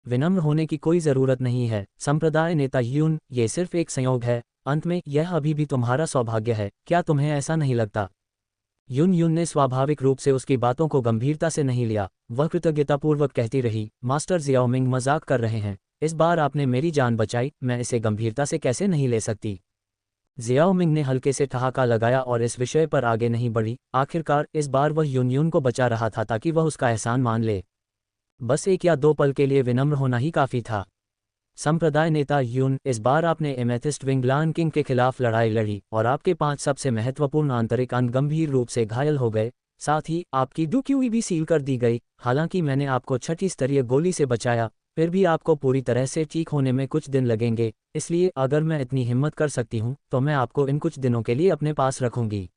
विनम्र होने की कोई ज़रूरत नहीं है संप्रदाय नेता यून, ये सिर्फ एक संयोग है। अंत में यह अभी भी तुम्हारा सौभाग्य है, क्या तुम्हें ऐसा नहीं लगता? युन युन ने स्वाभाविक रूप से उसकी बातों को गंभीरता से नहीं लिया। वह कृतज्ञतापूर्वक कहती रही, मास्टर जियाओमिंग मजाक कर रहे हैं, इस बार आपने मेरी जान बचाई, मैं इसे गंभीरता से कैसे नहीं ले सकती। जियाओमिंग ने हल्के से ठहाका लगाया और इस विषय पर आगे नहीं बढ़ी। आखिरकार इस बार वह युन युन को बचा रहा था ताकि वह उसका एहसान मान ले। बस 1 या 2 पल के लिए विनम्र होना ही काफ़ी था। संप्रदाय नेता युन, इस बार आपने एमेथिस्ट विंग लन किंग के खिलाफ लड़ाई लड़ी और आपके 5 सबसे महत्वपूर्ण आंतरिक अंग गंभीर रूप से घायल हो गए। साथ ही आपकी डुक्यूई भी सील कर दी गई। हालांकि मैंने आपको 6ठी स्तरीय गोली से बचाया, फिर भी आपको पूरी तरह से ठीक होने में कुछ दिन लगेंगे। इसलिए अगर मैं इतनी हिम्मत कर सकती हूँ तो मैं आपको इन कुछ दिनों के लिए अपने पास रखूंगी।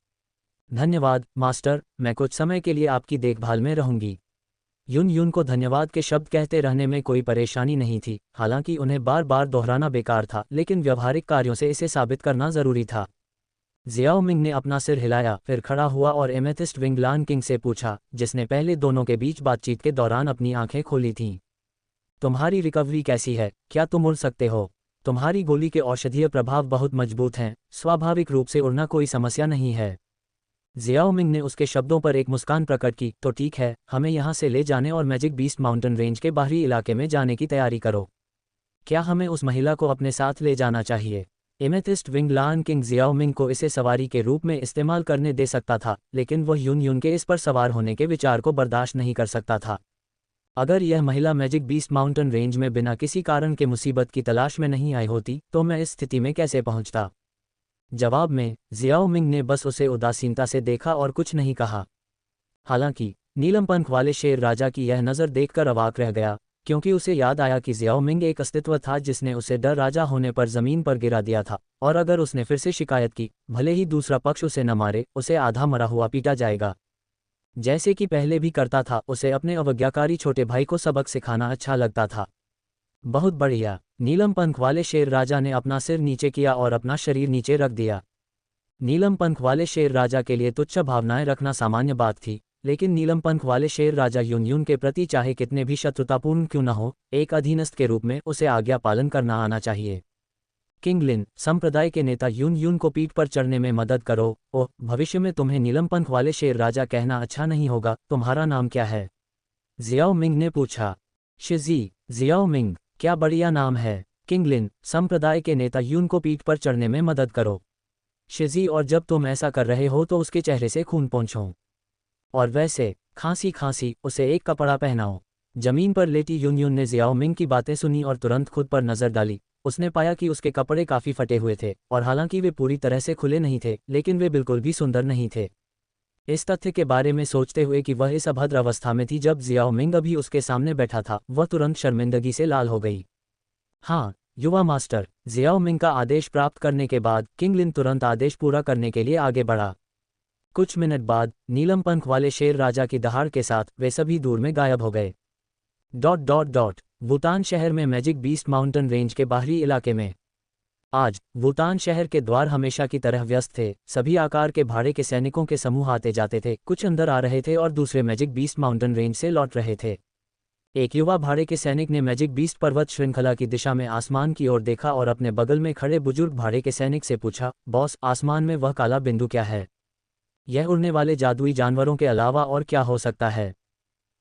धन्यवाद मास्टर, मैं कुछ समय के लिए आपकी देखभाल में रहूंगी। युन युन को धन्यवाद के शब्द कहते रहने में कोई परेशानी नहीं थी। हालांकि उन्हें बार बार दोहराना बेकार था, लेकिन व्यवहारिक कार्यों से इसे साबित करना जरूरी था। जियाओमिंग ने अपना सिर हिलाया, फिर खड़ा हुआ और एमेथिस्ट विंग लन किंग से पूछा, जिसने पहले दोनों के बीच बातचीत के दौरान अपनी आंखें खोली थीं। तुम्हारी रिकवरी कैसी है? क्या तुम उड़ सकते हो? तुम्हारी गोली के औषधीय प्रभाव बहुत मजबूत हैं, स्वाभाविक रूप से उड़ना कोई समस्या नहीं है। जियाओमिंग ने उसके शब्दों पर एक मुस्कान प्रकट की। तो ठीक है, हमें यहाँ से ले जाने और मैजिक बीस्ट माउंटेन रेंज के बाहरी इलाके में जाने की तैयारी करो। क्या हमें उस महिला को अपने साथ ले जाना चाहिए? एमेथिस्ट विंग लन किंग जियाओमिंग को इसे सवारी के रूप में इस्तेमाल करने दे सकता था, लेकिन वह युन युन के इस पर सवार होने के विचार को बर्दाश्त नहीं कर सकता था। अगर यह महिला मैजिक बीस्ट माउंटेन रेंज में बिना किसी कारण के मुसीबत की तलाश में नहीं आई होती तो मैं इस स्थिति में कैसे पहुंचता? जवाब में जियाओमिंग ने बस उसे उदासीनता से देखा और कुछ नहीं कहा। हालांकि नीलम पंख वाले शेर राजा की यह नज़र देखकर अवाक रह गया, क्योंकि उसे याद आया कि जियाओमिंग एक अस्तित्व था जिसने उसे डर राजा होने पर जमीन पर गिरा दिया था, और अगर उसने फिर से शिकायत की, भले ही दूसरा पक्ष उसे न मारे, उसे आधा मरा हुआ पीटा जाएगा। जैसे कि पहले भी करता था, उसे अपने अवज्ञाकारी छोटे भाई को सबक सिखाना अच्छा लगता था। बहुत बढ़िया। नीलम पंख वाले शेर राजा ने अपना सिर नीचे किया और अपना शरीर नीचे रख दिया। नीलम पंख वाले शेर राजा के लिए तुच्छ भावनाएं रखना सामान्य बात थी, लेकिन नीलम पंख वाले शेर राजा युन युन के प्रति चाहे कितने भी शत्रुतापूर्ण क्यों न हो, एक अधीनस्थ के रूप में उसे आज्ञा पालन करना आना चाहिए। किंगलिन, संप्रदाय के नेता युन युन को पीठ पर चढ़ने में मदद करो। ओह, भविष्य में तुम्हें नीलम पंख वाले शेर राजा कहना अच्छा नहीं होगा। तुम्हारा नाम क्या है? जियाओमिंग ने पूछा। शिजी। जियाओमिंग, क्या बढ़िया नाम है। किंगलिन, संप्रदाय के नेता युन को पीठ पर चढ़ने में मदद करो। शिजी, और जब तुम ऐसा कर रहे हो तो उसके चेहरे से खून पोंछो। और वैसे खांसी खांसी उसे एक कपड़ा पहनाओ। जमीन पर लेटी युन युन ने जियाओमिंग की बातें सुनी और तुरंत खुद पर नजर डाली। उसने पाया कि उसके कपड़े काफी फटे हुए थे, और हालांकि वे पूरी तरह से खुले नहीं थे, लेकिन वे बिल्कुल भी सुंदर नहीं थे। इस तथ्य के बारे में सोचते हुए कि वह इस अभद्र अवस्था में थी जब जियाओमिंग अभी उसके सामने बैठा था, वह तुरंत शर्मिंदगी से लाल हो गई। हाँ युवा मास्टर। जियाओमिंग का आदेश प्राप्त करने के बाद किंगलिन तुरंत आदेश पूरा करने के लिए आगे बढ़ा। कुछ मिनट बाद नीलम पंख वाले शेर राजा की दहाड़ के साथ वे सभी दूर में गायब हो गए। वुतान शहर में मैजिक बीस्ट माउंटेन रेंज के बाहरी इलाके में आज वुतान शहर के द्वार हमेशा की तरह व्यस्त थे। सभी आकार के भाड़े के सैनिकों के समूह आते जाते थे, कुछ अंदर आ रहे थे और दूसरे मैजिक बीस्ट माउंटेन रेंज से लौट रहे थे। एक युवा भाड़े के सैनिक ने मैजिक बीस्ट पर्वत श्रृंखला की दिशा में आसमान की ओर देखा और अपने बगल में खड़े बुजुर्ग भाड़े के सैनिक से पूछा, बॉस, आसमान में वह काला बिंदु क्या है? यह उड़ने वाले जादुई जानवरों के अलावा और क्या हो सकता है?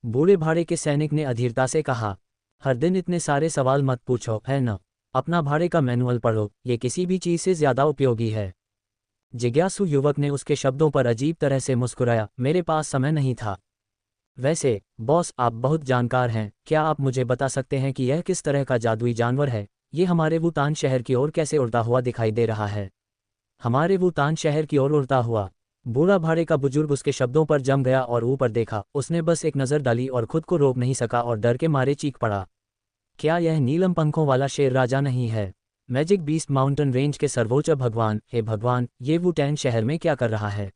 बूढ़े भाड़े के सैनिक ने अधीरता से कहा, हर दिन इतने सारे सवाल मत पूछो, है न? अपना भाड़े का मैनुअल पढ़ो, ये किसी भी चीज़ से ज़्यादा उपयोगी है। जिज्ञासु युवक ने उसके शब्दों पर अजीब तरह से मुस्कुराया, मेरे पास समय नहीं था। वैसे बॉस, आप बहुत जानकार हैं, क्या आप मुझे बता सकते हैं कि यह किस तरह का जादुई जानवर है? ये हमारे वुतान शहर की ओर कैसे उड़ता हुआ दिखाई दे रहा है? हमारे वुतान शहर की ओर उड़ता हुआ? बूढ़ा भाड़े का बुजुर्ग उसके शब्दों पर जम गया और ऊपर देखा। उसने बस एक नज़र डाली और खुद को रोक नहीं सका और डर के मारे चीख पड़ा। क्या यह नीलम पंखों वाला शेर राजा नहीं है? मैजिक बीस्ट माउंटेन रेंज के सर्वोच्च भगवान, हे भगवान, ये वुटैन शहर में क्या कर रहा है?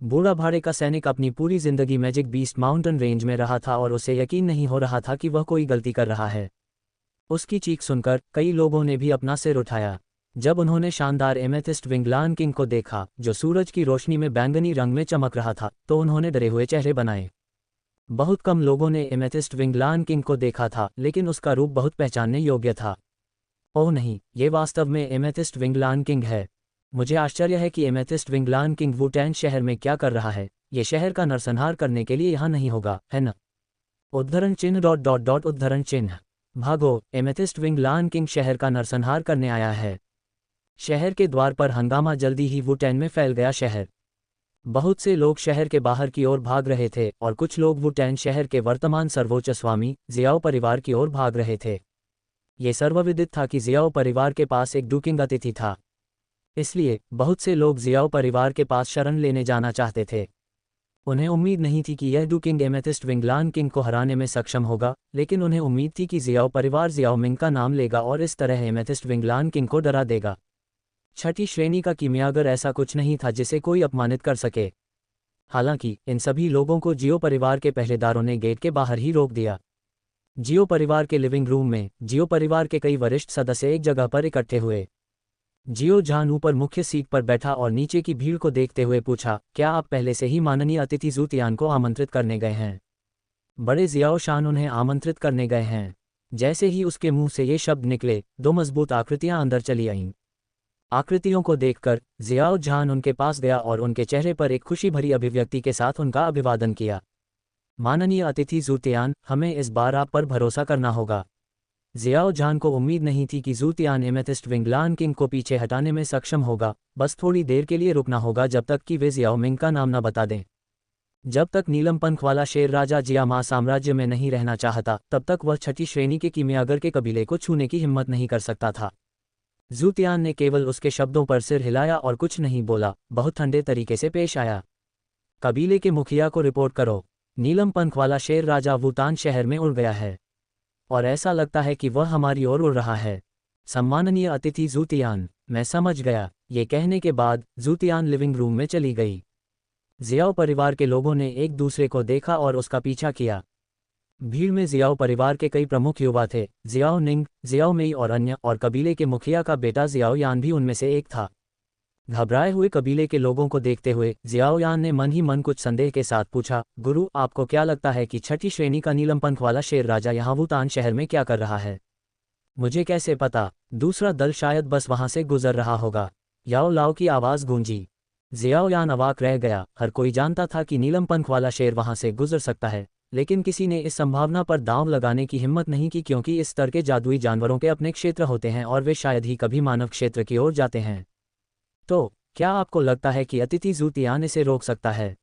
बूढ़ा भाड़े का सैनिक अपनी पूरी जिंदगी मैजिक बीस्ट माउंटेन रेंज में रहा था और उसे यकीन नहीं हो रहा था कि वह कोई गलती कर रहा है। उसकी चीख सुनकर कई लोगों ने भी अपना सिर उठाया। जब उन्होंने शानदार एमेथिस्ट विंग लन किंग को देखा, जो सूरज की रोशनी में बैंगनी रंग में चमक रहा था, तो उन्होंने डरे हुए चेहरे बनाए। बहुत कम लोगों ने एमेथिस्ट विंग लन किंग को देखा था, लेकिन उसका रूप बहुत पहचानने योग्य था। ओह नहीं, ये वास्तव में एमेथिस्ट विंग लन किंग है। मुझे आश्चर्य है कि एमेथिस्ट विंगलान किंग वुटैन शहर में क्या कर रहा है। ये शहर का नरसंहार करने के लिए यहाँ नहीं होगा, है न? उद्धरण चिन्ह डॉट डॉट डॉट उद्धरण चिन्ह। भागो, एमेथिस्ट विंगलान किंग शहर का नरसंहार करने आया है। शहर के द्वार पर हंगामा जल्दी ही वुटैन में फैल गया। शहर बहुत से लोग शहर के बाहर की ओर भाग रहे थे और कुछ लोग वुटैन शहर के वर्तमान सर्वोच्च स्वामी जियाओ परिवार की ओर भाग रहे थे। ये सर्वविदित था कि जियाओ परिवार के पास एक डुकिंग अतिथि था, इसलिए बहुत से लोग जियाओ परिवार के पास शरण लेने जाना चाहते थे। उन्हें उम्मीद नहीं थी कि यह डुकिंग एमेथिस्ट विंगलान किंग को हराने में सक्षम होगा, लेकिन उन्हें उम्मीद थी कि जियाओ परिवार जियाओ मिंग का नाम लेगा और इस तरह एमेथिस्ट विंगलान किंग को डरा देगा। छठी श्रेणी का कीमियागर ऐसा कुछ नहीं था जिसे कोई अपमानित कर सके। हालांकि इन सभी लोगों को जियो परिवार के पहरेदारों ने गेट के बाहर ही रोक दिया। जियो परिवार के लिविंग रूम में जियो परिवार के कई वरिष्ठ सदस्य एक जगह पर इकट्ठे हुए। जियो जान ऊपर मुख्य सीट पर बैठा और नीचे की भीड़ को देखते हुए पूछा, क्या आप पहले से ही माननीय अतिथि जू तियान को आमंत्रित करने गए हैं? बड़े जियाओ शान उन्हें आमंत्रित करने गए हैं। जैसे ही उसके मुंह से ये शब्द निकले, दो मजबूत आकृतियां अंदर चली आईं। आकृतियों को देखकर जियाओ जान उनके पास गया और उनके चेहरे पर एक खुशी भरी अभिव्यक्ति के साथ उनका अभिवादन किया। माननीय अतिथि जू तियान, हमें इस बार आप पर भरोसा करना होगा। जियाओ जान को उम्मीद नहीं थी कि जू तियान एमेथिस्ट विंगलान किंग को पीछे हटाने में सक्षम होगा। बस थोड़ी देर के लिए रुकना होगा जब तक कि वे जियाओ मिंग का नाम न बता दें। जब तक नीलम पंख वाला शेर राजा जियामा साम्राज्य में नहीं रहना चाहता, तब तक वह छठी श्रेणी के कीमियागर के कबीले को छूने की हिम्मत नहीं कर सकता था। जू तियान ने केवल उसके शब्दों पर सिर हिलाया और कुछ नहीं बोला, बहुत ठंडे तरीके से पेश आया। कबीले के मुखिया को रिपोर्ट करो, नीलम पंख वाला शेर राजा वुतान शहर में उड़ गया है और ऐसा लगता है कि वह हमारी ओर उड़ रहा है। सम्माननीय अतिथि जू तियान, मैं समझ गया। ये कहने के बाद जू तियान लिविंग रूम में चली गई। जियाओ परिवार के लोगों ने एक दूसरे को देखा और उसका पीछा किया। भीड़ में जियाओ परिवार के कई प्रमुख युवा थे, जियाओ निंग, जियाओ मेई और अन्य, और कबीले के मुखिया का बेटा जियाओ यान भी उनमें से एक था। घबराए हुए कबीले के लोगों को देखते हुए जियाओ यान ने मन ही मन कुछ संदेह के साथ पूछा, गुरु, आपको क्या लगता है कि छठी श्रेणी का नीलम पंख वाला शेर राजा यहाँ वुतान शहर में क्या कर रहा है? मुझे कैसे पता? दूसरा दल शायद बस वहां से गुजर रहा होगा। याओ लाओ की आवाज़ गूंजी। जियाओ यान अवाक रह गया। हर कोई जानता था कि नीलम पंख वाला शेर वहां से गुजर सकता है, लेकिन किसी ने इस संभावना पर दांव लगाने की हिम्मत नहीं की, क्योंकि इस स्तर के जादुई जानवरों के अपने क्षेत्र होते हैं और वे शायद ही कभी मानव क्षेत्र की ओर जाते हैं। तो क्या आपको लगता है कि अतिथि जू तियान इसे रोक सकता है?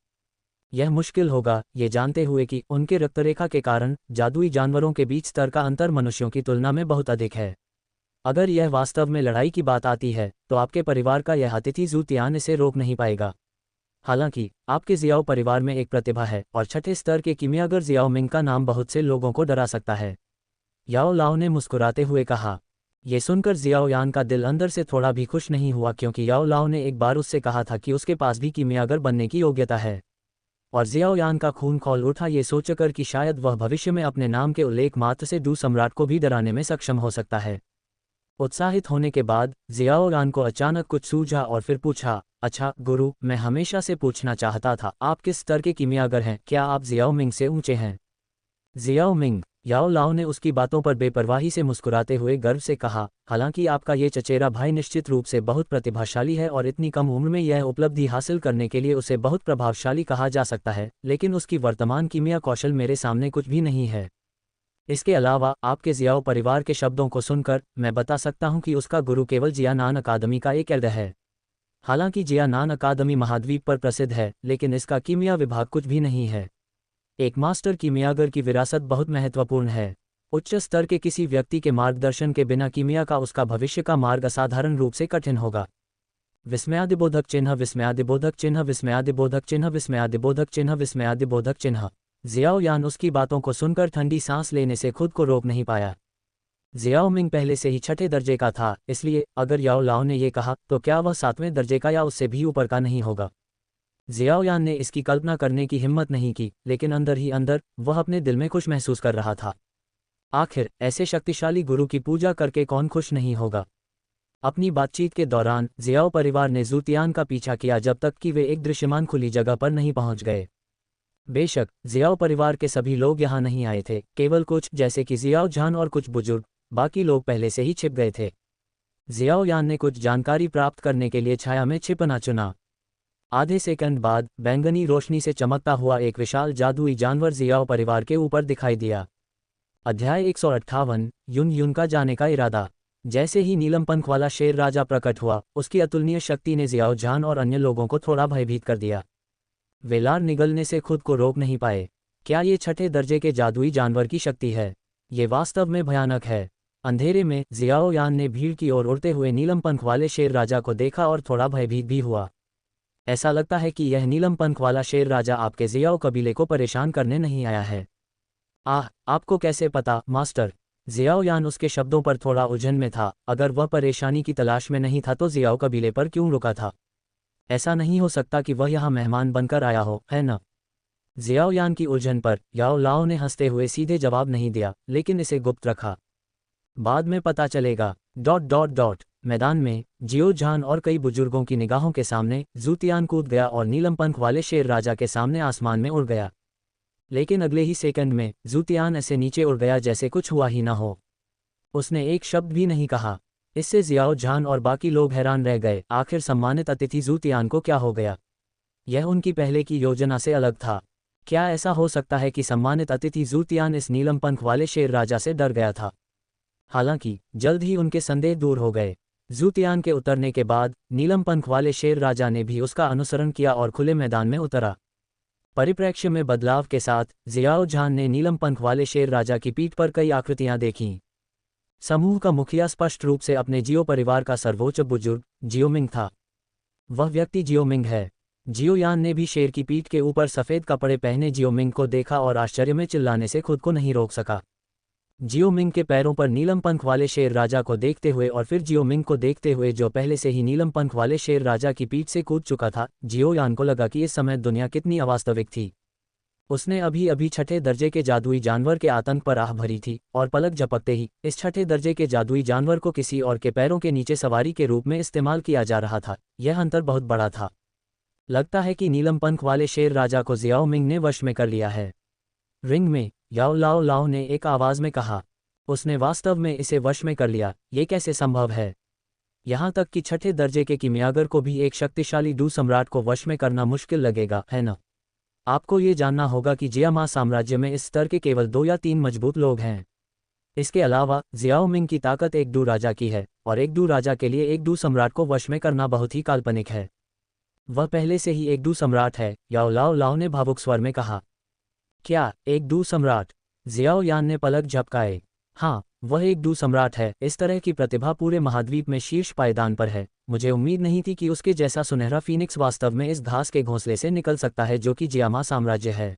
यह मुश्किल होगा, ये जानते हुए कि उनके रक्तरेखा के कारण जादुई जानवरों के बीच स्तर का अंतर मनुष्यों की तुलना में बहुत अधिक है। अगर यह वास्तव में लड़ाई की बात आती है, तो आपके परिवार का यह अतिथि जू तियान इसे रोक नहीं पाएगा। हालांकि आपके जियाओ परिवार में एक प्रतिभा है और छठे स्तर के कीमियागर जियाओ मिंग का नाम बहुत से लोगों को डरा सकता है। याओ लाओ ने मुस्कुराते हुए कहा। ये सुनकर जियाओ यान का दिल अंदर से थोड़ा भी खुश नहीं हुआ, क्योंकि याओ लाओ ने एक बार उससे कहा था कि उसके पास भी कीमियागर बनने की योग्यता है। और जियाओ यान का खून खौल उठा ये सोचकर कि शायद वह भविष्य में अपने नाम के उल्लेख मात्र से डू सम्राट को भी डराने में सक्षम हो सकता है। उत्साहित होने के बाद जियाओ यान को अचानक कुछ सूझा और फिर पूछा, अच्छा गुरु, मैं हमेशा से पूछना चाहता था, आप किस स्तर के कीमियागर हैं? क्या आप जियाओ मिंग से ऊंचे हैं? Xiao Ming. याओ लाओ ने उसकी बातों पर बेपरवाही से मुस्कुराते हुए गर्व से कहा, हालांकि आपका ये चचेरा भाई निश्चित रूप से बहुत प्रतिभाशाली है और इतनी कम उम्र में यह उपलब्धि हासिल करने के लिए उसे बहुत प्रभावशाली कहा जा सकता है, लेकिन उसकी वर्तमान कीमिया कौशल मेरे सामने कुछ भी नहीं है। इसके अलावा आपके जियाओ परिवार के शब्दों को सुनकर मैं बता सकता हूं कि उसका गुरु केवल जियानान अकादमी का एक कैद है। हालांकि जियानान अकादमी महाद्वीप पर प्रसिद्ध है, लेकिन इसका कीमिया विभाग कुछ भी नहीं है। एक मास्टर कीमियागर की विरासत बहुत महत्वपूर्ण है। उच्च स्तर के किसी व्यक्ति के मार्गदर्शन के बिना कीमिया का उसका भविष्य का मार्ग असाधारण रूप से कठिन होगा। विस्मयादिबोधक चिन्ह, विस्मयादिबोधक चिन्ह, विस्मयादिबोधक चिन्ह, विस्मयादिबोधक चिन्ह, विस्मयादिबोधक चिन्ह। जियाओ यान उसकी बातों को सुनकर ठंडी सांस लेने से खुद को रोक नहीं पाया। जियाओ मिंग पहले से ही छठे दर्जे का था, इसलिए अगर याओ लाओ ने यह कहा तो क्या वह 7वें दर्जे का या उससे भी ऊपर का नहीं होगा? जियाओ यान ने इसकी कल्पना करने की हिम्मत नहीं की, लेकिन अंदर ही अंदर वह अपने दिल में खुश महसूस कर रहा था। आखिर ऐसे शक्तिशाली गुरु की पूजा करके कौन खुश नहीं होगा? अपनी बातचीत के दौरान जियाओ परिवार ने जू तियान का पीछा किया जब तक कि वे एक दृश्यमान खुली जगह पर नहीं पहुंच गए। बेशक जियाओ परिवार के सभी लोग यहाँ नहीं आए थे, केवल कुछ, जैसे कि जियाओ जान और कुछ बुजुर्ग। बाकी लोग पहले से ही छिप गए थे। जियाओ यान ने कुछ जानकारी प्राप्त करने के लिए छाया में छिपना चुना। आधे सेकंड बाद बैंगनी रोशनी से चमकता हुआ एक विशाल जादुई जानवर जियाओ परिवार के ऊपर दिखाई दिया। अध्याय 158 युन युन का जाने का इरादा। जैसे ही नीलम पंख वाला शेर राजा प्रकट हुआ, उसकी अतुलनीय शक्ति ने जियाओ जान और अन्य लोगों को थोड़ा भयभीत कर दिया। वे लार निगलने से खुद को रोक नहीं पाए। क्या ये छठे दर्जे के जादुई जानवर की शक्ति है? ये वास्तव में भयानक है। अंधेरे में जियाओ यान ने भीड़ की ओर उड़ते हुए नीलम पंख वाले शेर राजा को देखा और थोड़ा भयभीत भी हुआ। ऐसा लगता है कि यह नीलम पंख वाला शेर राजा आपके जियाओ कबीले को परेशान करने नहीं आया है। आपको कैसे पता, मास्टर? जियाओ यान उसके शब्दों पर थोड़ा उलझन में था। अगर वह परेशानी की तलाश में नहीं था तो जियाओ कबीले पर क्यों रुका था? ऐसा नहीं हो सकता कि वह यहाँ मेहमान बनकर आया हो, है न? जियाओ यान की उलझन पर याओ लाओ ने हंसते हुए सीधे जवाब नहीं दिया, लेकिन इसे गुप्त रखा। बाद में पता चलेगा। मैदान में जियो झान और कई बुजुर्गों की निगाहों के सामने जूतियान कूद गया और नीलम पंख वाले शेर राजा के सामने आसमान में उड़ गया। लेकिन अगले ही सेकंड में जूतियान ऐसे नीचे उड़ गया जैसे कुछ हुआ ही ना हो। उसने एक शब्द भी नहीं कहा। इससे जियाओ झान और बाकी लोग हैरान रह गए। आखिर सम्मानित अतिथि जूतियान को क्या हो गया? यह उनकी पहले की योजना से अलग था। क्या ऐसा हो सकता है कि सम्मानित अतिथि जूतियान इस नीलम पंख वाले शेर राजा से डर गया था? हालांकि जल्द ही उनके संदेह दूर हो गए। जूतियान के उतरने के बाद नीलम पंख वाले शेर राजा ने भी उसका अनुसरण किया और खुले मैदान में उतरा। परिप्रेक्ष्य में बदलाव के साथ जियाओ झान ने नीलम पंख वाले शेर राजा की पीठ पर कई आकृतियां देखीं। समूह का मुखिया स्पष्ट रूप से अपने जियो परिवार का सर्वोच्च बुजुर्ग जियोमिंग था। वह व्यक्ति जियोमिंग है। जियोयान ने भी शेर की पीठ के ऊपर सफ़ेद कपड़े पहने जियोमिंग को देखा और आश्चर्य में चिल्लाने से खुद को नहीं रोक सका। जियोमिंग के पैरों पर नीलम पंख वाले शेर राजा को देखते हुए और फिर जियोमिंग को देखते हुए जो पहले से ही नीलम पंख वाले शेर राजा की पीठ से कूद चुका था, जियोयान को लगा कि इस समय दुनिया कितनी अवास्तविक थी। उसने अभी अभी छठे दर्जे के जादुई जानवर के आतंक पर आह भरी थी और पलक झपकते ही इस छठे दर्जे के जादुई जानवर को किसी और के पैरों के नीचे सवारी के रूप में इस्तेमाल किया जा रहा था। यह अंतर बहुत बड़ा था। लगता है कि नीलम पंख वाले शेर राजा को जियाओ मिंग ने वश में कर लिया है। रिंग में याओ लाओ लाओ ने एक आवाज़ में कहा। उसने वास्तव में इसे वश में कर लिया? ये कैसे संभव है? यहाँ तक कि छठे दर्जे के किमियागर को भी एक शक्तिशाली डू सम्राट को वश में करना मुश्किल लगेगा, है न? आपको ये जानना होगा कि जियामा साम्राज्य में इस स्तर के केवल 2 या 3 मजबूत लोग हैं। इसके अलावा जियाओ मिंग की ताकत एक डू राजा की है, और एक डू राजा के लिए एक डू सम्राट को वश में करना बहुत ही काल्पनिक है। वह पहले से ही एक डू सम्राट है, याओ लाओ लाओ ने भावुक स्वर में कहा। क्या एक डू सम्राट? जियाओ यान ने पलक झपकाए। हाँ, वह एक डू सम्राट है। इस तरह की प्रतिभा पूरे महाद्वीप में शीर्ष पायदान पर है। मुझे उम्मीद नहीं थी कि उसके जैसा सुनहरा फीनिक्स वास्तव में इस घास के घोंसले से निकल सकता है जो कि जियामा साम्राज्य है।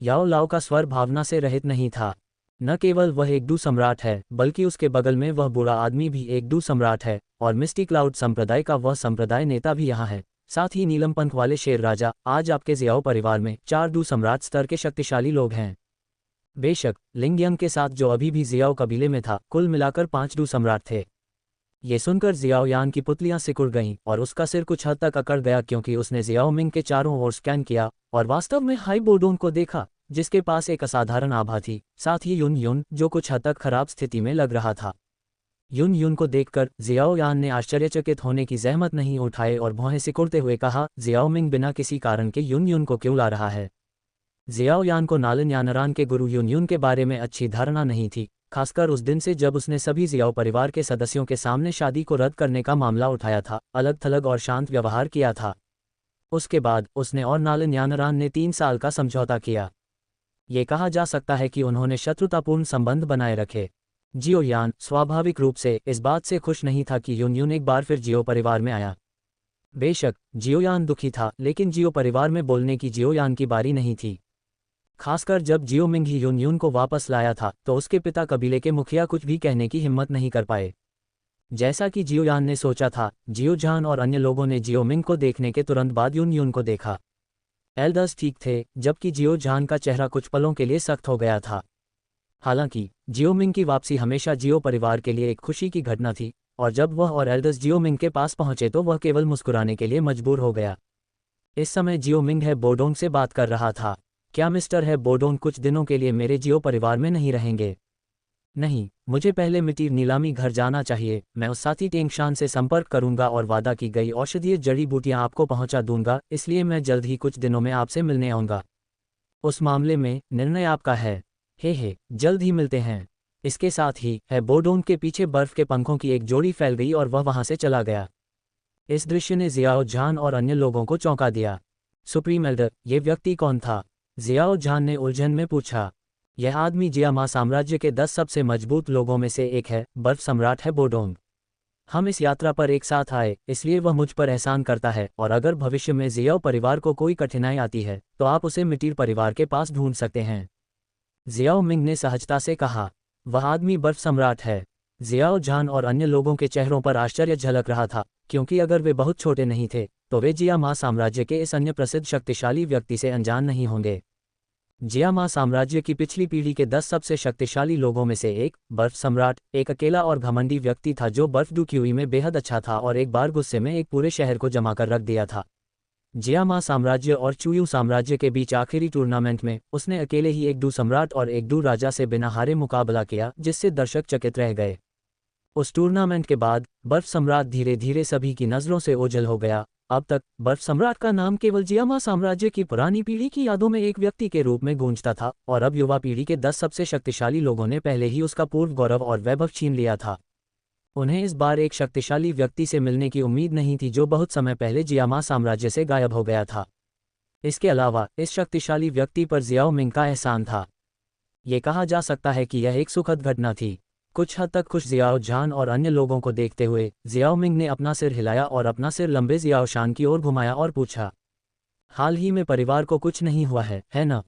याओ लाओ का स्वर भावना से रहित नहीं था। न केवल वह एक डू सम्राट है, बल्कि उसके बगल में वह बूढ़ा आदमी भी एक डू सम्राट है, और मिस्टी क्लाउड संप्रदाय का वह संप्रदाय नेता भी यहाँ है। साथ ही नीलम पंख वाले शेर राजा, आज आपके जियाओ परिवार में 4 डू सम्राट स्तर के शक्तिशाली लोग हैं। बेशक लिंगयंग के साथ जो अभी भी जियाओ कबीले में था, कुल मिलाकर 5 डू सम्राट थे। ये सुनकर जियाओ यान की पुतलियां सिकुड़ गईं और उसका सिर कुछ हद तक अकड़ गया, क्योंकि उसने जियाओ मिंग के चारों ओर स्कैन किया और वास्तव में हाई बोडोन को देखा, जिसके पास एक असाधारण आभा थी। साथ ही युन युन, जो कुछ हद तक खराब स्थिति में लग रहा था। युन युन को देखकर जियाओ यान ने आश्चर्यचकित होने की जहमत नहीं उठाए और भौहें सिकुड़ते हुए कहा, जियाओ मिंग बिना किसी कारण के युन युन को क्यों ला रहा है? जियाओ यान को नालन यानरान के गुरु युन युन के बारे में अच्छी धारणा नहीं थी, खासकर उस दिन से जब उसने सभी जियाओ परिवार के सदस्यों के सामने शादी को रद्द करने का मामला उठाया था, अलग थलग और शांत व्यवहार किया था। उसके बाद उसने और नालन यानरान ने 3 साल का समझौता किया। ये कहा जा सकता है कि उन्होंने शत्रुतापूर्ण संबंध बनाए रखे। जियो यान स्वाभाविक रूप से इस बात से खुश नहीं था कि युन युन एक बार फिर जियो परिवार में आया। बेशक जियो यान दुखी था, लेकिन जियो परिवार में बोलने की जियो यान की बारी नहीं थी। खासकर जब जियो मिंग ही युन युन को वापस लाया था, तो उसके पिता कबीले के मुखिया कुछ भी कहने की हिम्मत नहीं कर पाए। जैसा कि जियो यान ने सोचा था, जियो जान और अन्य लोगों ने जियो मिंग को देखने के तुरंत बाद युन युन को देखा। एल्डर्स ठीक थे, जबकि जियो जान का चेहरा कुछ पलों के लिए सख्त हो गया था। हालांकि जियो मिंग की वापसी हमेशा जियो परिवार के लिए एक खुशी की घटना थी, और जब वह और एल्डर्स जियो मिंग के पास पहुंचे तो वह केवल मुस्कुराने के लिए मजबूर हो गया। इस समय जियो मिंग है बोडोंग से बात कर रहा था। क्या मिस्टर है बोडोंग कुछ दिनों के लिए मेरे जियो परिवार में नहीं रहेंगे? नहीं, मुझे पहले मिट्टी नीलामी घर जाना चाहिए। मैं उस साथी टेंगशान से संपर्क करूंगा और वादा की गई औषधीय जड़ी बूटियां आपको पहुंचा दूंगा, इसलिए मैं जल्द ही कुछ दिनों में आपसे मिलने आऊंगा। उस मामले में निर्णय आपका है। हे, जल्द ही मिलते हैं। इसके साथ ही है बोडोन के पीछे बर्फ के पंखों की एक जोड़ी फैल गई और वह वहां से चला गया। इस दृश्य ने जियाओ जान और अन्य लोगों को चौंका दिया। सुप्रीम एल्डर, ये व्यक्ति कौन था? जियाओ जान ने उलझन में पूछा। यह आदमी जियामा साम्राज्य के 10 सबसे मजबूत लोगों में से एक है, बर्फ सम्राट है बोडोंग। हम इस यात्रा पर एक साथ आए, इसलिए वह मुझ पर एहसान करता है, और अगर भविष्य में जियाओ परिवार को कोई कठिनाई आती है तो आप उसे मिटीर परिवार के पास ढूंढ सकते हैं। जियाओ मिंग ने सहजता से कहा। वह आदमी बर्फ सम्राट है। जियाओ जान और अन्य लोगों के चेहरों पर आश्चर्य झलक रहा था, क्योंकि अगर वे बहुत छोटे नहीं थे तो वे जियामा साम्राज्य के इस अन्य प्रसिद्ध शक्तिशाली व्यक्ति से अनजान नहीं होंगे। जियामा साम्राज्य की पिछली पीढ़ी के 10 सबसे शक्तिशाली लोगों में से एक, बर्फ सम्राट, एक अकेला और घमंडी व्यक्ति था जो बर्फ डुक्यूई में बेहद अच्छा था और एक बार गुस्से में एक पूरे शहर को जमा कर रख दिया था। जियामा साम्राज्य और चुयू साम्राज्य के बीच आखिरी टूर्नामेंट में उसने अकेले ही एक डू सम्राट और एक डू राजा से बिना हारे मुकाबला किया, जिससे दर्शक चकित रह गए। उस टूर्नामेंट के बाद बर्फ सम्राट धीरे धीरे सभी की नज़रों से ओझल हो गया। अब तक बर्फ सम्राट का नाम केवल जियामा साम्राज्य की पुरानी पीढ़ी की यादों में एक व्यक्ति के रूप में गूंजता था, और अब युवा पीढ़ी के 10 सबसे शक्तिशाली लोगों ने पहले ही उसका पूर्व गौरव और वैभव छीन लिया था। उन्हें इस बार एक शक्तिशाली व्यक्ति से मिलने की उम्मीद नहीं थी जो बहुत समय पहले जियामा साम्राज्य से गायब हो गया था। इसके अलावा इस शक्तिशाली व्यक्ति पर जियाओ मिंग का एहसान था। ये कहा जा सकता है कि यह एक सुखद घटना थी। कुछ हद तक खुश जियाओ जान और अन्य लोगों को देखते हुए जियाओ मिंग ने अपना सिर हिलाया और अपना सिर लंबे जियाओ शान की ओर घुमाया और पूछा, हाल ही में परिवार को कुछ नहीं हुआ है ना?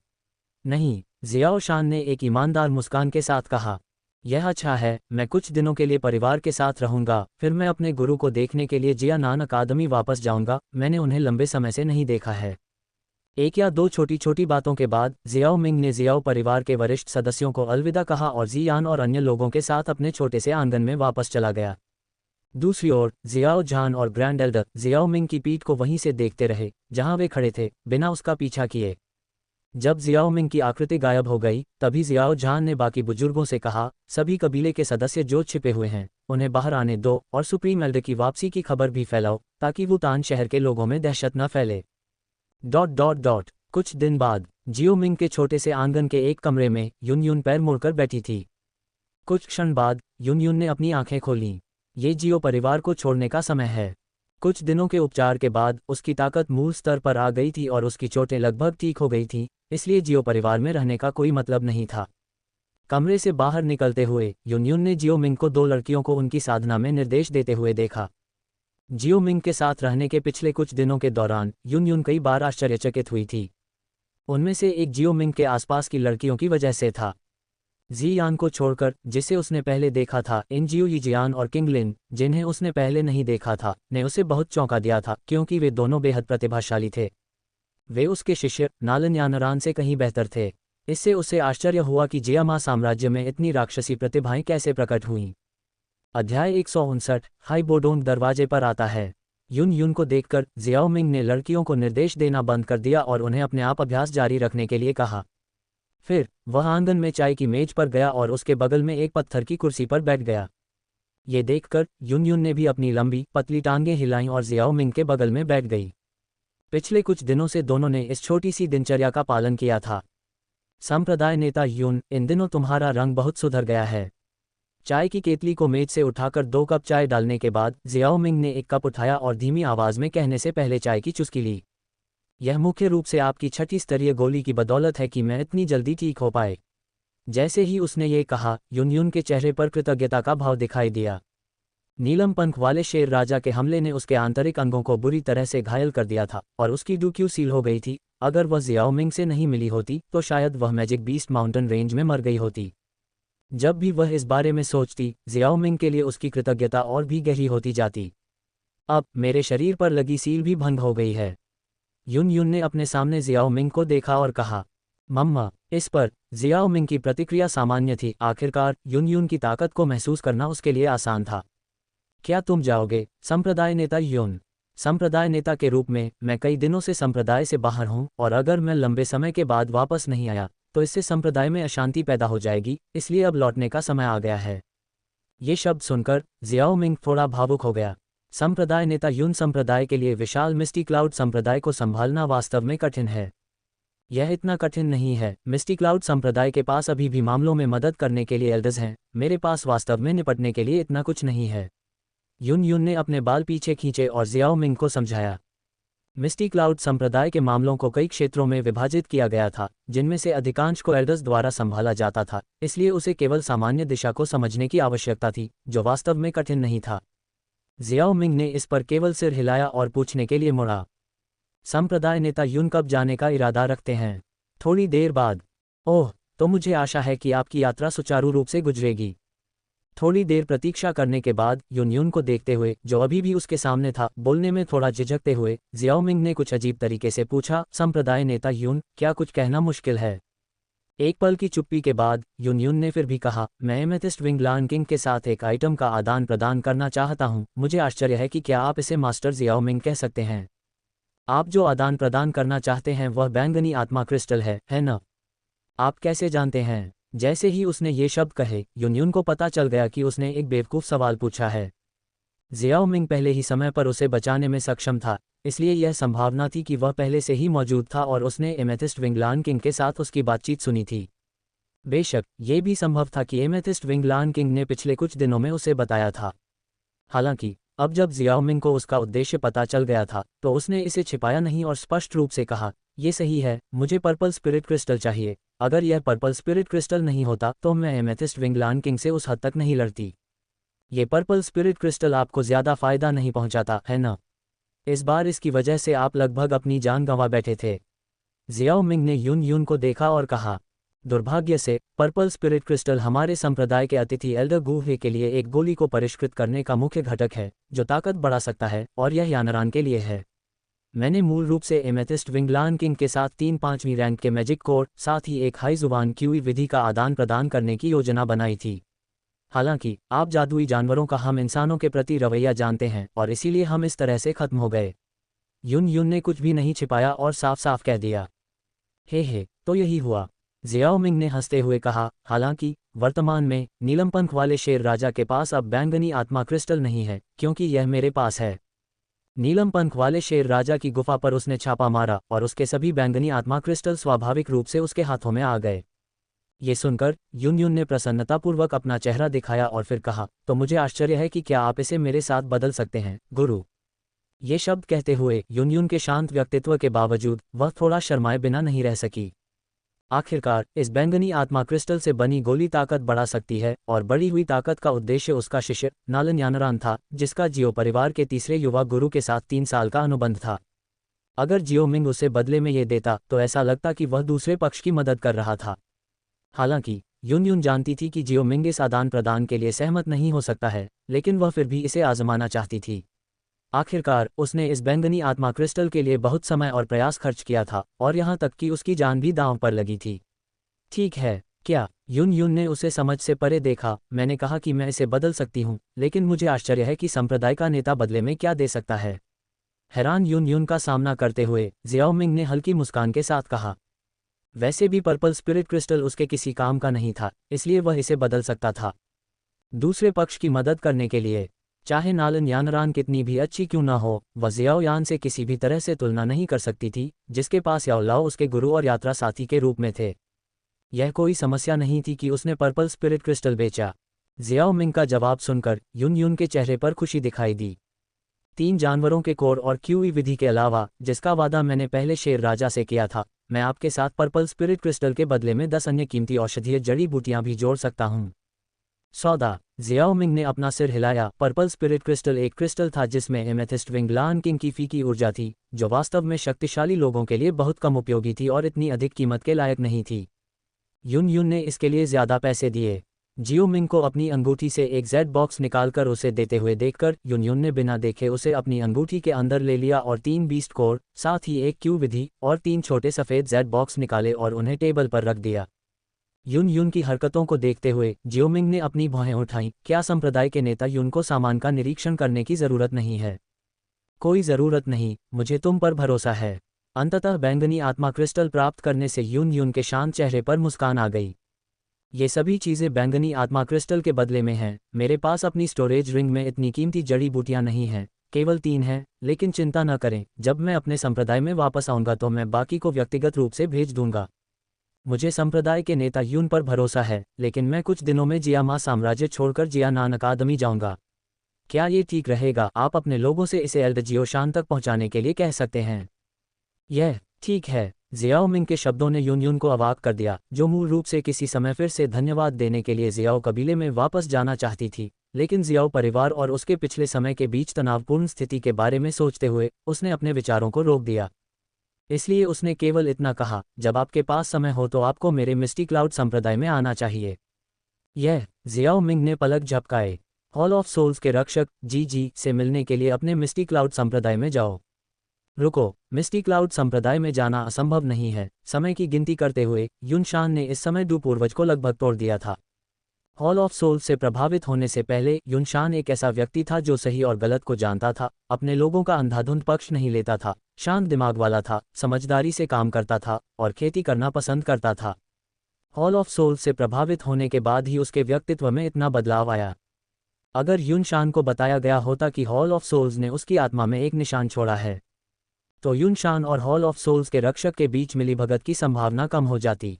नहीं, जियाओ शान ने एक ईमानदार मुस्कान के साथ कहा। यह अच्छा है, मैं कुछ दिनों के लिए परिवार के साथ रहूंगा, फिर मैं अपने गुरु को देखने के लिए जियानान अकादमी वापस जाऊंगा। मैंने उन्हें लंबे समय से नहीं देखा है। एक या दो छोटी छोटी बातों के बाद जियाओ मिंग ने जियाओ परिवार के वरिष्ठ सदस्यों को अलविदा कहा और जियान और अन्य लोगों के साथ अपने छोटे से आंगन में वापस चला गया। दूसरी ओर जियाओ जान और ग्रैंड एल्डर जियाओ मिंग की पीठ को वहीं से देखते रहे जहां वे खड़े थे, बिना उसका पीछा किए। जब जियाओ मिंग की आकृति गायब हो गई, तभी जियाओ जान ने बाकी बुजुर्गों से कहा, सभी कबीले के सदस्य जो छिपे हुए हैं उन्हें बाहर आने दो और सुप्रीम एल्डर की वापसी की खबर भी फैलाओ, ताकि वुतान शहर के लोगों में दहशत न फैले। ... कुछ दिन बाद जियो मिंग के छोटे से आंगन के एक कमरे में युन पैर मुड़कर बैठी थी। कुछ क्षण बाद युन ने अपनी आंखें खोलीं। ये जियो परिवार को छोड़ने का समय है। कुछ दिनों के उपचार के बाद उसकी ताकत मूल स्तर पर आ गई थी और उसकी चोटें लगभग ठीक हो गई थीं, इसलिए जियो परिवार में रहने का कोई मतलब नहीं था। कमरे से बाहर निकलते हुए युन ने जियो मिंग को 2 लड़कियों को उनकी साधना में निर्देश देते हुए देखा। जियो मिंग के साथ रहने के पिछले कुछ दिनों के दौरान युन कई बार आश्चर्यचकित हुई थी। उनमें से एक जियो मिंग के आसपास की लड़कियों की वजह से था। जियान को छोड़कर, जिसे उसने पहले देखा था, इन जियो यिजियान और किंगलिन, जिन्हें उसने पहले नहीं देखा था, ने उसे बहुत चौंका दिया था, क्योंकि वे दोनों बेहद प्रतिभाशाली थे। वे उसके शिष्य नालन यानरान से कहीं बेहतर थे। इससे उसे आश्चर्य हुआ कि जियामा साम्राज्य में इतनी राक्षसी प्रतिभाएं कैसे प्रकट हुईं। अध्याय 159 हाई बोडोंग दरवाजे पर आता है। युन को देखकर जियाओ मिंग ने लड़कियों को निर्देश देना बंद कर दिया और उन्हें अपने आप अभ्यास जारी रखने के लिए कहा। फिर वह आंगन में चाय की मेज पर गया और उसके बगल में एक पत्थर की कुर्सी पर बैठ गया। ये देखकर युन ने भी अपनी लंबी पतली टांगें हिलाईं और जियाओ मिंग के बगल में बैठ गई। पिछले कुछ दिनों से दोनों ने इस छोटी सी दिनचर्या का पालन किया था। संप्रदाय नेता युन, इन दिनों तुम्हारा रंग बहुत सुधर गया है। चाय की केतली को मेज से उठाकर 2 कप चाय डालने के बाद जियाओ मिंग ने एक कप उठाया और धीमी आवाज में कहने से पहले चाय की चुस्की ली। यह मुख्य रूप से आपकी 6ठी स्तरीय गोली की बदौलत है कि मैं इतनी जल्दी ठीक हो पाए। जैसे ही उसने ये कहा, युन के चेहरे पर कृतज्ञता का भाव दिखाई दिया। नीलम पंख वाले शेर राजा के हमले ने उसके आंतरिक अंगों को बुरी तरह से घायल कर दिया था और उसकी डुक्यू सील हो गई थी। अगर वह जियाओ मिंग से नहीं मिली होती तो शायद वह मैजिक बीस्ट माउंटेन रेंज में मर गई होती। जब भी वह इस बारे में सोचती, जियाओ मिंग के लिए उसकी कृतज्ञता और भी गहरी होती जाती। अब मेरे शरीर पर लगी सील भी भंग हो गई है। युन ने अपने सामने जियाओ मिंग को देखा और कहा, मम्मा। इस पर जियाओ मिंग की प्रतिक्रिया सामान्य थी। आखिरकार युन की ताकत को महसूस करना उसके लिए आसान था। क्या तुम जाओगे? संप्रदाय नेता युन। संप्रदाय नेता के रूप में मैं कई दिनों से संप्रदाय से बाहर हूं, और अगर मैं लंबे समय के बाद वापस नहीं आया तो इससे संप्रदाय में अशांति पैदा हो जाएगी, इसलिए अब लौटने का समय आ गया है। ये शब्द सुनकर जियाओ मिंग थोड़ा भावुक हो गया। संप्रदाय नेता युन संप्रदाय के लिए विशाल मिस्टी क्लाउड संप्रदाय को संभालना वास्तव में कठिन है। यह इतना कठिन नहीं है, मिस्टी क्लाउड संप्रदाय के पास अभी भी मामलों में मदद करने के लिए एल्डर्स हैं, मेरे पास वास्तव में निपटने के लिए इतना कुछ नहीं है। युन युन ने अपने बाल पीछे खींचे और जियाओ मिंग को समझाया। मिस्टी क्लाउड संप्रदाय के मामलों को कई क्षेत्रों में विभाजित किया गया था, जिनमें से अधिकांश को एल्डर्स द्वारा संभाला जाता था, इसलिए उसे केवल सामान्य दिशा को समझने की आवश्यकता थी, जो वास्तव में कठिन नहीं था। जियाओ मिंग ने इस पर केवल सिर हिलाया और पूछने के लिए मुड़ा, संप्रदाय नेता युन कब जाने का इरादा रखते हैं? थोड़ी देर बाद। ओह, तो मुझे आशा है कि आपकी यात्रा सुचारू रूप से गुजरेगी। थोड़ी देर प्रतीक्षा करने के बाद युन युन को देखते हुए, जो अभी भी उसके सामने था, बोलने में थोड़ा झिझकते हुए जियाओ मिंग ने कुछ अजीब तरीके से पूछा, संप्रदाय नेता युन, क्या कुछ कहना मुश्किल है? एक पल की चुप्पी के बाद युन युन ने फिर भी कहा, मैं एमेथिस्ट विंग लान किंग के साथ एक आइटम का आदान प्रदान करना चाहता हूँ। मुझे आश्चर्य है कि क्या आप इसे मास्टर जियाओ मिंग कह सकते हैं। आप जो आदान प्रदान करना चाहते हैं वह बैंगनी आत्मा क्रिस्टल है न? आप कैसे जानते हैं? जैसे ही उसने ये शब्द कहे, युन युन को पता चल गया कि उसने एक बेवकूफ़ सवाल पूछा है। जियाओ मिंग पहले ही समय पर उसे बचाने में सक्षम था, इसलिए यह संभावना थी कि वह पहले से ही मौजूद था और उसने एमेथिस्ट विंग लान किंग के साथ उसकी बातचीत सुनी थी। बेशक ये भी संभव था कि एमेथिस्ट विंग लान किंग ने पिछले कुछ दिनों में उसे बताया था। हालांकि अब जब जियाओ मिंग को उसका उद्देश्य पता चल गया था, तो उसने इसे छिपाया नहीं और स्पष्ट रूप से कहा, ये सही है, मुझे पर्पल स्पिरिट क्रिस्टल चाहिए। अगर यह पर्पल स्पिरिट क्रिस्टल नहीं होता तो मैं एमेथिस्ट विंग लान किंग से उस हद तक नहीं लड़ती। ये पर्पल स्पिरिट क्रिस्टल आपको ज़्यादा फायदा नहीं पहुंचाता है न? इस बार इसकी वजह से आप लगभग अपनी जान गंवा बैठे थे। जियाओ मिंग ने युन युन को देखा और कहा, दुर्भाग्य से पर्पल स्पिरिट क्रिस्टल हमारे संप्रदाय के अतिथि एल्डर गुहे के लिए एक गोली को परिष्कृत करने का मुख्य घटक है, जो ताकत बढ़ा सकता है, और यह यानरान के लिए है। मैंने मूल रूप से एमेथिस्ट विंग लान किंग के साथ 3-5वीं रैंक के मैजिक कोर, साथ ही एक हाई जुबान क्यूई विधि का आदान प्रदान करने की योजना बनाई थी। हालांकि आप जादुई जानवरों का हम इंसानों के प्रति रवैया जानते हैं और इसीलिए हम इस तरह से खत्म हो गए। युन युन ने कुछ भी नहीं छिपाया और साफ साफ कह दिया। हे, तो यही हुआ। जियाओ मिंग ने हंसते हुए कहा, हालांकि वर्तमान में नीलम पंख वाले शेर राजा के पास अब बैंगनी आत्मा क्रिस्टल नहीं है, क्योंकि यह मेरे पास है। नीलम पंख वाले शेर राजा की गुफा पर उसने छापा मारा और उसके सभी बैंगनी आत्मा क्रिस्टल स्वाभाविक रूप से उसके हाथों में आ गए। ये सुनकर युन युन ने प्रसन्नतापूर्वक अपना चेहरा दिखाया और फिर कहा, तो मुझे आश्चर्य है कि क्या आप इसे मेरे साथ बदल सकते हैं, गुरु। ये शब्द कहते हुए युन युन के शांत व्यक्तित्व के बावजूद वह थोड़ा शर्माए बिना नहीं रह सकी। आखिरकार इस बैंगनी आत्मा क्रिस्टल से बनी गोली ताकत बढ़ा सकती है, और बढ़ी हुई ताकत का उद्देश्य उसका शिष्य नालन यानरान था, जिसका जियो परिवार के तीसरे युवा गुरु के साथ 3 साल का अनुबंध था। अगर जियो मिंग उसे बदले में ये देता तो ऐसा लगता कि वह दूसरे पक्ष की मदद कर रहा था। हालांकि युन युन जानती थी कि जियो मिंग इस आदान प्रदान के लिए सहमत नहीं हो सकता है, लेकिन वह फिर भी इसे आजमाना चाहती थी। आखिरकार उसने इस बैंगनी आत्मा क्रिस्टल के लिए बहुत समय और प्रयास खर्च किया था, और यहाँ तक कि उसकी जान भी दांव पर लगी थी। ठीक है, क्या? युन युन ने उसे समझ से परे देखा। मैंने कहा कि मैं इसे बदल सकती हूँ, लेकिन मुझे आश्चर्य है कि संप्रदाय का नेता बदले में क्या दे सकता है। हैरान युन युन का सामना करते हुए जियाओ मिंग ने हल्की मुस्कान के साथ कहा, वैसे भी पर्पल स्पिरिट क्रिस्टल उसके किसी काम का नहीं था, इसलिए वह इसे बदल सकता था दूसरे पक्ष की मदद करने के लिए। चाहे नालन यानरान कितनी भी अच्छी क्यों ना हो, वह जियाओ यान से किसी भी तरह से तुलना नहीं कर सकती थी, जिसके पास याओ लाओ उसके गुरु और यात्रा साथी के रूप में थे। यह कोई समस्या नहीं थी कि उसने पर्पल स्पिरिट क्रिस्टल बेचा। जियाओ मिंग का जवाब सुनकर युन युन के चेहरे पर खुशी दिखाई दी। 3 जानवरों के कोर और क्यूई विधि के अलावा, जिसका वादा मैंने पहले शेर राजा से किया था, मैं आपके साथ पर्पल स्पिरिट क्रिस्टल के बदले में 10 अन्य कीमती औषधीय जड़ी बूटियां भी जोड़ सकता हूं। सौदा। जियाओ मिंग ने अपना सिर हिलाया। पर्पल स्पिरिट क्रिस्टल एक क्रिस्टल था जिसमें एमेथिस्ट विंग लान किंग की फीकी ऊर्जा थी, जो वास्तव में शक्तिशाली लोगों के लिए बहुत कम उपयोगी थी और इतनी अधिक कीमत के लायक नहीं थी। युन युन ने इसके लिए ज्यादा पैसे दिए। जियो मिंग को अपनी अंगूठी से एक जेड बॉक्स निकालकर उसे देते हुए देखकर युन युन ने बिना देखे उसे अपनी अंगूठी के अंदर ले लिया और 3 बीस्ट कोर, साथ ही एक क्यू विधि और 3 छोटे सफ़ेद जेड बॉक्स निकाले और उन्हें टेबल पर रख दिया। युन युन की हरकतों को देखते हुए जियो मिंग ने अपनी भौहें उठाईं। क्या संप्रदाय के नेता युन को सामान का निरीक्षण करने की ज़रूरत नहीं है? कोई ज़रूरत नहीं, मुझे तुम पर भरोसा है। अंततः बैंगनी आत्मा क्रिस्टल प्राप्त करने से यून यून के शांत चेहरे पर मुस्कान आ गई। ये सभी चीज़ें बैंगनी आत्मा क्रिस्टल के बदले में हैं। मेरे पास अपनी स्टोरेज रिंग में इतनी कीमती जड़ी बूटियां नहीं हैं, केवल 3 हैं, लेकिन चिंता न करें, जब मैं अपने संप्रदाय में वापस आऊँगा तो मैं बाकी को व्यक्तिगत रूप से भेज दूंगा। मुझे संप्रदाय के नेता यून पर भरोसा है, लेकिन मैं कुछ दिनों में जियामा साम्राज्य छोड़कर जियानान अकादमी जाऊंगा। क्या ये ठीक रहेगा? आप अपने लोगों से इसे एल्ड जियोशान तक पहुंचाने के लिए कह सकते हैं। यह ठीक है। जियाओ मिंग के शब्दों ने यून यून को अवाक कर दिया, जो मूल रूप से किसी समय फिर से धन्यवाद देने के लिए जियाओ कबीले में वापस जाना चाहती थी, लेकिन जियाओ परिवार और उसके पिछले समय के बीच तनावपूर्ण स्थिति के बारे में सोचते हुए उसने अपने विचारों को रोक दिया। इसलिए उसने केवल इतना कहा, जब आपके पास समय हो तो आपको मेरे मिस्टी क्लाउड संप्रदाय में आना चाहिए। यह जियाओ मिंग ने पलक झपकाए। हॉल ऑफ सोल्स के रक्षक जी से मिलने के लिए अपने मिस्टी क्लाउड संप्रदाय में जाओ। रुको, मिस्टी क्लाउड संप्रदाय में जाना असंभव नहीं है। समय की गिनती करते हुए युनशान ने इस समय डू पूर्वज को लगभग तोड़ दिया था। हॉल ऑफ सोल्स से प्रभावित होने से पहले युनशान एक ऐसा व्यक्ति था जो सही और गलत को जानता था, अपने लोगों का अंधाधुंध पक्ष नहीं लेता था, शांत दिमाग वाला था, समझदारी से काम करता था और खेती करना पसंद करता था। हॉल ऑफ सोल्स से प्रभावित होने के बाद ही उसके व्यक्तित्व में इतना बदलाव आया। अगर युनशान को बताया गया होता कि हॉल ऑफ सोल्स ने उसकी आत्मा में एक निशान छोड़ा है, तो युनशान और हॉल ऑफ सोल्स के रक्षक के बीच मिलीभगत की संभावना कम हो जाती।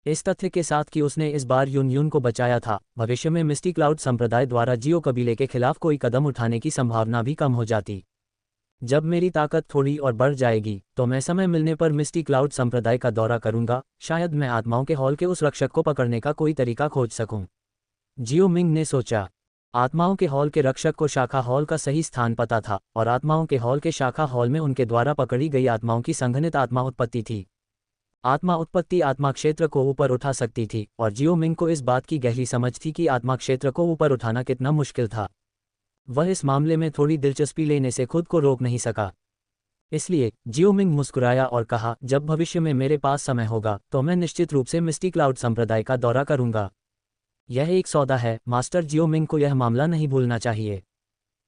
इस तथ्य के साथ कि उसने इस बार यून यून को बचाया था, भविष्य में मिस्टी क्लाउड संप्रदाय द्वारा जियो कबीले के खिलाफ कोई कदम उठाने की संभावना भी कम हो जाती। जब मेरी ताकत थोड़ी और बढ़ जाएगी तो मैं समय मिलने पर मिस्टी क्लाउड संप्रदाय का दौरा करूंगा, शायद मैं आत्माओं के हॉल के उस रक्षक को पकड़ने का कोई तरीका खोज सकूं। जियो मिंग ने सोचा। आत्माओं के हॉल के रक्षक को शाखा हॉल का सही स्थान पता था, और आत्माओं के हॉल के शाखा हॉल में उनके द्वारा पकड़ी गई आत्माओं की संघनित आत्मा उत्पत्ति थी। आत्मा उत्पत्ति आत्मा क्षेत्र को ऊपर उठा सकती थी, और जियो मिंग को इस बात की गहरी समझ थी कि आत्मा क्षेत्र को ऊपर उठाना कितना मुश्किल था। वह इस मामले में थोड़ी दिलचस्पी लेने से खुद को रोक नहीं सका। इसलिए जियो मिंग मुस्कुराया और कहा, जब भविष्य में मेरे पास समय होगा तो मैं निश्चित रूप से मिस्टी क्लाउड संप्रदाय का दौरा करूंगा। यह एक सौदा है। मास्टर जियो मिंग को यह मामला नहीं भूलना चाहिए।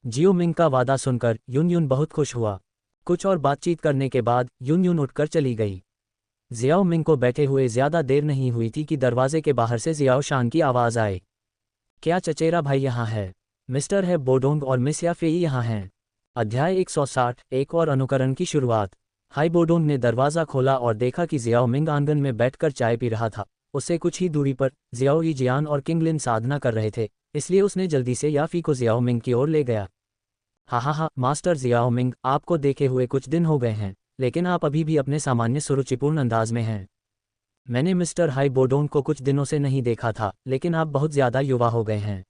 जियो मिंग का वादा सुनकर यून यून बहुत खुश हुआ। कुछ और बातचीत करने के बाद यून यून उठकर चली गई। जियाओ मिंग को बैठे हुए ज्यादा देर नहीं हुई थी कि दरवाजे के बाहर से जियाओ शान की आवाज़ आए। क्या चचेरा भाई यहाँ है? मिस्टर है बोडोंग और मिस याफेई यहाँ हैं। अध्याय 160, एक और अनुकरण की शुरुआत। हाई बोडोंग ने दरवाज़ा खोला और देखा कि जियाओ मिंग आंगन में बैठकर चाय पी रहा था। उससे कुछ ही दूरी पर जियाओ ई जियान और किंगलिन साधना कर रहे थे, इसलिए उसने जल्दी से याफी को जियाओ मिंग की ओर ले गया। हा, मास्टर जियाओ मिंग, आपको देखे हुए कुछ दिन हो गए हैं, लेकिन आप अभी भी अपने सामान्य सुरुचिपूर्ण अंदाज में हैं। मैंने मिस्टर हाई बोडोंग को कुछ दिनों से नहीं देखा था, लेकिन आप बहुत ज़्यादा युवा हो गए हैं।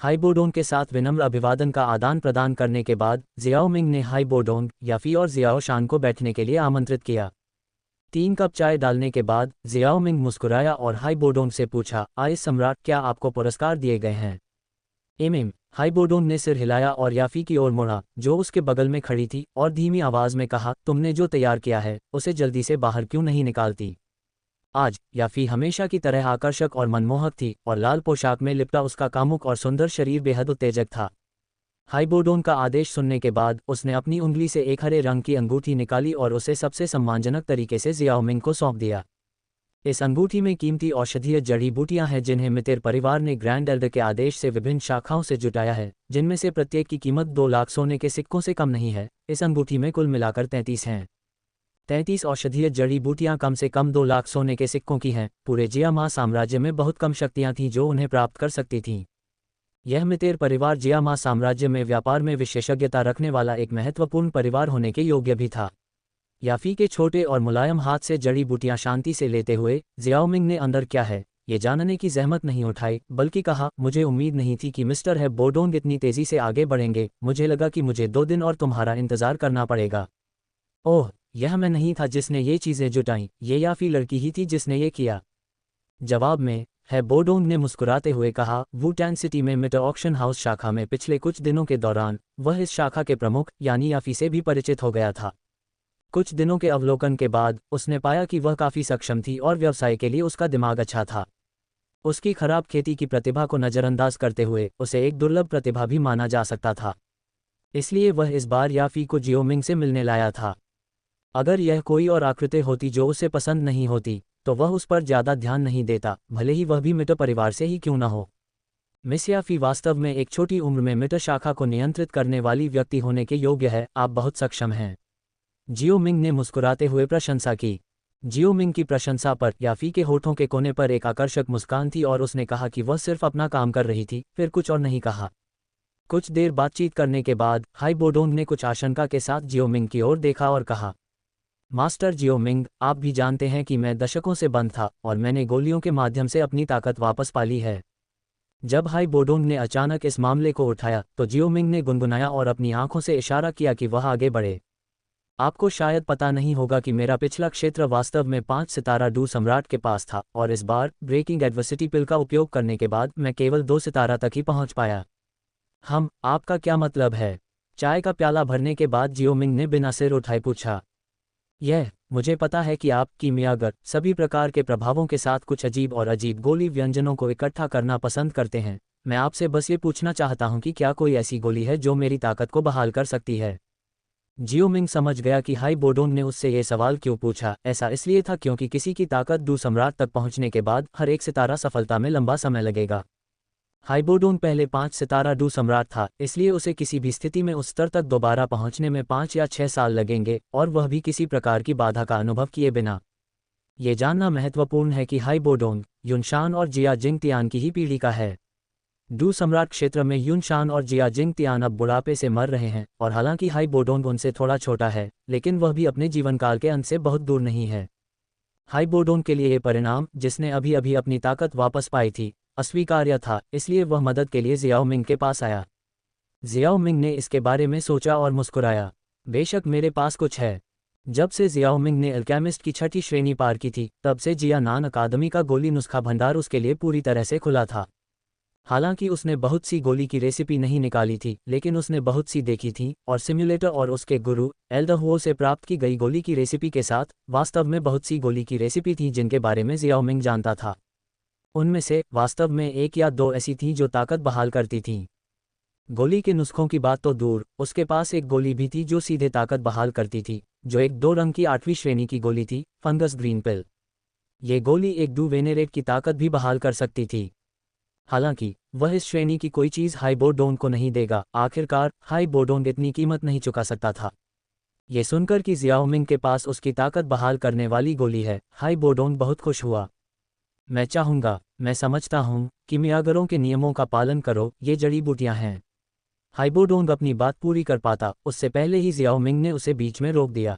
हाई बोडोंग के साथ विनम्र अभिवादन का आदान प्रदान करने के बाद जियाओ मिंग ने हाई बोडोंग, याफी और जियाओ शान को बैठने के लिए आमंत्रित किया। 3 कप चाय डालने के बाद जियाओ मिंग मुस्कुराया और हाई बोडोंग से पूछा, आइस सम्राट, क्या आपको पुरस्कार दिए गए हैं? हाई बोडोंग ने सिर हिलाया और याफी की ओर मुड़ा, जो उसके बगल में खड़ी थी, और धीमी आवाज में कहा, तुमने जो तैयार किया है उसे जल्दी से बाहर क्यों नहीं निकालती? आज याफी हमेशा की तरह आकर्षक और मनमोहक थी, और लाल पोशाक में लिपटा उसका कामुक और सुंदर शरीर बेहद उत्तेजक था। हाई बोडोंग का आदेश सुनने के बाद उसने अपनी उंगली से एक हरे रंग की अंगूठी निकाली और उसे सबसे सम्मानजनक तरीके से जियाओ मिंग को सौंप दिया। इस अंगूठी में कीमती औषधीय जड़ी बूटियां हैं जिन्हें मितेर परिवार ने ग्रैंड एल्डर के आदेश से विभिन्न शाखाओं से जुटाया है, जिनमें से प्रत्येक की कीमत 2 लाख सोने के सिक्कों से कम नहीं है। इस अंगूठी में कुल मिलाकर 33 हैं। 33 औषधीय जड़ी बूटियां कम से कम 2 लाख सोने के सिक्कों की हैं। पूरे जियामा साम्राज्य में बहुत कम शक्तियां थीं जो उन्हें प्राप्त कर सकती थीं। यह मितेर परिवार जियामा साम्राज्य में व्यापार में विशेषज्ञता रखने वाला एक महत्वपूर्ण परिवार होने के योग्य भी था। याफी के छोटे और मुलायम हाथ से जड़ी बूटियां शांति से लेते हुए जियाओ मिंग ने अंदर क्या है ये जानने की जहमत नहीं उठाई, बल्कि कहा, मुझे उम्मीद नहीं थी कि मिस्टर है बोडोंग इतनी तेजी से आगे बढ़ेंगे। मुझे लगा कि मुझे 2 दिन और तुम्हारा इंतजार करना पड़ेगा। ओह, यह मैं नहीं था जिसने ये चीज़ें जुटाईं, ये याफी लड़की ही थी जिसने ये किया। जवाब में है बोडोंग ने मुस्कुराते हुए कहा, वुटैन सिटी में मिटर ऑक्शन हाउस शाखा में पिछले कुछ दिनों के दौरान वह इस शाखा के प्रमुख यानी याफी से भी परिचित हो गया था। कुछ दिनों के अवलोकन के बाद उसने पाया कि वह काफ़ी सक्षम थी और व्यवसाय के लिए उसका दिमाग अच्छा था। उसकी खराब खेती की प्रतिभा को नज़रअंदाज करते हुए उसे एक दुर्लभ प्रतिभा भी माना जा सकता था। इसलिए वह इस बार याफी को जियो मिंग से मिलने लाया था। अगर यह कोई और आकृति होती जो उसे पसंद नहीं होती, तो वह उस पर ज़्यादा ध्यान नहीं देता, भले ही वह भी मित्र परिवार से ही क्यों न हो। मिस याफी वास्तव में एक छोटी उम्र में मित्र शाखा को नियंत्रित करने वाली व्यक्ति होने के योग्य है, आप बहुत सक्षम हैं। जियो मिंग ने मुस्कुराते हुए प्रशंसा की। जियो मिंग की प्रशंसा पर याफी के होठों के कोने पर एक आकर्षक मुस्कान थी और उसने कहा कि वह सिर्फ अपना काम कर रही थी, फिर कुछ और नहीं कहा। कुछ देर बातचीत करने के बाद हाई बोडोंग ने कुछ आशंका के साथ जियो मिंग की ओर देखा और कहा, मास्टर जियो मिंग, आप भी जानते हैं कि मैं दशकों से बंद था और मैंने गोलियों के माध्यम से अपनी ताकत वापस पा ली है। जब हाई बोडोंग ने अचानक इस मामले को उठाया तो जियो मिंग ने गुनगुनाया और अपनी आंखों से इशारा किया कि वह आगे बढ़े। आपको शायद पता नहीं होगा कि मेरा पिछला क्षेत्र वास्तव में 5 सितारा डू सम्राट के पास था और इस बार ब्रेकिंग एडवर्सिटी पिल का उपयोग करने के बाद मैं केवल 2 सितारा तक ही पहुंच पाया। आपका क्या मतलब है? चाय का प्याला भरने के बाद जियो मिंग ने बिना सिर उठाए पूछा। मुझे पता है कि आप कीमियागर सभी प्रकार के प्रभावों के साथ कुछ अजीब और अजीब गोली व्यंजनों को इकट्ठा करना पसंद करते हैं। मैं आपसे बस ये पूछना चाहता हूं कि क्या कोई ऐसी गोली है जो मेरी ताकत को बहाल कर सकती है? जियो मिंग समझ गया कि हाई बोडोंग ने उससे ये सवाल क्यों पूछा। ऐसा इसलिए था क्योंकि किसी की ताकत डू सम्राट तक पहुंचने के बाद हर एक सितारा सफलता में लंबा समय लगेगा। हाई बोडोंग पहले 5 सितारा डू सम्राट था, इसलिए उसे किसी भी स्थिति में उस स्तर तक दोबारा पहुंचने में 5 या 6 साल लगेंगे, और वह भी किसी प्रकार की बाधा का अनुभव किए बिना। ये जानना महत्वपूर्ण है कि हाई बोडोंग युनशान और जिया जिंग तियान की ही पीढ़ी का है। डू सम्राट क्षेत्र में युनशान और जिया जिंग तियान अब बुढ़ापे से मर रहे हैं, और हालांकि हाई बोडोंग उनसे थोड़ा छोटा है, लेकिन वह भी अपने जीवनकाल के अंत से बहुत दूर नहीं है। हाई बोडोंग के लिए ये परिणाम, जिसने अभी अभी अपनी ताकत वापस पाई थी, अस्वीकार्य था, इसलिए वह मदद के लिए जियाओ मिंग के पास आया। जियाओ मिंग ने इसके बारे में सोचा और मुस्कुराया। बेशक मेरे पास कुछ है। जब से जियाओ मिंग ने अल्केमिस्ट की 6ठी श्रेणी पार की थी, तब से जिया नान अकादमी का गोली नुस्खा भंडार उसके लिए पूरी तरह से खुला था। हालांकि उसने बहुत सी गोली की रेसिपी नहीं निकाली थी, लेकिन उसने बहुत सी देखी थी, और सिम्युलेटर और उसके गुरु एल्डर हुओ से प्राप्त की गई गोली की रेसिपी के साथ वास्तव में बहुत सी गोली की रेसिपी थी जिनके बारे में जियाओ मिंग जानता था। उनमें से वास्तव में 1 या 2 ऐसी थीं जो ताकत बहाल करती थीं। गोली के नुस्खों की बात तो दूर, उसके पास एक गोली भी थी जो सीधे ताकत बहाल करती थी, जो एक 2 रंग की 8वीं श्रेणी की गोली थी, फंगस ग्रीन पिल। ये गोली एक डू वेनेरेट की ताकत भी बहाल कर सकती थी। हालांकि वह इस श्रेणी की कोई चीज़ हाई बोडोंग को नहीं देगा। आखिरकार हाई बोडोंग इतनी कीमत नहीं चुका सकता था। ये सुनकर कि जियाओ मिंग के पास उसकी ताकत बहाल करने वाली गोली है, हाई बोडोंग बहुत खुश हुआ। मैं समझता हूँ, कीमियागरों के नियमों का पालन करो, ये जड़ी बूटियां हैं। हाई बोडोंग अपनी बात पूरी कर पाता उससे पहले ही जियाओ मिंग ने उसे बीच में रोक दिया।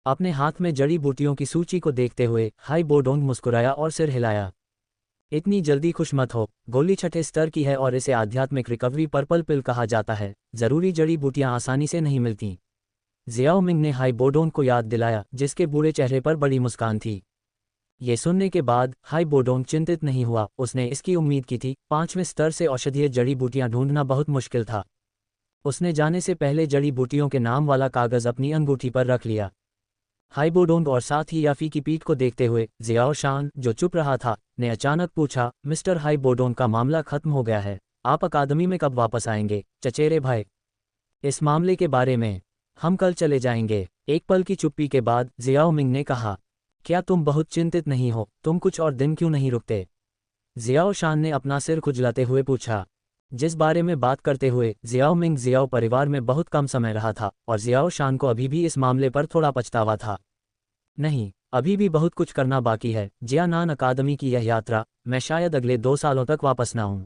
अपने हाथ में जड़ी बूटियों की सूची को देखते हुए हाई बोडोंग मुस्कुराया और सिर हिलाया। इतनी जल्दी खुश मत हो, गोली 6ठे स्तर की है और इसे आध्यात्मिक रिकवरी पर्पल पिल कहा जाता है। जरूरी जड़ी बूटियां आसानी से नहीं मिलती। जियाओ मिंग ने हाई बोडोंग को याद दिलाया, जिसके बूढ़े चेहरे पर बड़ी मुस्कान थी। ये सुनने के बाद हाई बोडोंग चिंतित नहीं हुआ। उसने इसकी उम्मीद की थी। 5वें स्तर से औषधीय जड़ी बूटियां ढूंढना बहुत मुश्किल था। उसने जाने से पहले जड़ी बूटियों के नाम वाला कागज अपनी अंगूठी पर रख लिया। हाई बोडोंग और साथ ही याफी की पीठ को देखते हुए जियाओ शान, जो चुप रहा था, ने अचानक पूछा, मिस्टर हाई बोडोंग का मामला खत्म हो गया है। आप अकादमी में कब वापस आएंगे, चचेरे भाई? इस मामले के बारे में हम कल चले जाएंगे। एक पल की चुप्पी के बाद जियाओ मिंग ने कहा, क्या तुम बहुत चिंतित नहीं हो? तुम कुछ और दिन क्यों नहीं रुकते? जियाओ शान ने अपना सिर खुजलाते हुए पूछा। जिस बारे में बात करते हुए जियाओ मिंग जियाओ परिवार में बहुत कम समय रहा था, और जियाओ शान को अभी भी इस मामले पर थोड़ा पछतावा था। नहीं, अभी भी बहुत कुछ करना बाकी है। जिया नान अकादमी की यह यात्रा, मैं शायद अगले 2 सालों तक वापस ना आऊं।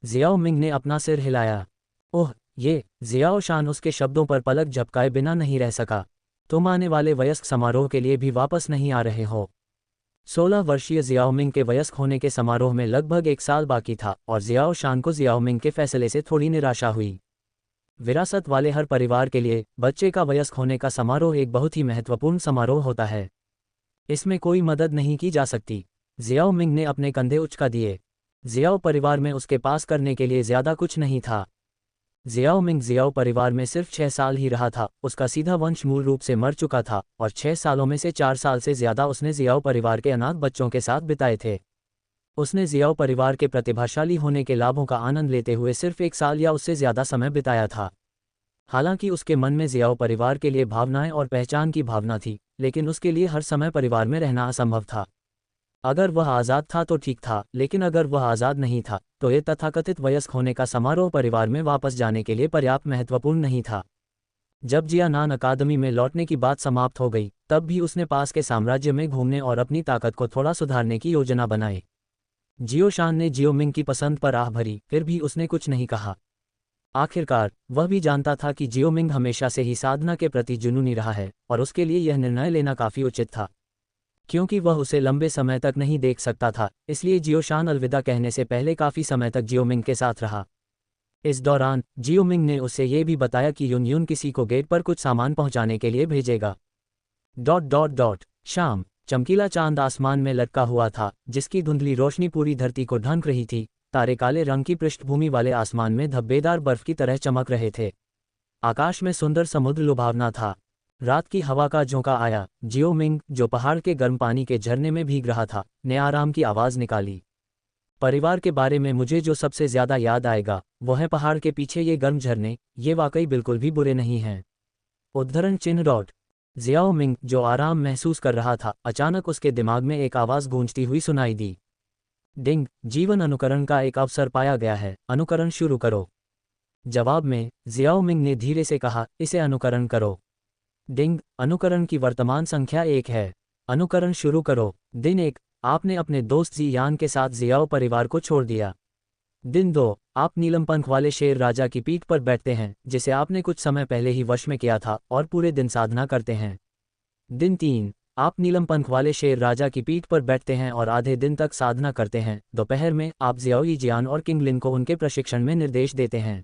जियाओ मिंग ने अपना सिर हिलाया। ओह, ये। जियाओ शान उसके शब्दों पर पलक झपकाए बिना नहीं रह सका। तुम आने वाले वयस्क समारोह के लिए भी वापस नहीं आ रहे हो? 16 वर्षीय जियाओ मिंग के वयस्क होने के समारोह में लगभग 1 साल बाकी था, और जियाओ शान को जियाओ मिंग के फैसले से थोड़ी निराशा हुई। विरासत वाले हर परिवार के लिए बच्चे का वयस्क होने का समारोह एक बहुत ही महत्वपूर्ण समारोह होता है। इसमें कोई मदद नहीं की जा सकती। जियाओ मिंग ने अपने कंधे उचका दिए। जियाओ परिवार में उसके पास करने के लिए ज्यादा कुछ नहीं था। जियाओ मिंग जियाओ परिवार में सिर्फ 6 साल ही रहा था। उसका सीधा वंश मूल रूप से मर चुका था, और 6 सालों में से 4 साल से ज्यादा उसने जियाओ परिवार के अनाथ बच्चों के साथ बिताए थे। उसने जियाओ परिवार के प्रतिभाशाली होने के लाभों का आनंद लेते हुए सिर्फ 1 साल या उससे ज्यादा समय बिताया था। हालांकि उसके मन में जियाओ परिवार के लिए भावनाएं और पहचान की भावना थी, लेकिन उसके लिए हर समय परिवार में रहना असंभव था। अगर वह आज़ाद था तो ठीक था, लेकिन अगर वह आज़ाद नहीं था तो ये तथाकथित वयस्क होने का समारोह परिवार में वापस जाने के लिए पर्याप्त महत्वपूर्ण नहीं था। जब जियानान अकादमी में लौटने की बात समाप्त हो गई, तब भी उसने पास के साम्राज्य में घूमने और अपनी ताकत को थोड़ा सुधारने की योजना बनाई। जियोशान ने जियोमिंग की पसंद पर आह भरी, फिर भी उसने कुछ नहीं कहा। आखिरकार वह भी जानता था कि जियोमिंग हमेशा से ही साधना के प्रति जुनूनी रहा है और उसके लिए यह निर्णय लेना काफ़ी उचित था। क्योंकि वह उसे लंबे समय तक नहीं देख सकता था, इसलिए जियोशान अलविदा कहने से पहले काफ़ी समय तक जियोमिंग के साथ रहा। इस दौरान जियोमिंग ने उसे ये भी बताया कि युन किसी को गेट पर कुछ सामान पहुंचाने के लिए भेजेगा। शाम, चमकीला चांद आसमान में लटका हुआ था, जिसकी धुंधली रोशनी पूरी धरती को ढंक रही थी। तारे काले रंग की पृष्ठभूमि वाले आसमान में धब्बेदार बर्फ की तरह चमक रहे थे। आकाश में सुंदर समुद्र लुभावना था। रात की हवा का झोंका आया। जियोमिंग, जो पहाड़ के गर्म पानी के झरने में भीग रहा था, ने आराम की आवाज़ निकाली। परिवार के बारे में मुझे जो सबसे ज़्यादा याद आएगा वो है पहाड़ के पीछे ये गर्म झरने, ये वाकई बिल्कुल भी बुरे नहीं हैं। उद्धरण चिन्ह। जियाओ मिंग, जो आराम महसूस कर रहा था, अचानक उसके दिमाग में एक आवाज़ गूंजती हुई सुनाई दी। डिंग, जीवन अनुकरण का एक अवसर पाया गया है, अनुकरण शुरू करो। जवाब में जियाओ मिंग ने धीरे से कहा, इसे अनुकरण करो। डिंग, अनुकरण की वर्तमान संख्या 1 है। अनुकरण शुरू करो। दिन 1, आपने अपने दोस्त जी यान के साथ जियाओ परिवार को छोड़ दिया। दिन 2, आप नीलम पंख वाले शेर राजा की पीठ पर बैठते हैं, जिसे आपने कुछ समय पहले ही वश में किया था, और पूरे दिन साधना करते हैं। दिन 3, आप नीलम पंख वाले शेर राजा की पीठ पर बैठते हैं और आधे दिन तक साधना करते हैं। दोपहर में आप जियाओ यीजियान और किंगलिन को उनके प्रशिक्षण में निर्देश देते हैं।